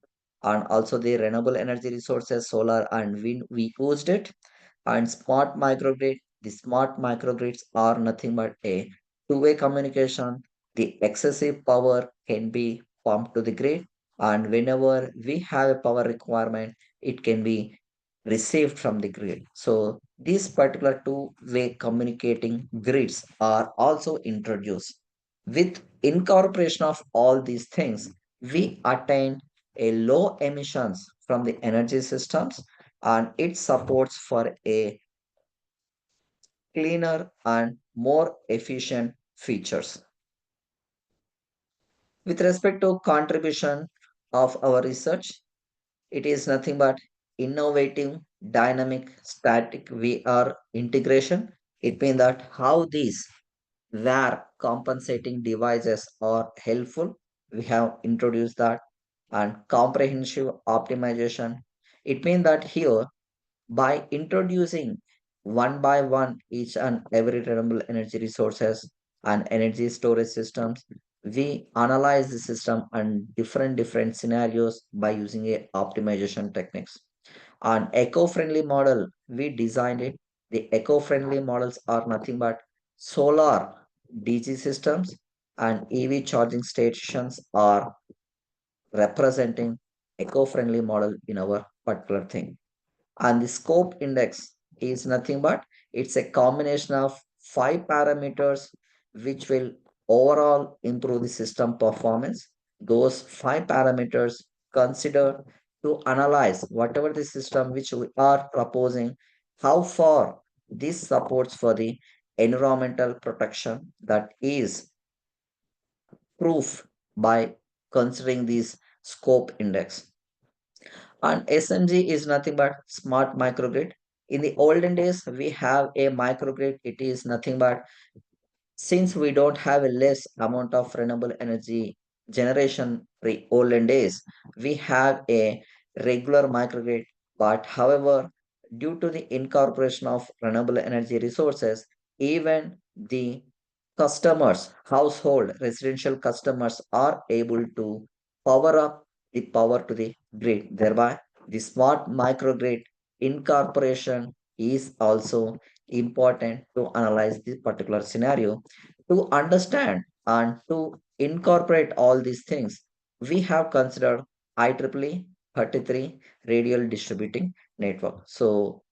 and also the renewable energy resources, solar and wind, we used it. And smart microgrid, the smart microgrids are nothing but a two-way communication. The excessive power can be pumped to the grid, and whenever we have a power requirement, it can be received from the grid. So these particular two-way communicating grids are also introduced. With incorporation of all these things, we attain a low emissions from the energy systems, and it supports for a cleaner and more efficient features. With respect to contribution of our research, it is nothing but innovative, dynamic, static VR integration. It means that how these where compensating devices are helpful. We have introduced that, and comprehensive optimization. It means that here, by introducing one by one each and every renewable energy resources and energy storage systems, we analyze the system and different scenarios by using a optimization techniques. An eco-friendly model, we designed it. The eco-friendly models are nothing but solar DG systems, and EV charging stations are representing eco-friendly model in our particular thing. And the scope index is nothing but it's a combination of 5 parameters which will overall improve the system performance. Those 5 parameters consider to analyze whatever the system which we are proposing, how far this supports for the environmental protection, that is proof by considering this scope index. And SMG is nothing but smart microgrid. In the olden days, we have a microgrid. It is nothing but since we don't have a less amount of renewable energy generation pre olden days, we have a regular microgrid. But however, due to the incorporation of renewable energy resources, even the customers, household, residential customers are able to power up the power to the grid. Thereby, the smart microgrid incorporation is also important to analyze this particular scenario. To understand and to incorporate all these things, we have considered IEEE 33 radial distributing network. So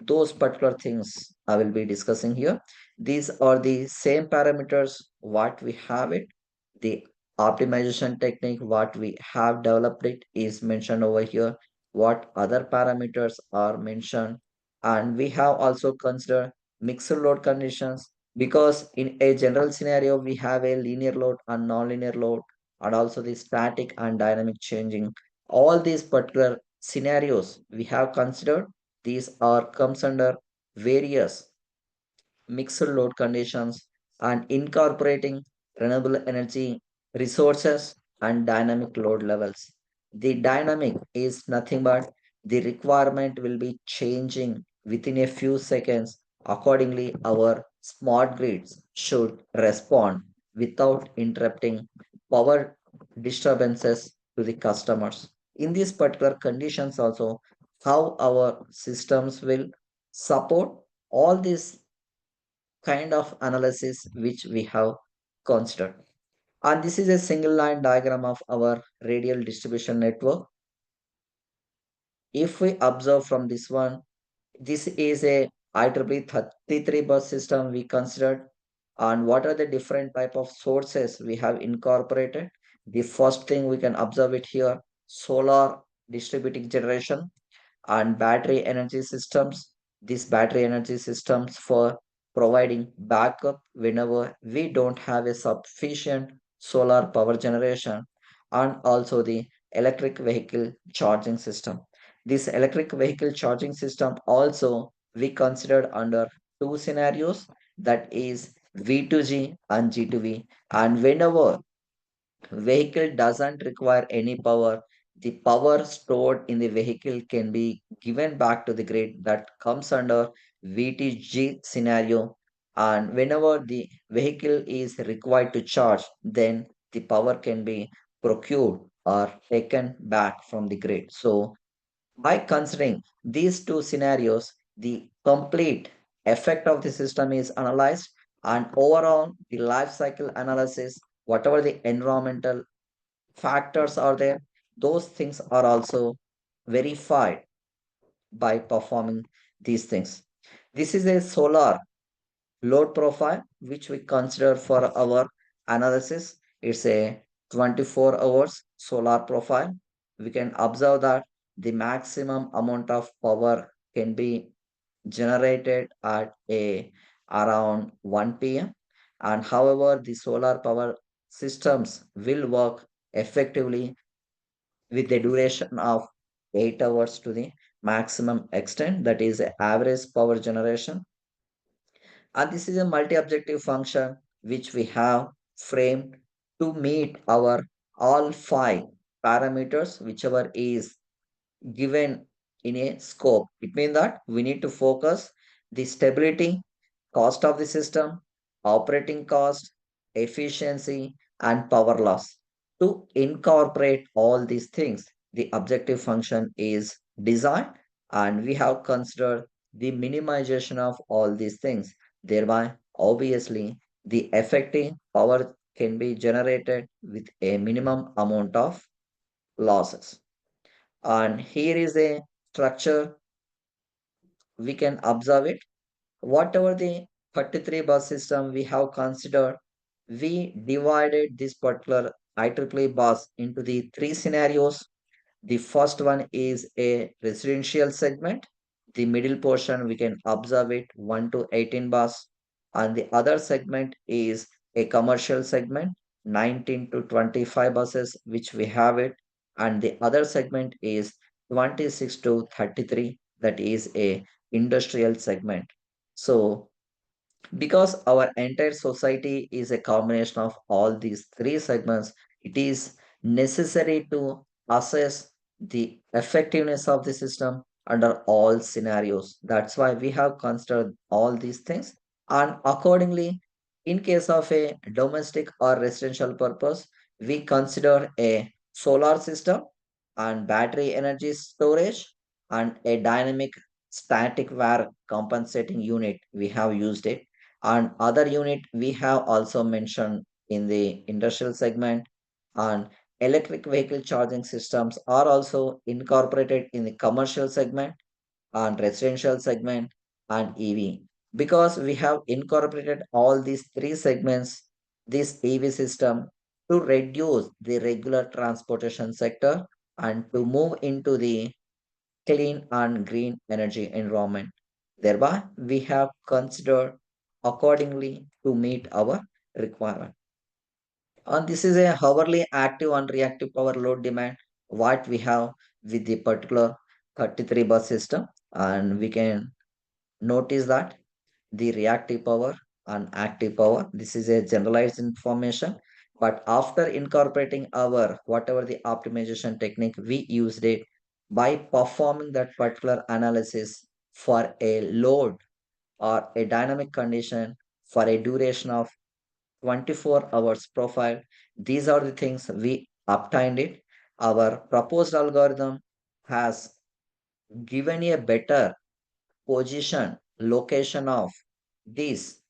those particular things I will be discussing here. These are the same parameters what we have it. The optimization technique what we have developed it is mentioned over here. What other parameters are mentioned, and we have also considered mixed load conditions, because in a general scenario we have a linear load and non-linear load, and also the static and dynamic changing. All these particular scenarios we have considered, these are comes under various mixed load conditions and incorporating renewable energy resources and dynamic load levels. The dynamic is nothing but the requirement will be changing within a few seconds. Accordingly, our smart grids should respond without interrupting power disturbances to the customers. In these particular conditions, also, how our systems will support all these kind of analysis which we have considered. And this is a single line diagram of our radial distribution network. If we observe from this one, this is a IEEE 33 bus system we considered. And what are the different type of sources we have incorporated? The first thing we can observe it here, solar distributed generation and battery energy systems. These battery energy systems for providing backup whenever we don't have a sufficient solar power generation, and also the electric vehicle charging system. This electric vehicle charging system also we considered under two scenarios, that is V2G and G2V. And whenever vehicle doesn't require any power, the power stored in the vehicle can be given back to the grid, that comes under VTG scenario. And whenever the vehicle is required to charge, then the power can be procured or taken back from the grid. So by considering these two scenarios, the complete effect of the system is analyzed, and overall the life cycle analysis, whatever the environmental factors are there, those things are also verified by performing these things. This is a solar load profile which we consider for our analysis. It's a 24 hours solar profile. We can observe that the maximum amount of power can be generated at a around 1 p.m. And however, the solar power systems will work effectively with the duration of 8 hours to the maximum extent, that is average power generation. And this is a multi-objective function which we have framed to meet our all five parameters, whichever is given in a scope. It means that we need to focus the stability, cost of the system, operating cost, efficiency, and power loss. To incorporate all these things, the objective function is designed, and we have considered the minimization of all these things. Thereby, obviously, the effective power can be generated with a minimum amount of losses. And here is a structure, we can observe it. Whatever the 33 bus system we have considered, we divided this particular IEEE bus into the three scenarios. The first one is a residential segment. The middle portion we can observe it 1 to 18 bus, and the other segment is a commercial segment 19 to 25 buses which we have it, and the other segment is 26 to 33, that is a industrial segment. So because our entire society is a combination of all these three segments, it is necessary to assess the effectiveness of the system under all scenarios. That's why we have considered all these things, and accordingly In case of a domestic or residential purpose, we consider a solar system and battery energy storage and a dynamic static wire compensating unit. We have used it. And other unit we have also mentioned in the industrial segment, and electric vehicle charging systems are also incorporated in the commercial segment and residential segment and EV. Because we have incorporated all these three segments, this EV system, to reduce the regular transportation sector and to move into the clean and green energy environment. Thereby, we have considered accordingly to meet our requirement. And this is a hourly active and reactive power load demand, what we have with the particular 33 bus system. And we can notice that the reactive power and active power, this is a generalized information. But after incorporating our whatever the optimization technique we used it, by performing that particular analysis for a load or a dynamic condition for a duration of 24 hours profile. These are the things we obtained it. Our proposed algorithm has given a better position, location of these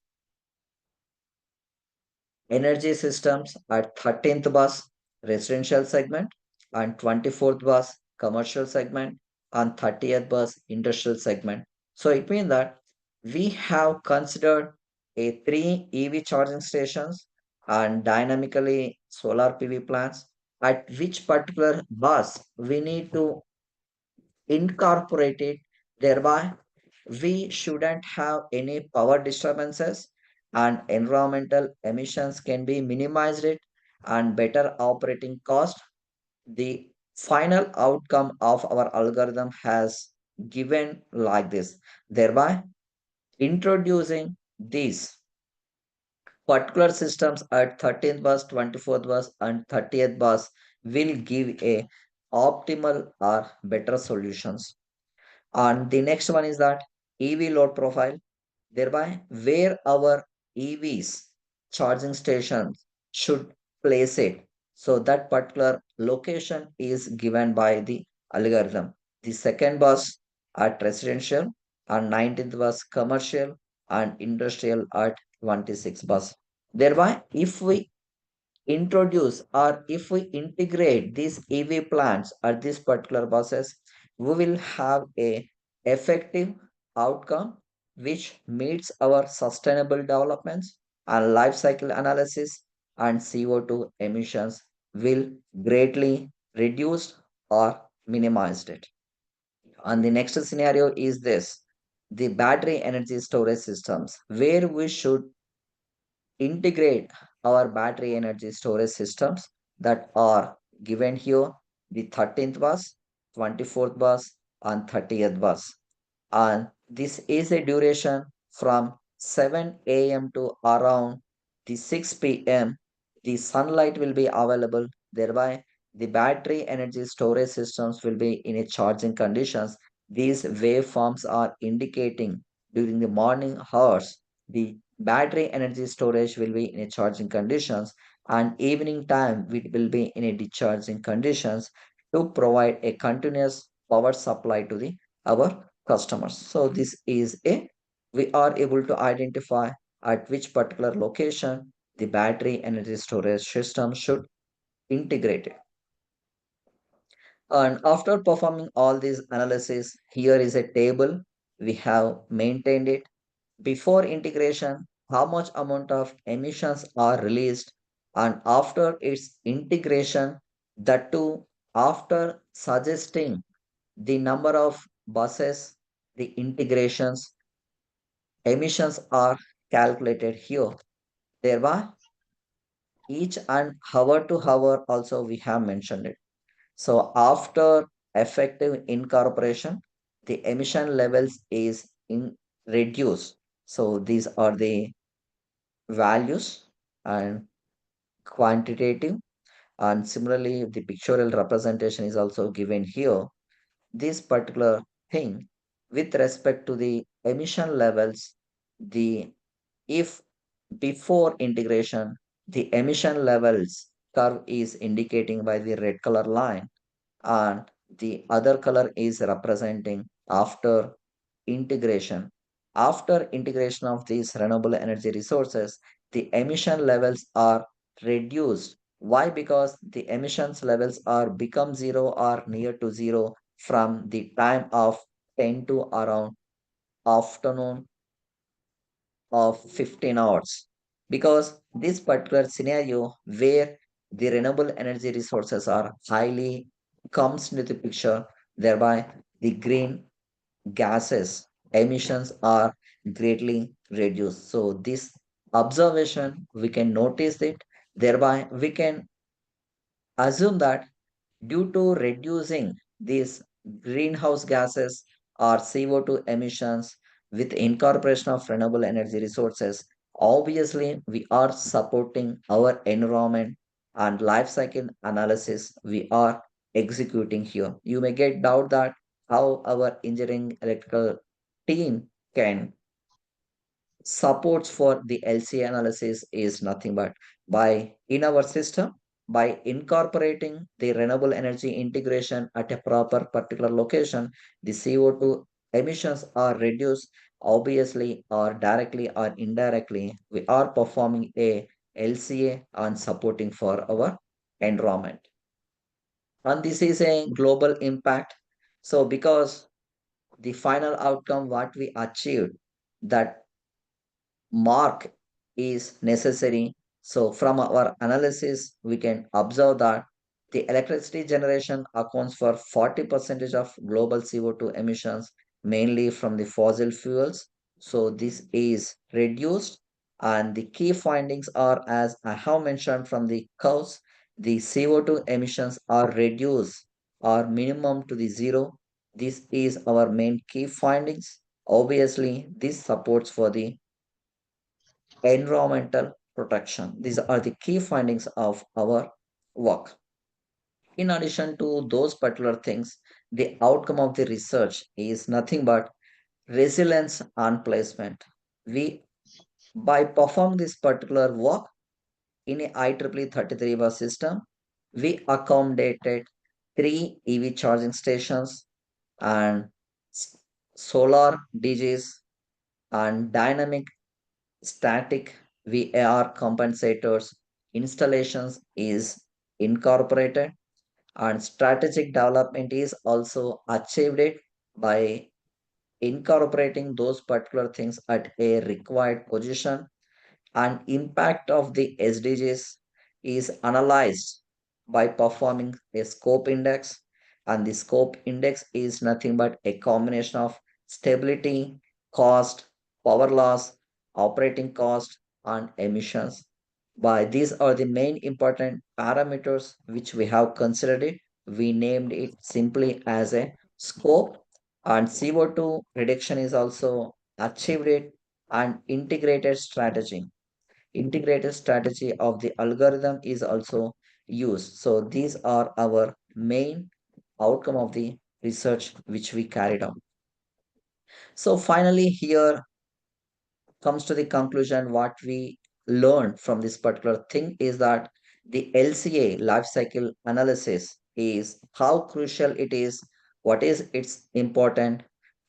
energy systems at 13th bus residential segment and 24th bus commercial segment and 30th bus industrial segment. So it means that we have considered a three EV charging stations and dynamically solar PV plants at which particular bus we need to incorporate it. Thereby, we shouldn't have any power disturbances and environmental emissions can be minimized it and better operating cost. The final outcome of our algorithm has given like this. Thereby, introducing these particular systems at 13th bus, 24th bus, and 30th bus will give a optimal or better solutions. And the next one is that EV load profile, thereby where our EVs charging stations should place it. So that particular location is given by the algorithm. The second bus at residential and 19th bus commercial and industrial at 26 bus. Thereby, if we introduce or if we integrate these EV plants at these particular buses, we will have a effective outcome which meets our sustainable developments and life cycle analysis, and CO2 emissions will greatly reduced or minimized it. And the next scenario is this, the battery energy storage systems, where we should integrate our battery energy storage systems that are given here, the 13th bus, 24th bus, and 30th bus. And this is a duration from 7 a.m. to around the 6 p.m. The sunlight will be available, thereby the battery energy storage systems will be in a charging conditions. These waveforms are indicating during the morning hours the battery energy storage will be in a charging conditions, and evening time it will be in a discharging conditions to provide a continuous power supply to the our customers. So this is a, we are able to identify at which particular location the battery energy storage system should integrate it. And after performing all these analysis, here is a table. We have maintained it. Before integration, how much amount of emissions are released, and after its integration, that too after suggesting the number of buses, the integrations, emissions are calculated here. Thereby, each and hour to hour also we have mentioned it. So after effective incorporation, the emission levels is in reduced. So these are the values and quantitative, and similarly the pictorial representation is also given here. This particular thing with respect to the emission levels, the if before integration, the emission levels curve is indicating by the red color line, and the other color is representing after integration. After integration of these renewable energy resources, the emission levels are reduced. Why? Because the emissions levels are become zero or near to zero from the time of 10 to around afternoon of 15 hours. Because this particular scenario where the renewable energy resources are highly comes into the picture, thereby the green gases emissions are greatly reduced. So this observation we can notice it, thereby we can assume that due to reducing these greenhouse gases or CO2 emissions with incorporation of renewable energy resources, obviously we are supporting our environment and life cycle analysis we are executing here. You may get doubt that how our engineering electrical team can supports for the LCA analysis is nothing but by in our system by incorporating the renewable energy integration at a proper particular location, the CO2 emissions are reduced obviously or directly or indirectly. We are performing a LCA and supporting for our environment. And this is a global impact. So because the final outcome what we achieved that mark is necessary. So from our analysis, we can observe that the electricity generation accounts for 40% of global CO2 emissions, mainly from the fossil fuels. So this is reduced. And the key findings are, as I have mentioned from the curves, the CO2 emissions are reduced or minimum to the zero. This is our main key findings. Obviously, this supports for the environmental protection. These are the key findings of our work. In addition to those particular things, the outcome of the research is nothing but resilience and placement. We, by performing this particular work in a IEEE 33 bus system, we accommodated 3 EV charging stations and solar DGs and dynamic static VAR compensators installations is incorporated, and strategic development is also achieved it by incorporating those particular things at a required position, and impact of the SDGs is analyzed by performing a scope index, and the scope index is nothing but a combination of stability, cost, power loss, operating cost, and emissions. By these are the main important parameters which we have considered it. We named it simply as a scope, and CO2 reduction is also achieved it, and integrated strategy of the algorithm is also used. So these are our main outcome of the research which we carried out. So finally here comes to the conclusion what we learned from this particular thing is that the LCA life cycle analysis is how crucial it is, what is its important,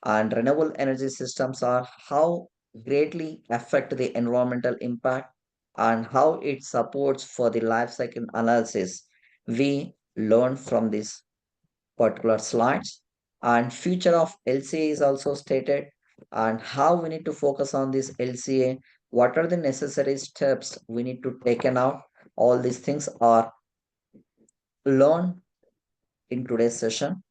and renewable energy systems are how greatly affect the environmental impact and how it supports for the life cycle analysis. We learn from this particular slides, and future of LCA is also stated, and how we need to focus on this LCA, what are the necessary steps we need to taken out. All these things are learned in today's session.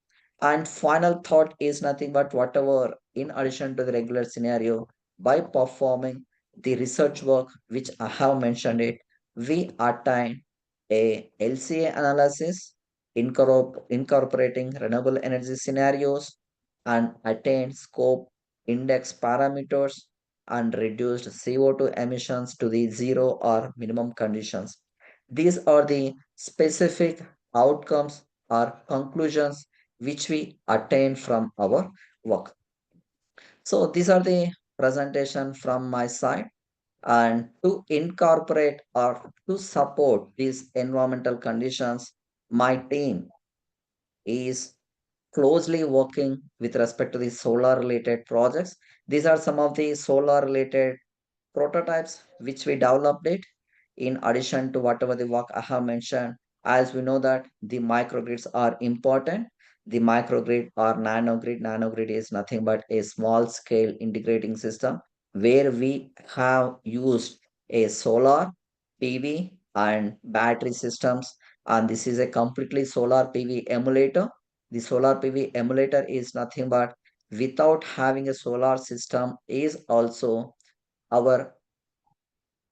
And final thought is nothing but whatever in addition to the regular scenario, by performing the research work which I have mentioned it, we attain a LCA analysis incorporating renewable energy scenarios and attain scope index parameters and reduced CO2 emissions to the zero or minimum conditions. These are the specific outcomes or conclusions which we attain from our work. So these are the presentation from my side. And to incorporate or to support these environmental conditions, my team is closely working with respect to the solar related projects. These are some of the solar related prototypes which we developed it in addition to whatever the work I have mentioned. As we know that the microgrids are important, the microgrid or nanogrid is nothing but a small scale integrating system where we have used a solar, PV and battery systems, and this is a completely solar PV emulator. The solar PV emulator is nothing but without having a solar system is also our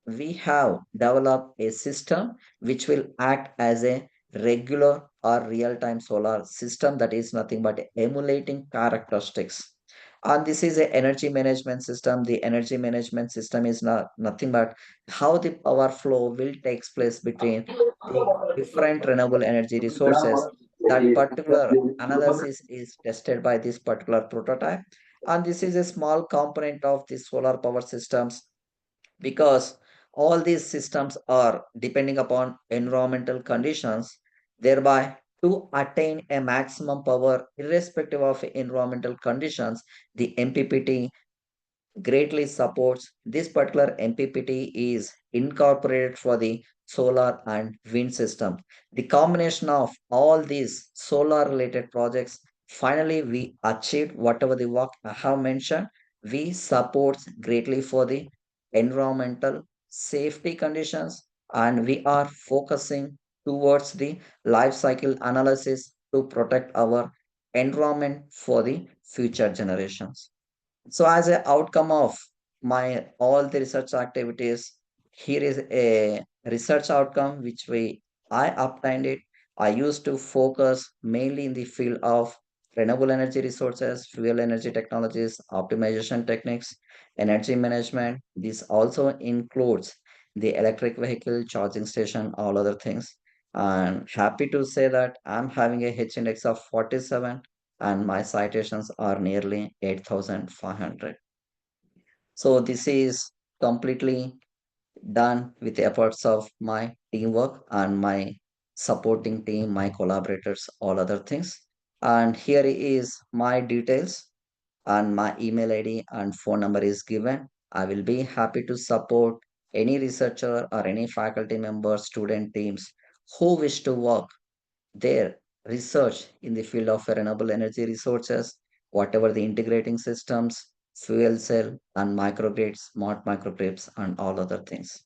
we have developed a system which will act as a regular or real-time solar system that is nothing but emulating characteristics. And this is a energy management system. The energy management system is nothing but how the power flow will takes place between the different renewable energy resources. That particular analysis is tested by this particular prototype. And this is a small component of the solar power systems because all these systems are depending upon environmental conditions, thereby to attain a maximum power irrespective of environmental conditions, the MPPT greatly supports. This particular MPPT is incorporated for the solar and wind system. The combination of all these solar related projects, finally we achieved whatever the work I have mentioned. We support greatly for the environmental safety conditions, and we are focusing towards the life cycle analysis to protect our environment for the future generations. So as an outcome of my all the research activities, here is a research outcome which I obtained it. I used to focus mainly in the field of renewable energy resources, fuel energy technologies, optimization techniques, energy management. This also includes the electric vehicle charging station, all other things. And happy to say that I'm having a H index of 47 and my citations are nearly 8,500. So this is completely done with the efforts of my teamwork and my supporting team, my collaborators, all other things. And here is my details and my email ID and phone number is given. I will be happy to support any researcher or any faculty member, student teams who wish to work their research in the field of renewable energy resources, whatever the integrating systems, fuel cell and microgrids, smart microgrids and all other things.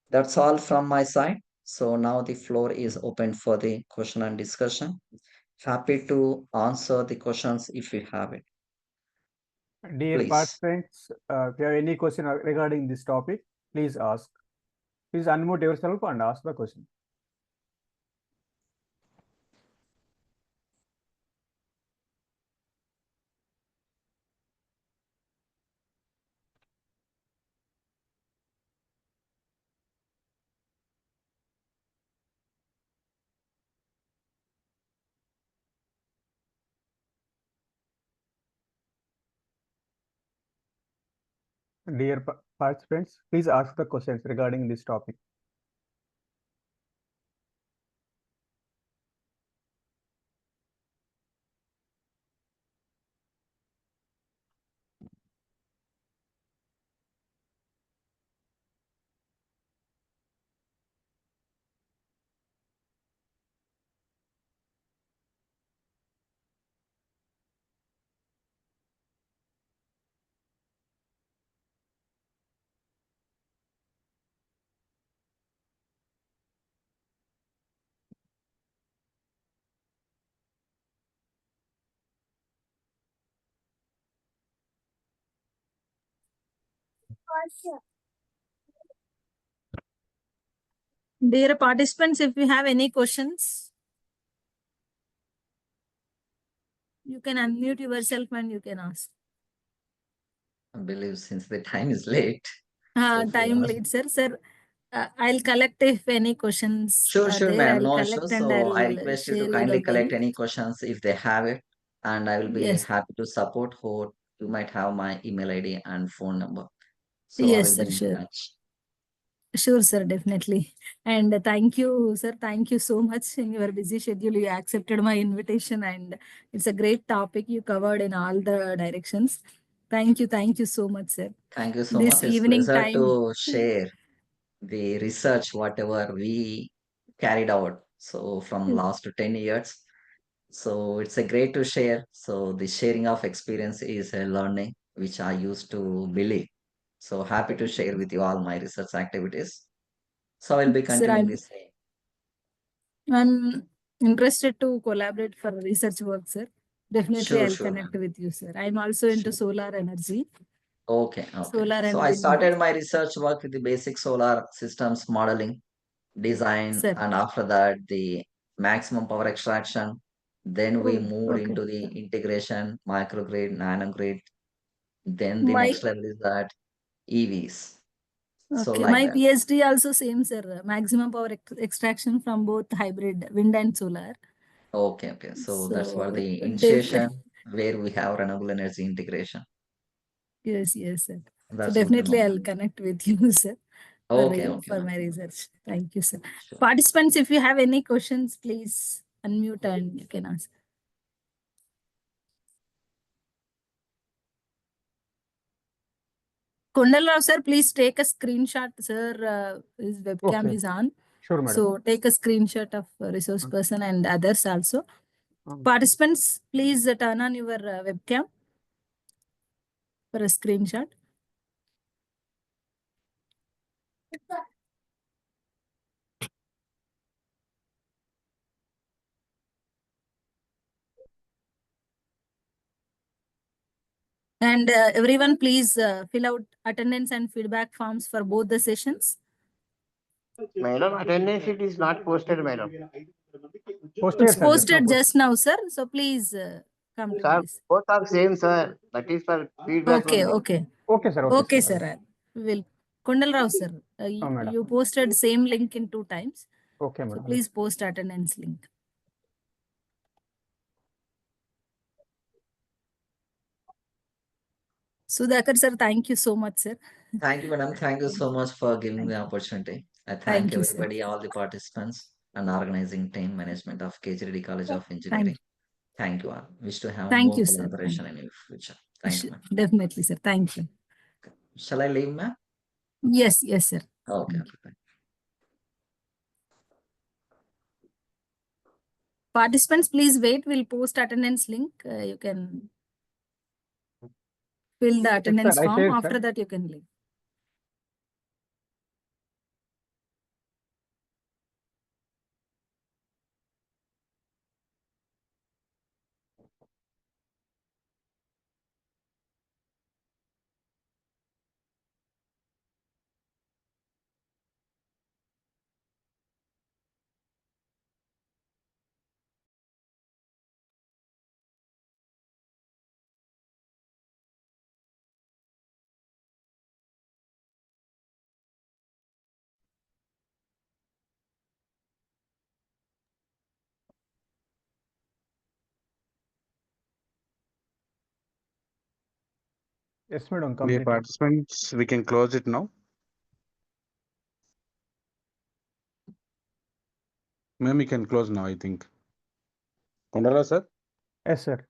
That's all from my side. So now the floor is open for the question and discussion. Happy to answer the questions if you have it. Dear Please. participants, if you have any question regarding this topic, please ask. Please unmute yourself and ask the question. Dear participants, please ask the questions regarding this topic. Dear participants, if you have any questions, you can unmute yourself and you can ask. I believe since the time is late. so if you Time ask- late, sir. Sir, I'll collect if any questions Sure, are sure, there. ma'am. I'll No collect issues. and So I I'll request you to share you kindly the collect mail. any questions if they have it, and I will be Yes. happy to support who you might have my email ID and phone number. So I Yes, will sir, be in sure. touch. Sure, sir, definitely. And thank you, sir. Thank you so much. In your busy schedule, you accepted my invitation, and it's a great topic you covered in all the directions. Thank you so much, sir. Thank you so This much. It's evening pleasure time. to share the research, whatever we carried out. So from last 10 years. So it's a great to share. So the sharing of experience is a learning, which I used to believe. So happy to share with you all my research activities. So I will be Sir, continuing the same. I'm interested to collaborate for research work, sir. Definitely, Sure, I'll sure, connect ma'am. with you, sir. I'm also into Sure. solar energy, Okay, okay. solar So and I wind. started my research work with the basic solar systems modeling, design, Sir, and after that the maximum power extraction. Then we moved okay. into the integration, microgrid, nanogrid. Then the My next level is that EVs. So Okay, like my that. PhD also same, sir. Maximum power extraction from both hybrid wind and solar. Okay, okay. So that's what So the definitely, initiation where we have renewable energy integration. yes, sir. So That's good to definitely know. I'll connect with you, sir, Okay, okay, for ma'am. my research. Thank you, sir. Sure. Participants, if you have any questions, please unmute and you can ask. Kondalrao, sir, please take a screenshot, sir. His webcam Okay. is on. Sure, madam. So take a screenshot of resource person and others also. Participants, please turn on your webcam for a screenshot. And everyone, please fill out attendance and feedback forms for both the sessions. Madam, attendance sheet is not posted, madam. Posted, It's sir. Just now posted posted. just now, sir. So please come to Sir, this. both are same, sir. That is for feedback Okay, only. okay. Okay, sir. Okay, Okay, sir. sir. Will Kondalrao, sir, madam. you posted same link in 2 times. Okay, So madam. please post attendance link. Sudhakar, sir, thank you so much, sir. Thank you, madam. Thank you so much for giving the opportunity. I Thank thank you, sir. everybody, all the participants, and organizing team management of KGD College of Thank Engineering. Thank you all. Wish to have Thank more you, sir. collaboration in the future. Thank you, ma'am. Definitely, sir. Thank you. Shall I leave, ma'am? Yes, sir. Okay, Thank you. okay. Participants, please wait. We'll post attendance link. You can fill the attendance I form. shared, After sir. that, you can leave. Yes, madam. Dear Complete. participants, we can close it now. Ma'am, we can close now, I think. Kondala, sir? Yes, sir.